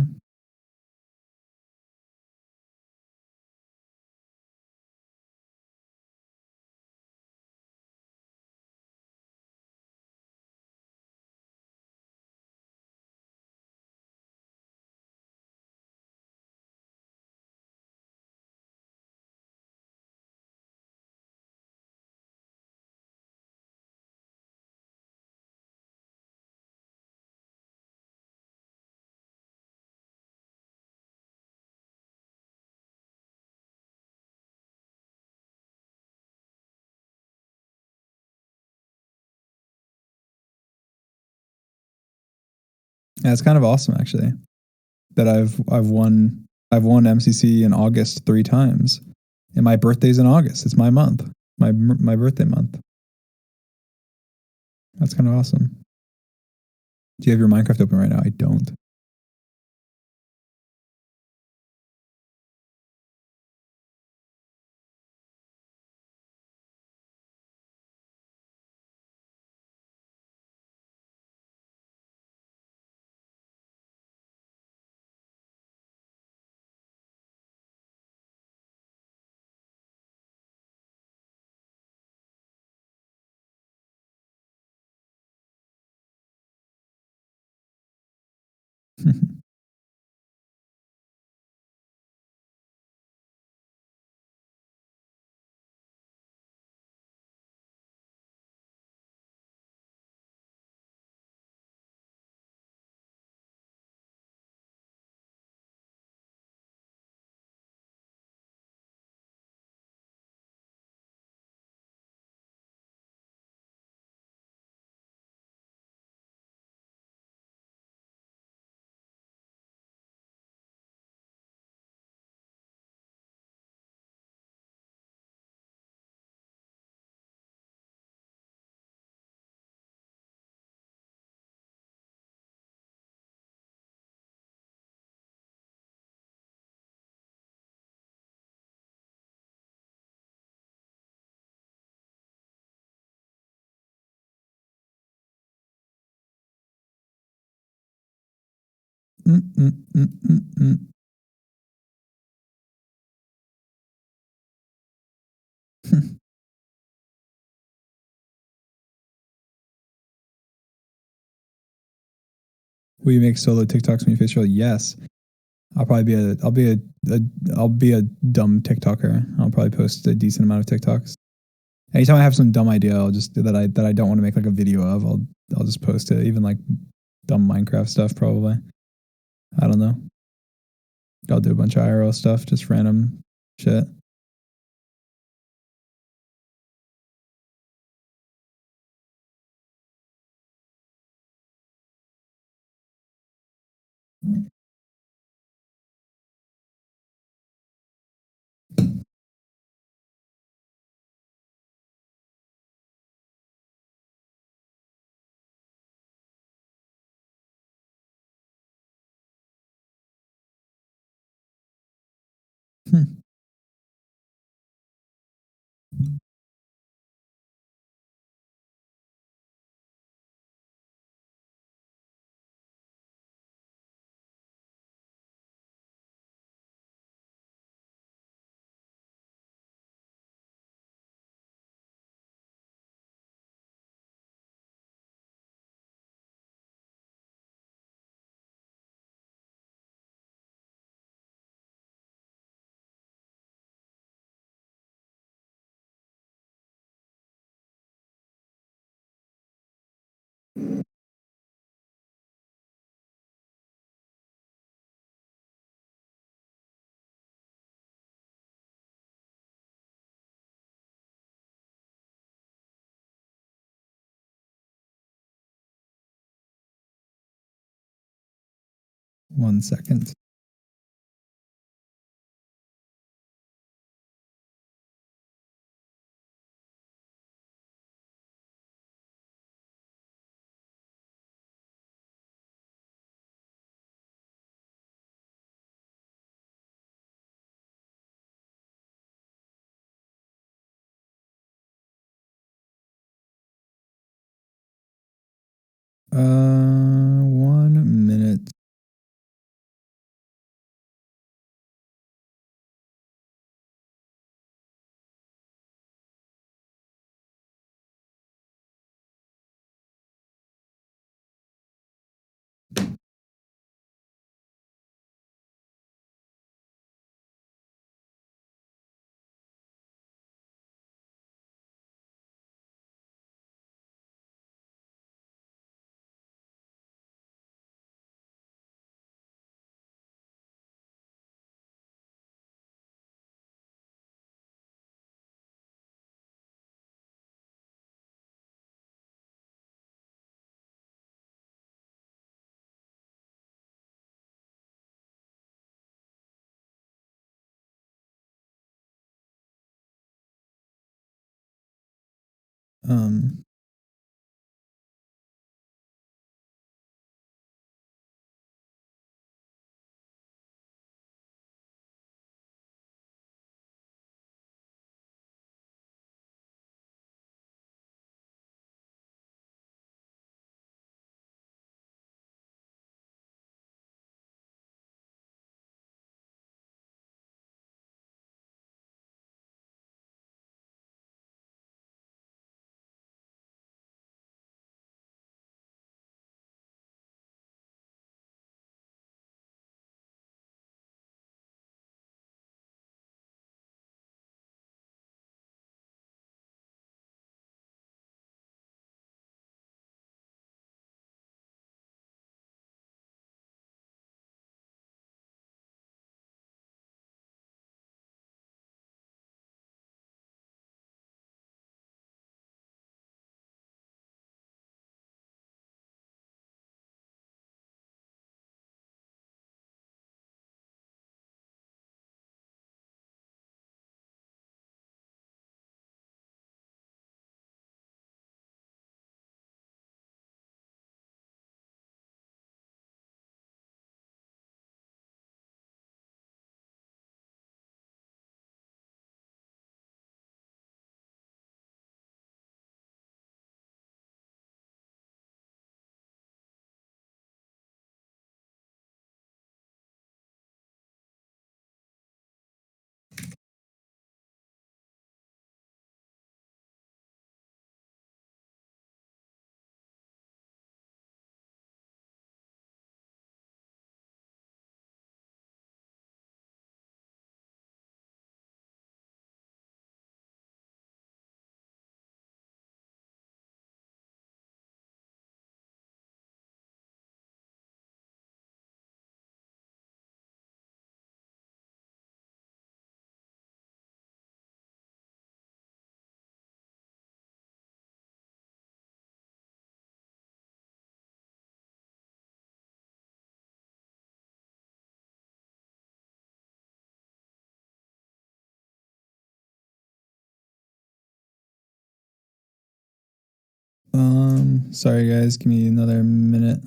Yeah, it's kind of awesome actually that I've won MCC in August 3 times, and my birthday's in August. It's my month, my birthday month. That's kind of awesome. Do you have your Minecraft open right now? I don't. Will you make solo TikToks when you face real? Yes. I'll be a dumb TikToker. I'll probably post a decent amount of TikToks. Anytime I have some dumb idea, I'll just that I don't want to make like a video of, I'll just post it. Even like dumb Minecraft stuff, probably. I don't know. I'll do a bunch of IRL stuff, just random shit. 1 second. Uh, 1 minute. Um, sorry guys, give me another minute.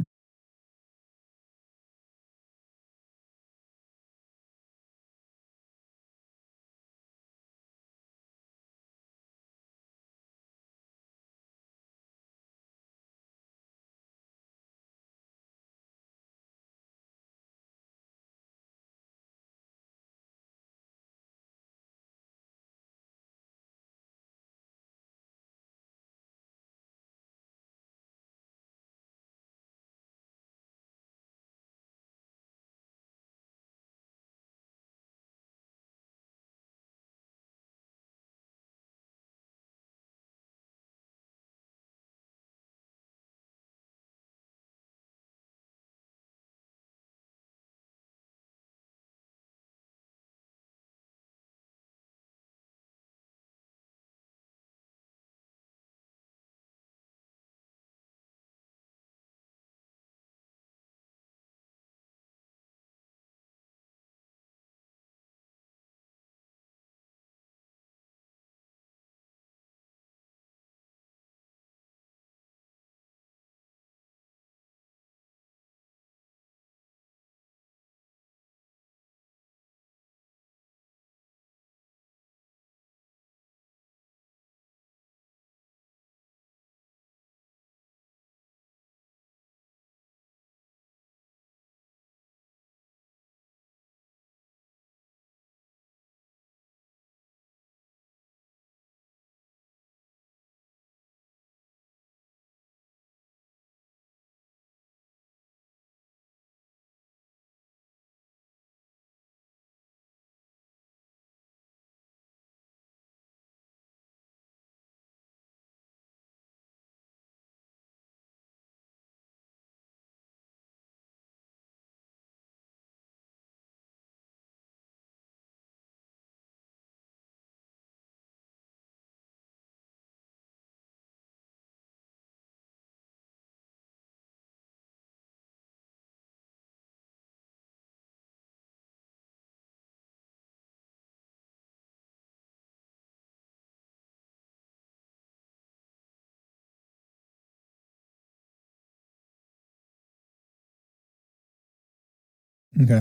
Okay.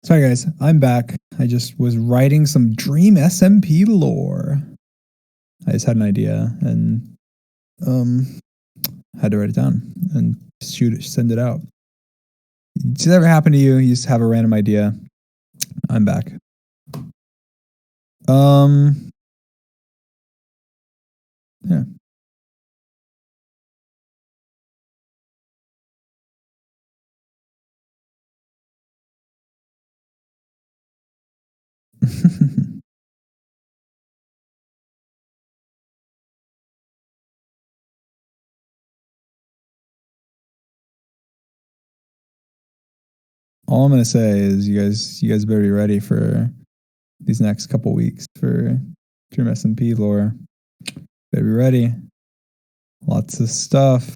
Sorry, guys. I'm back. I just was writing some Dream SMP lore. I just had an idea and had to write it down and send it out. Does it ever happen to you? You just have a random idea. I'm back. Yeah. All I'm gonna say is you guys better be ready for these next couple weeks for Dream SMP lore. Better be ready. Lots of stuff.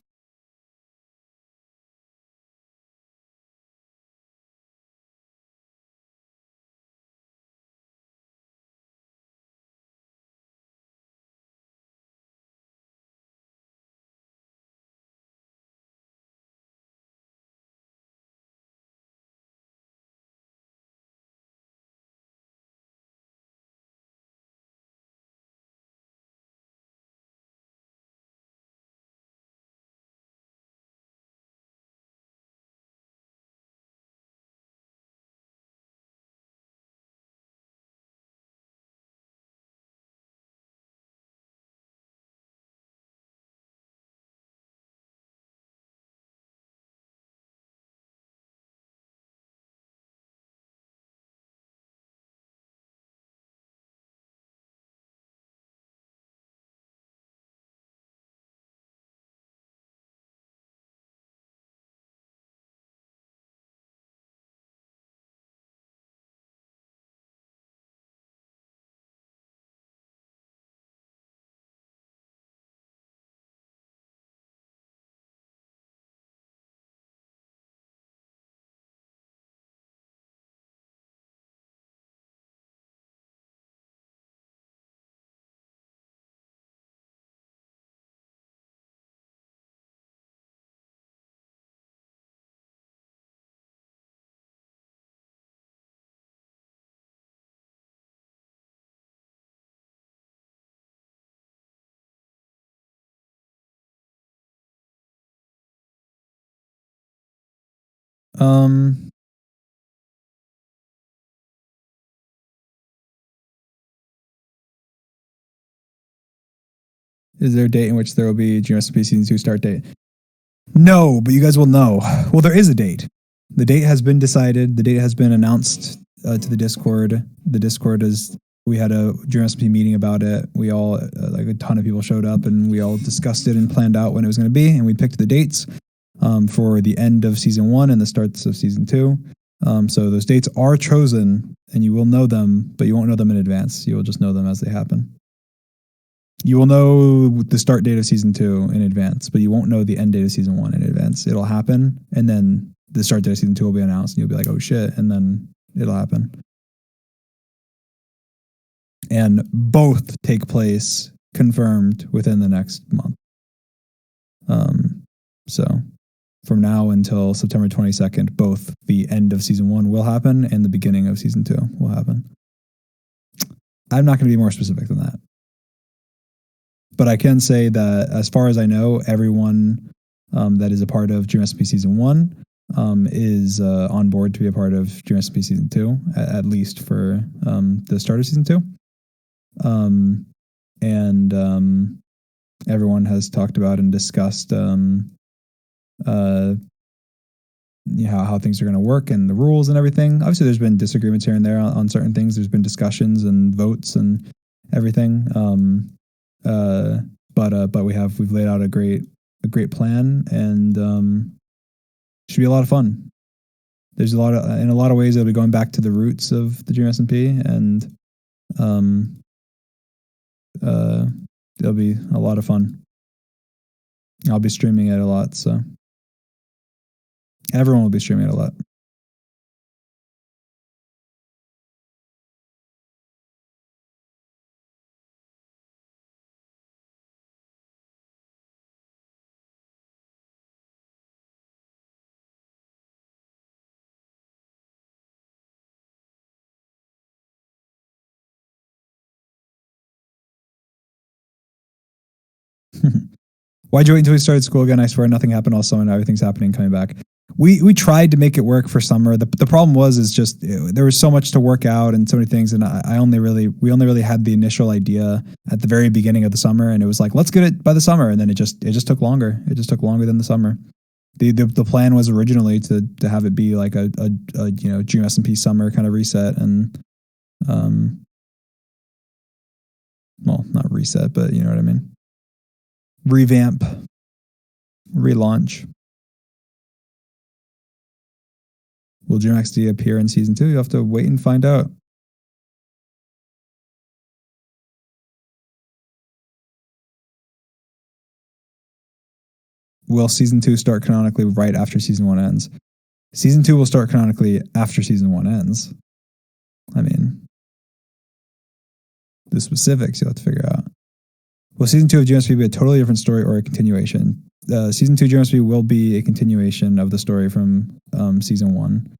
Um, is there a date in which there will be Dream SMP season 2 start date? No, but you guys will know. Well, there is a date. The date has been decided. The date has been announced to the Discord. The Discord is. We had a Dream SMP meeting about it. We all, like a ton of people showed up, and we all discussed it and planned out when it was going to be, and we picked the dates for the end of season 1 and the starts of season 2. So those dates are chosen, and you will know them, but you won't know them in advance. You will just know them as they happen. You will know the start date of season 2 in advance, but you won't know the end date of season 1 in advance. It'll happen, and then the start date of season 2 will be announced, and you'll be like, "Oh shit!" And then it'll happen. And both take place confirmed within the next month. So from now until September 22nd, both the end of season 1 will happen and the beginning of season 2 will happen. I'm not going to be more specific than that. But I can say that as far as I know, everyone that is a part of Dream SMP season 1 is on board to be a part of Dream SMP season 2, at least for the start of season 2. And everyone has talked about and discussed how things are going to work and the rules and everything. Obviously, there's been disagreements here and there on certain things. There's been discussions and votes and everything. But we've laid out a great plan, and should be a lot of fun. There's in a lot of ways it'll be going back to the roots of the Dream SMP, and it'll be a lot of fun. I'll be streaming it a lot, so everyone will be streaming it a lot. Why'd you wait until we started school again? I swear nothing happened all summer. Now everything's happening, coming back. We tried to make it work for summer. The problem was is just there was so much to work out and so many things, and we only really had the initial idea at the very beginning of the summer, and it was like, let's get it by the summer, and then it just took longer. It just took longer than the summer. The plan was originally to have it be like a Dream SMP summer kind of reset, and well, not reset, but you know what I mean. Revamp, relaunch. Will Dream XD appear in season 2? You have to wait and find out. Will season 2 start canonically right after season 1 ends? Season 2 will start canonically after season 1 ends. I mean, the specifics you'll have to figure out. Will season 2 of GMSP be a totally different story or a continuation? Season 2 GMSP will be a continuation of the story from season 1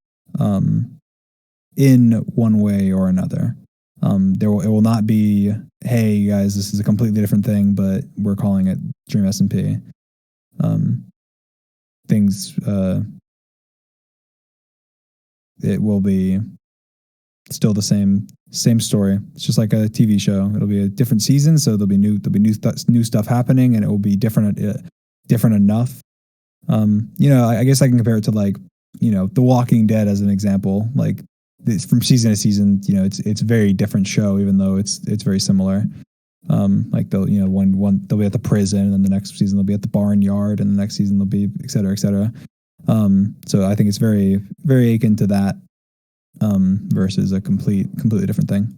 in one way or another. It will not be, hey guys, this is a completely different thing, but we're calling it Dream SMP. It will be still the same story. It's just like a TV show. It'll be a different season, so there'll be new stuff happening, and it will be different enough. I guess I can compare it to like, The Walking Dead as an example. Like from season to season, it's a very different show, even though it's very similar. Like they'll they'll be at the prison, and then the next season they'll be at the barnyard, and the next season they'll be et cetera, et cetera. So I think it's very, very akin to that, versus a completely different thing.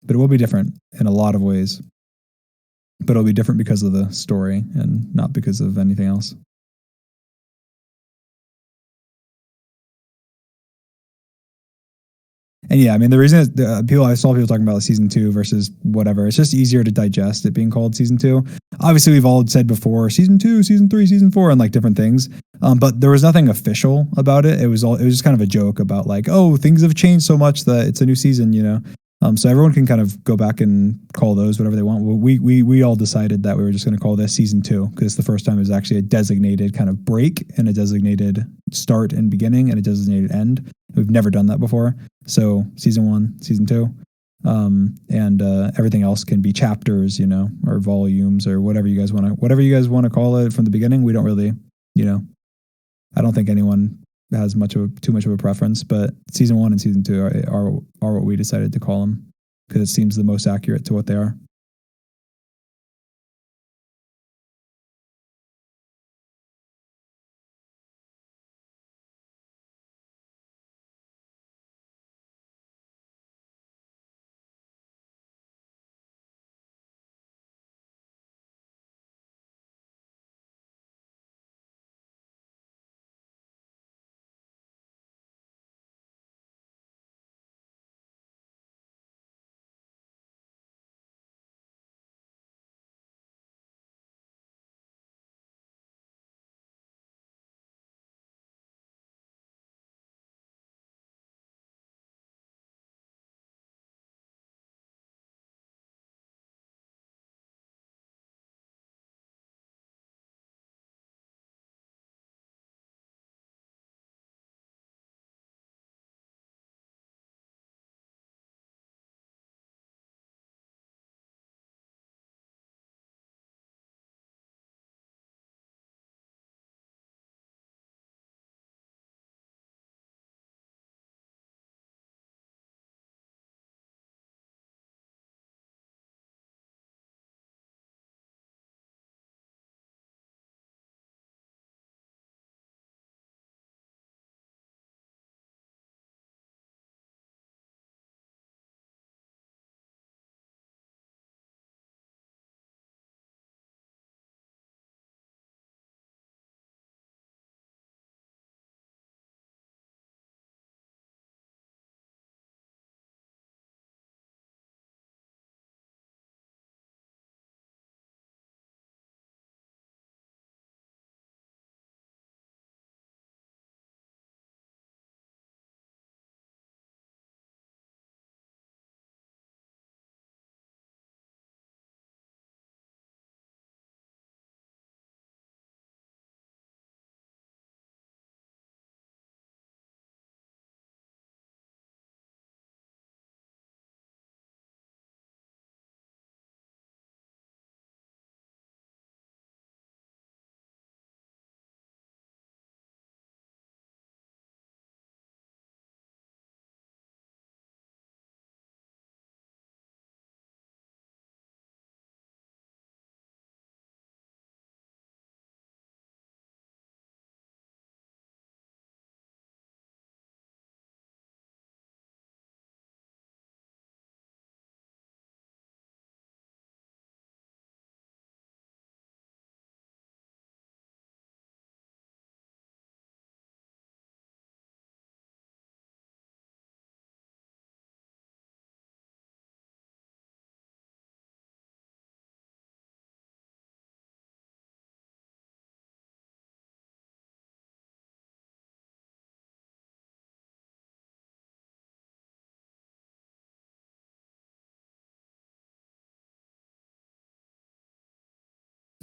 But it will be different in a lot of ways. But it'll be different because of the story and not because of anything else. And yeah, I mean, the reason is I saw people talking about season 2 versus whatever. It's just easier to digest it being called season 2. Obviously, we've all said before season 2, season 3, season 4, and like different things. But there was nothing official about it. It was just kind of a joke about like, oh, things have changed so much that it's a new season, So everyone can kind of go back and call those whatever they want. We all decided that we were just going to call this season 2 because the first time it was actually a designated kind of break and a designated start and beginning and a designated end. We've never done that before. So season 1, season 2, and everything else can be chapters, or volumes or whatever you guys want to call it from the beginning. We don't really, I don't think anyone has too much of a preference, but season 1 and season 2 are what we decided to call them because it seems the most accurate to what they are.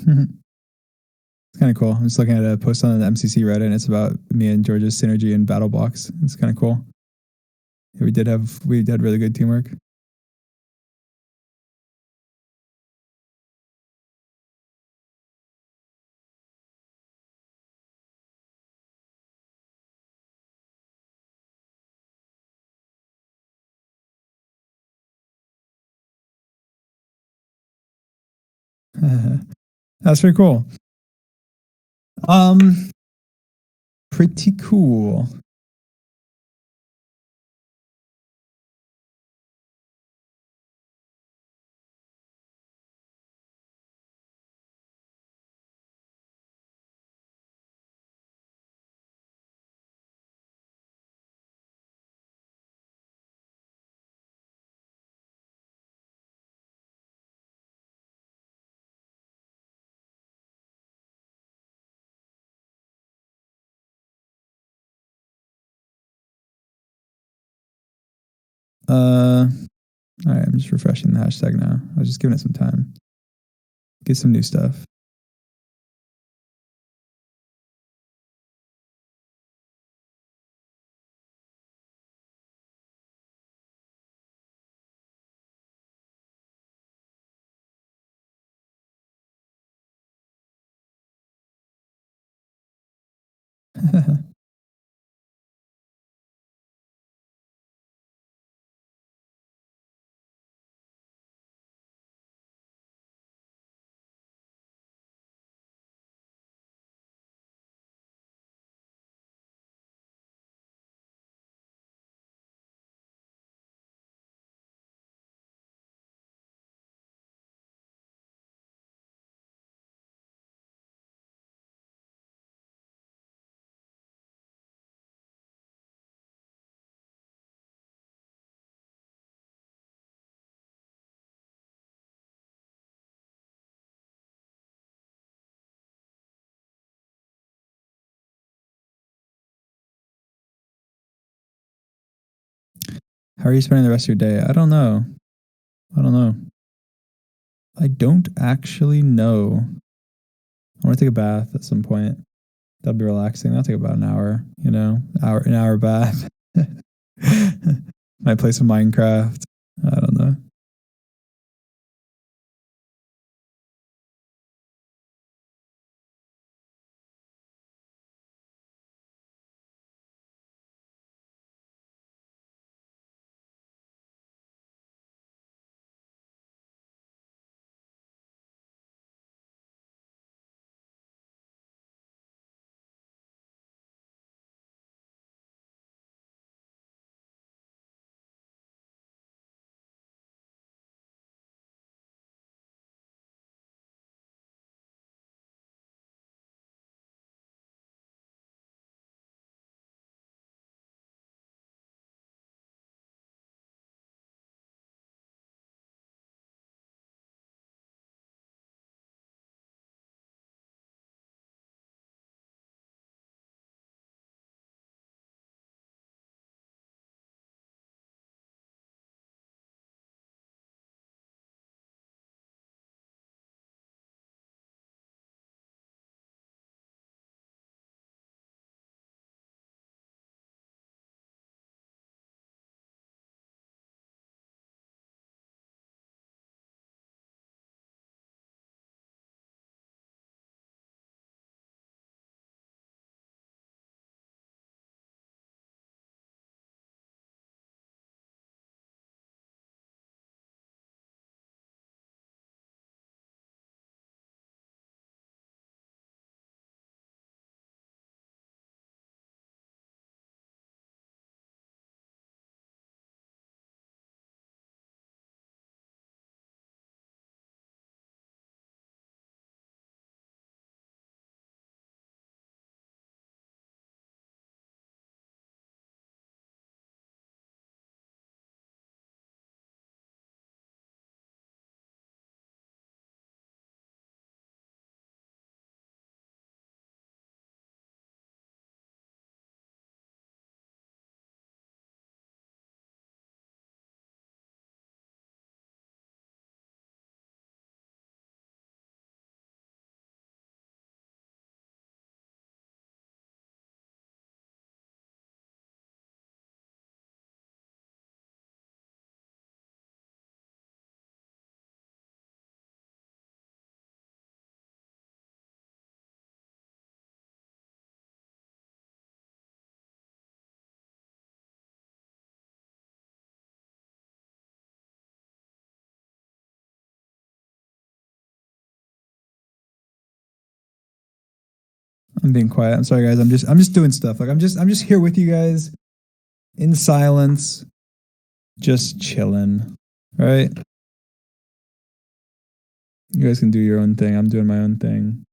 It's kind of cool. I'm just looking at a post on the MCC Reddit, and it's about me and George's synergy in battle blocks. It's kind of cool. Yeah, we had really good teamwork. That's pretty cool. Um, Pretty cool. All right, I'm just refreshing the hashtag now. I was just giving it some time. Get some new stuff. How are you spending the rest of your day? I don't know. I don't actually know. I want to take a bath at some point. That'll be relaxing. That'll take about an hour, an hour bath. Might play some Minecraft. I don't know. I'm being quiet. I'm sorry, guys. I'm just doing stuff. Like I'm just here with you guys in silence, just chilling. Right? You guys can do your own thing. I'm doing my own thing.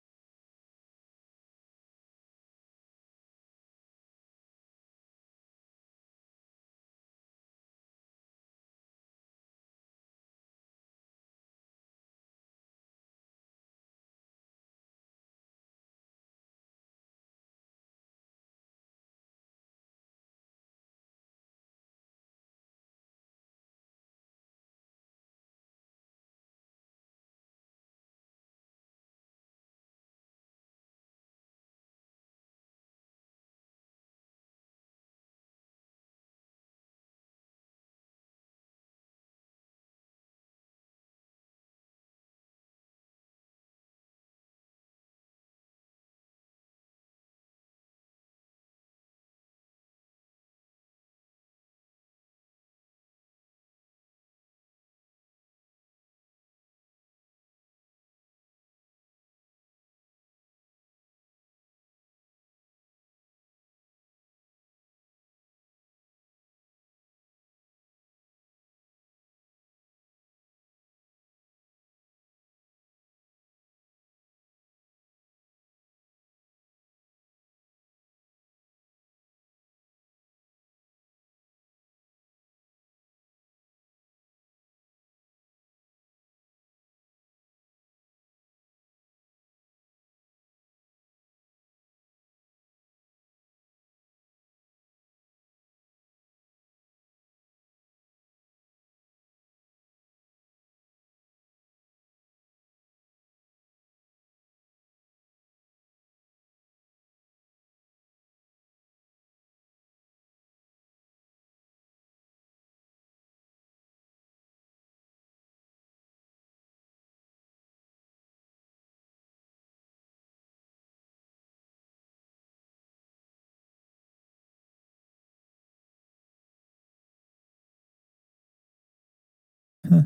Huh.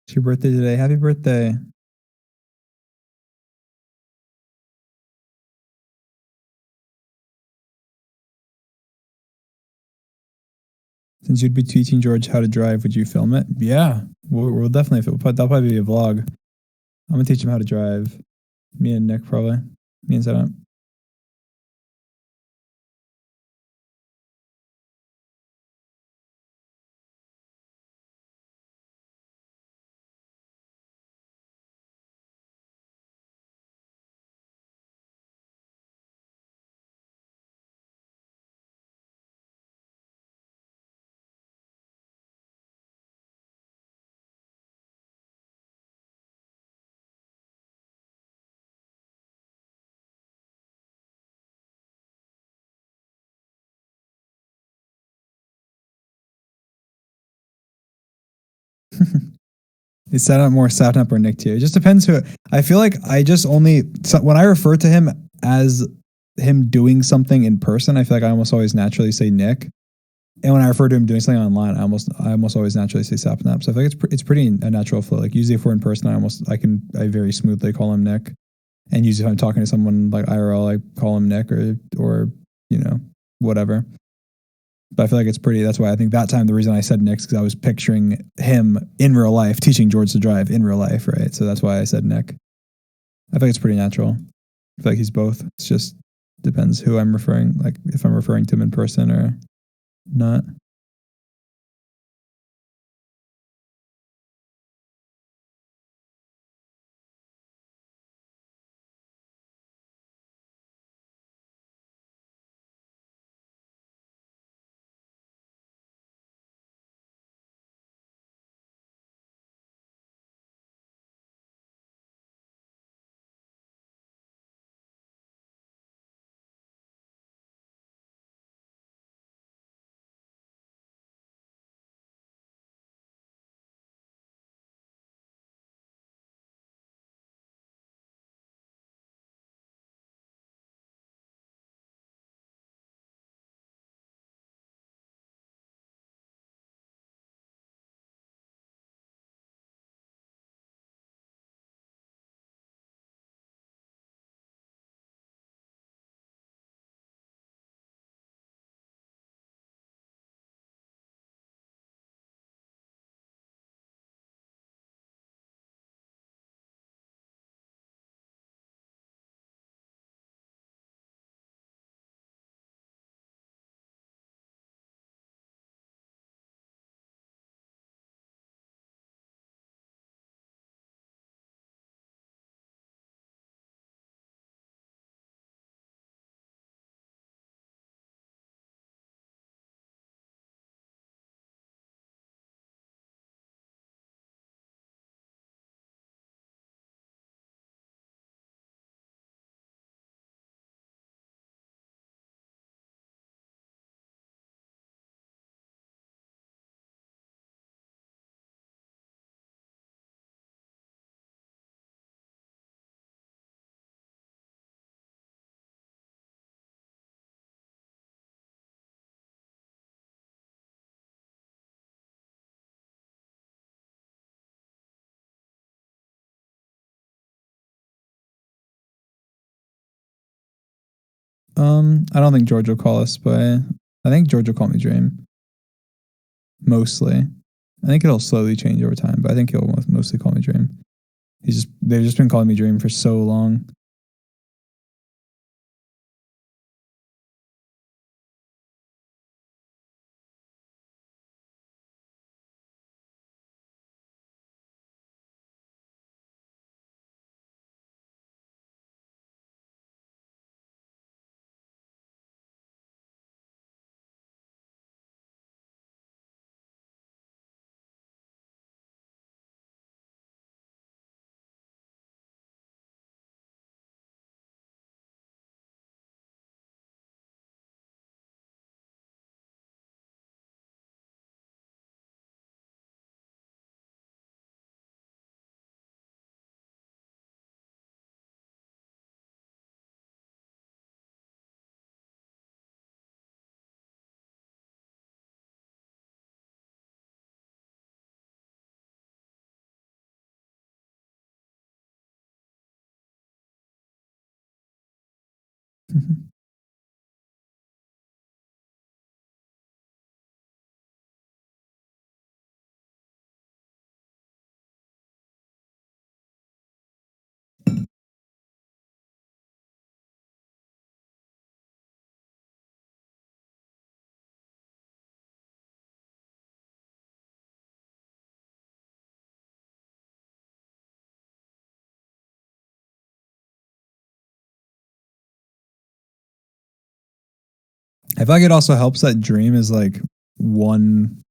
It's your birthday today. Happy birthday. Since you'd be teaching George how to drive, would you film it? Yeah, we'll definitely. That'll probably be a vlog. I'm gonna teach him how to drive. Me and Nick probably. Me and Sapnap. Is Sapnap more Sapnap or Nick tier? It just depends who. I feel like I just only when I refer to him as him doing something in person, I feel like I almost always naturally say Nick. And when I refer to him doing something online, I almost always naturally say Sapnap. So I feel like it's pretty a natural flow. Like usually if we're in person, I very smoothly call him Nick. And usually if I'm talking to someone like IRL, I call him Nick or whatever. But I feel like it's pretty. That's why I think that time the reason I said Nick is because I was picturing him in real life teaching George to drive in real life, right? So that's why I said Nick. I think it's pretty natural. I feel like he's both. It's just depends who I'm referring. Like if I'm referring to him in person or not. I don't think George will call us, but I think George will call me Dream. Mostly. I think it'll slowly change over time, but I think he'll mostly call me Dream. They've just been calling me Dream for so long. I feel like it also helps that Dream is like one.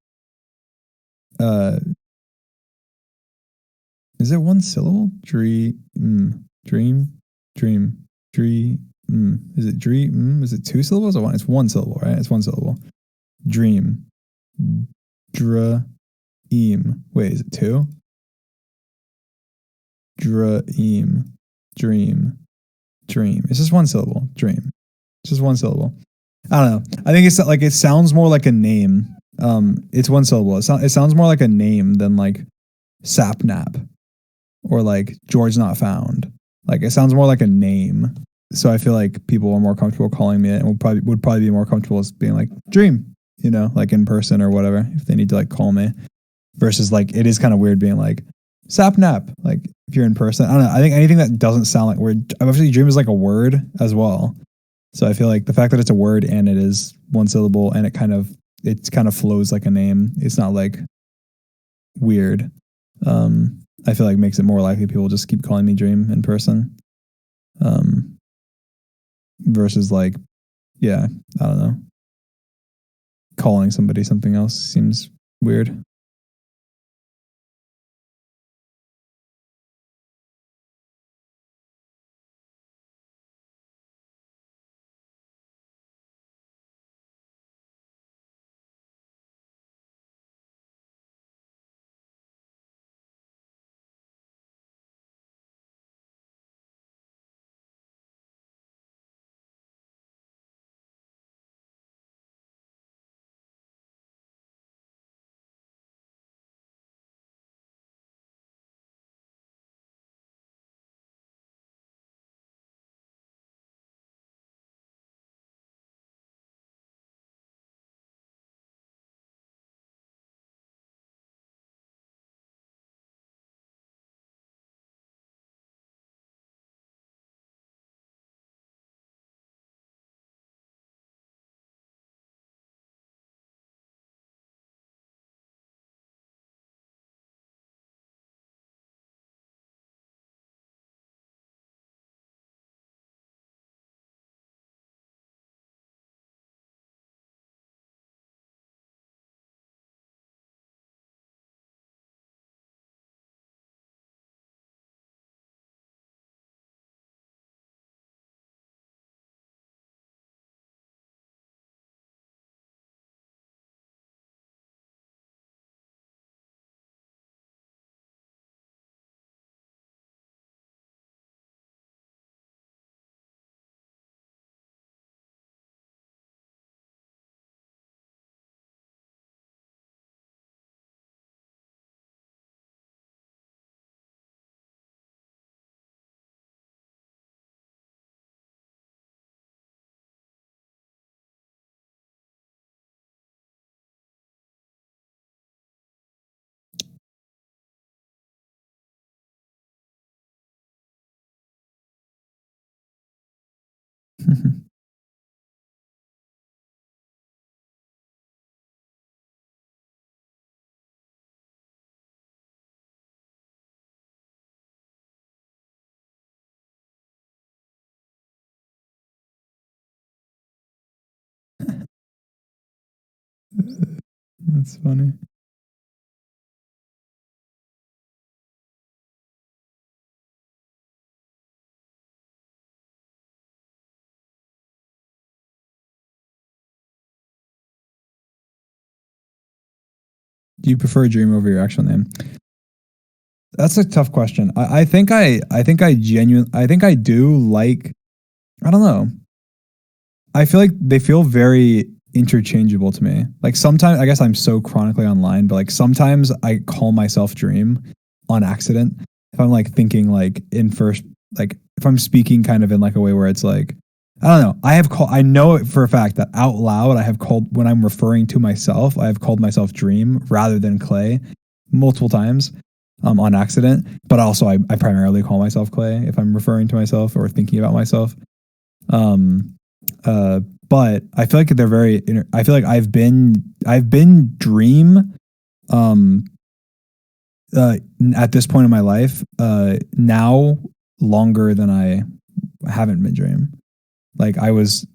Is it one syllable? Dream, dream, dream, dream. Is it dream? Is it two syllables or one? It's one syllable, right? It's one syllable. Dream, dream. Wait, is it two? Dream, dream, dream. It's just one syllable. Dream. It's just one syllable. I don't know. I think it's like it sounds more like a name. It's one syllable. It sounds more like a name than like Sapnap or like George Not Found. Like it sounds more like a name. So I feel like people are more comfortable calling me it and would probably be more comfortable as being like Dream, like in person or whatever if they need to like call me. Versus like it is kind of weird being like Sapnap. Like if you're in person, I don't know. I think anything that doesn't sound like word. Obviously, Dream is like a word as well. So I feel like the fact that it's a word and it is one syllable and it kind of flows like a name. It's not like weird. I feel like makes it more likely people just keep calling me Dream in person. Versus like, yeah, I don't know. Calling somebody something else seems weird. That's funny. Do you prefer a dream over your actual name? That's a tough question. I think I do like, I don't know. I feel like they feel very interchangeable to me. Like sometimes, I guess I'm so chronically online, but like sometimes I call myself dream on accident. If I'm like thinking like in first, like if I'm speaking kind of in like a way where it's like, I don't know. I know it for a fact that out loud, I have called, when I'm referring to myself, I have called myself dream rather than clay multiple times. On accident, but also I primarily call myself Clay if I'm referring to myself or thinking about myself. Um, but I feel like they're very. I feel like I've been Dream. Um, at this point in my life, now longer than I haven't been Dream. Like I was.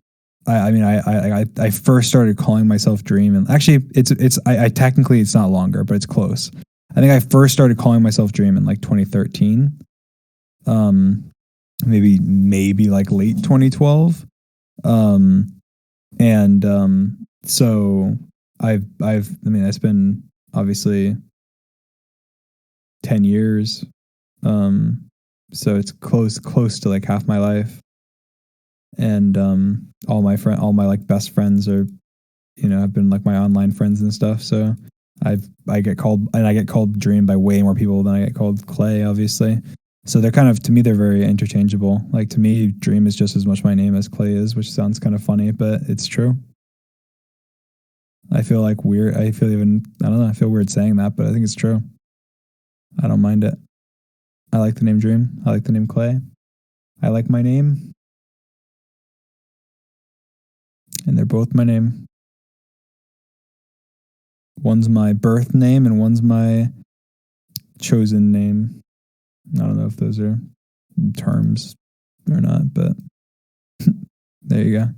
I mean, I first started calling myself Dream, and actually, I technically it's not longer, but it's close. I think I first started calling myself Dream in like 2013. Um, maybe like late 2012. Um, and so I mean, it's been obviously 10 years. Um, so it's close to like half my life. And all my like best friends are, have been like my online friends and stuff. So I get called, and I get called Dream by way more people than I get called Clay, obviously. So they're kind of, to me, they're very interchangeable. Like to me, Dream is just as much my name as Clay is, which sounds kind of funny, but it's true. I feel like weird. I don't know. I feel weird saying that, but I think it's true. I don't mind it. I like the name Dream. I like the name Clay. I like my name, and they're both my name. One's my birth name, and one's my chosen name. I don't know if those are terms or not, but there you go.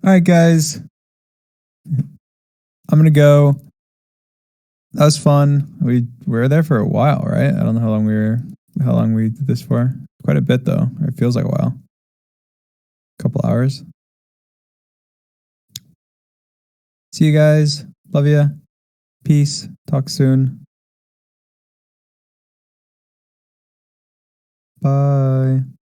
All right, guys. I'm gonna go. That was fun. We were there for a while, right? I don't know how long we did this for. Quite a bit though. It feels like a while. A couple hours. See you guys. Love ya. Peace. Talk soon. Bye.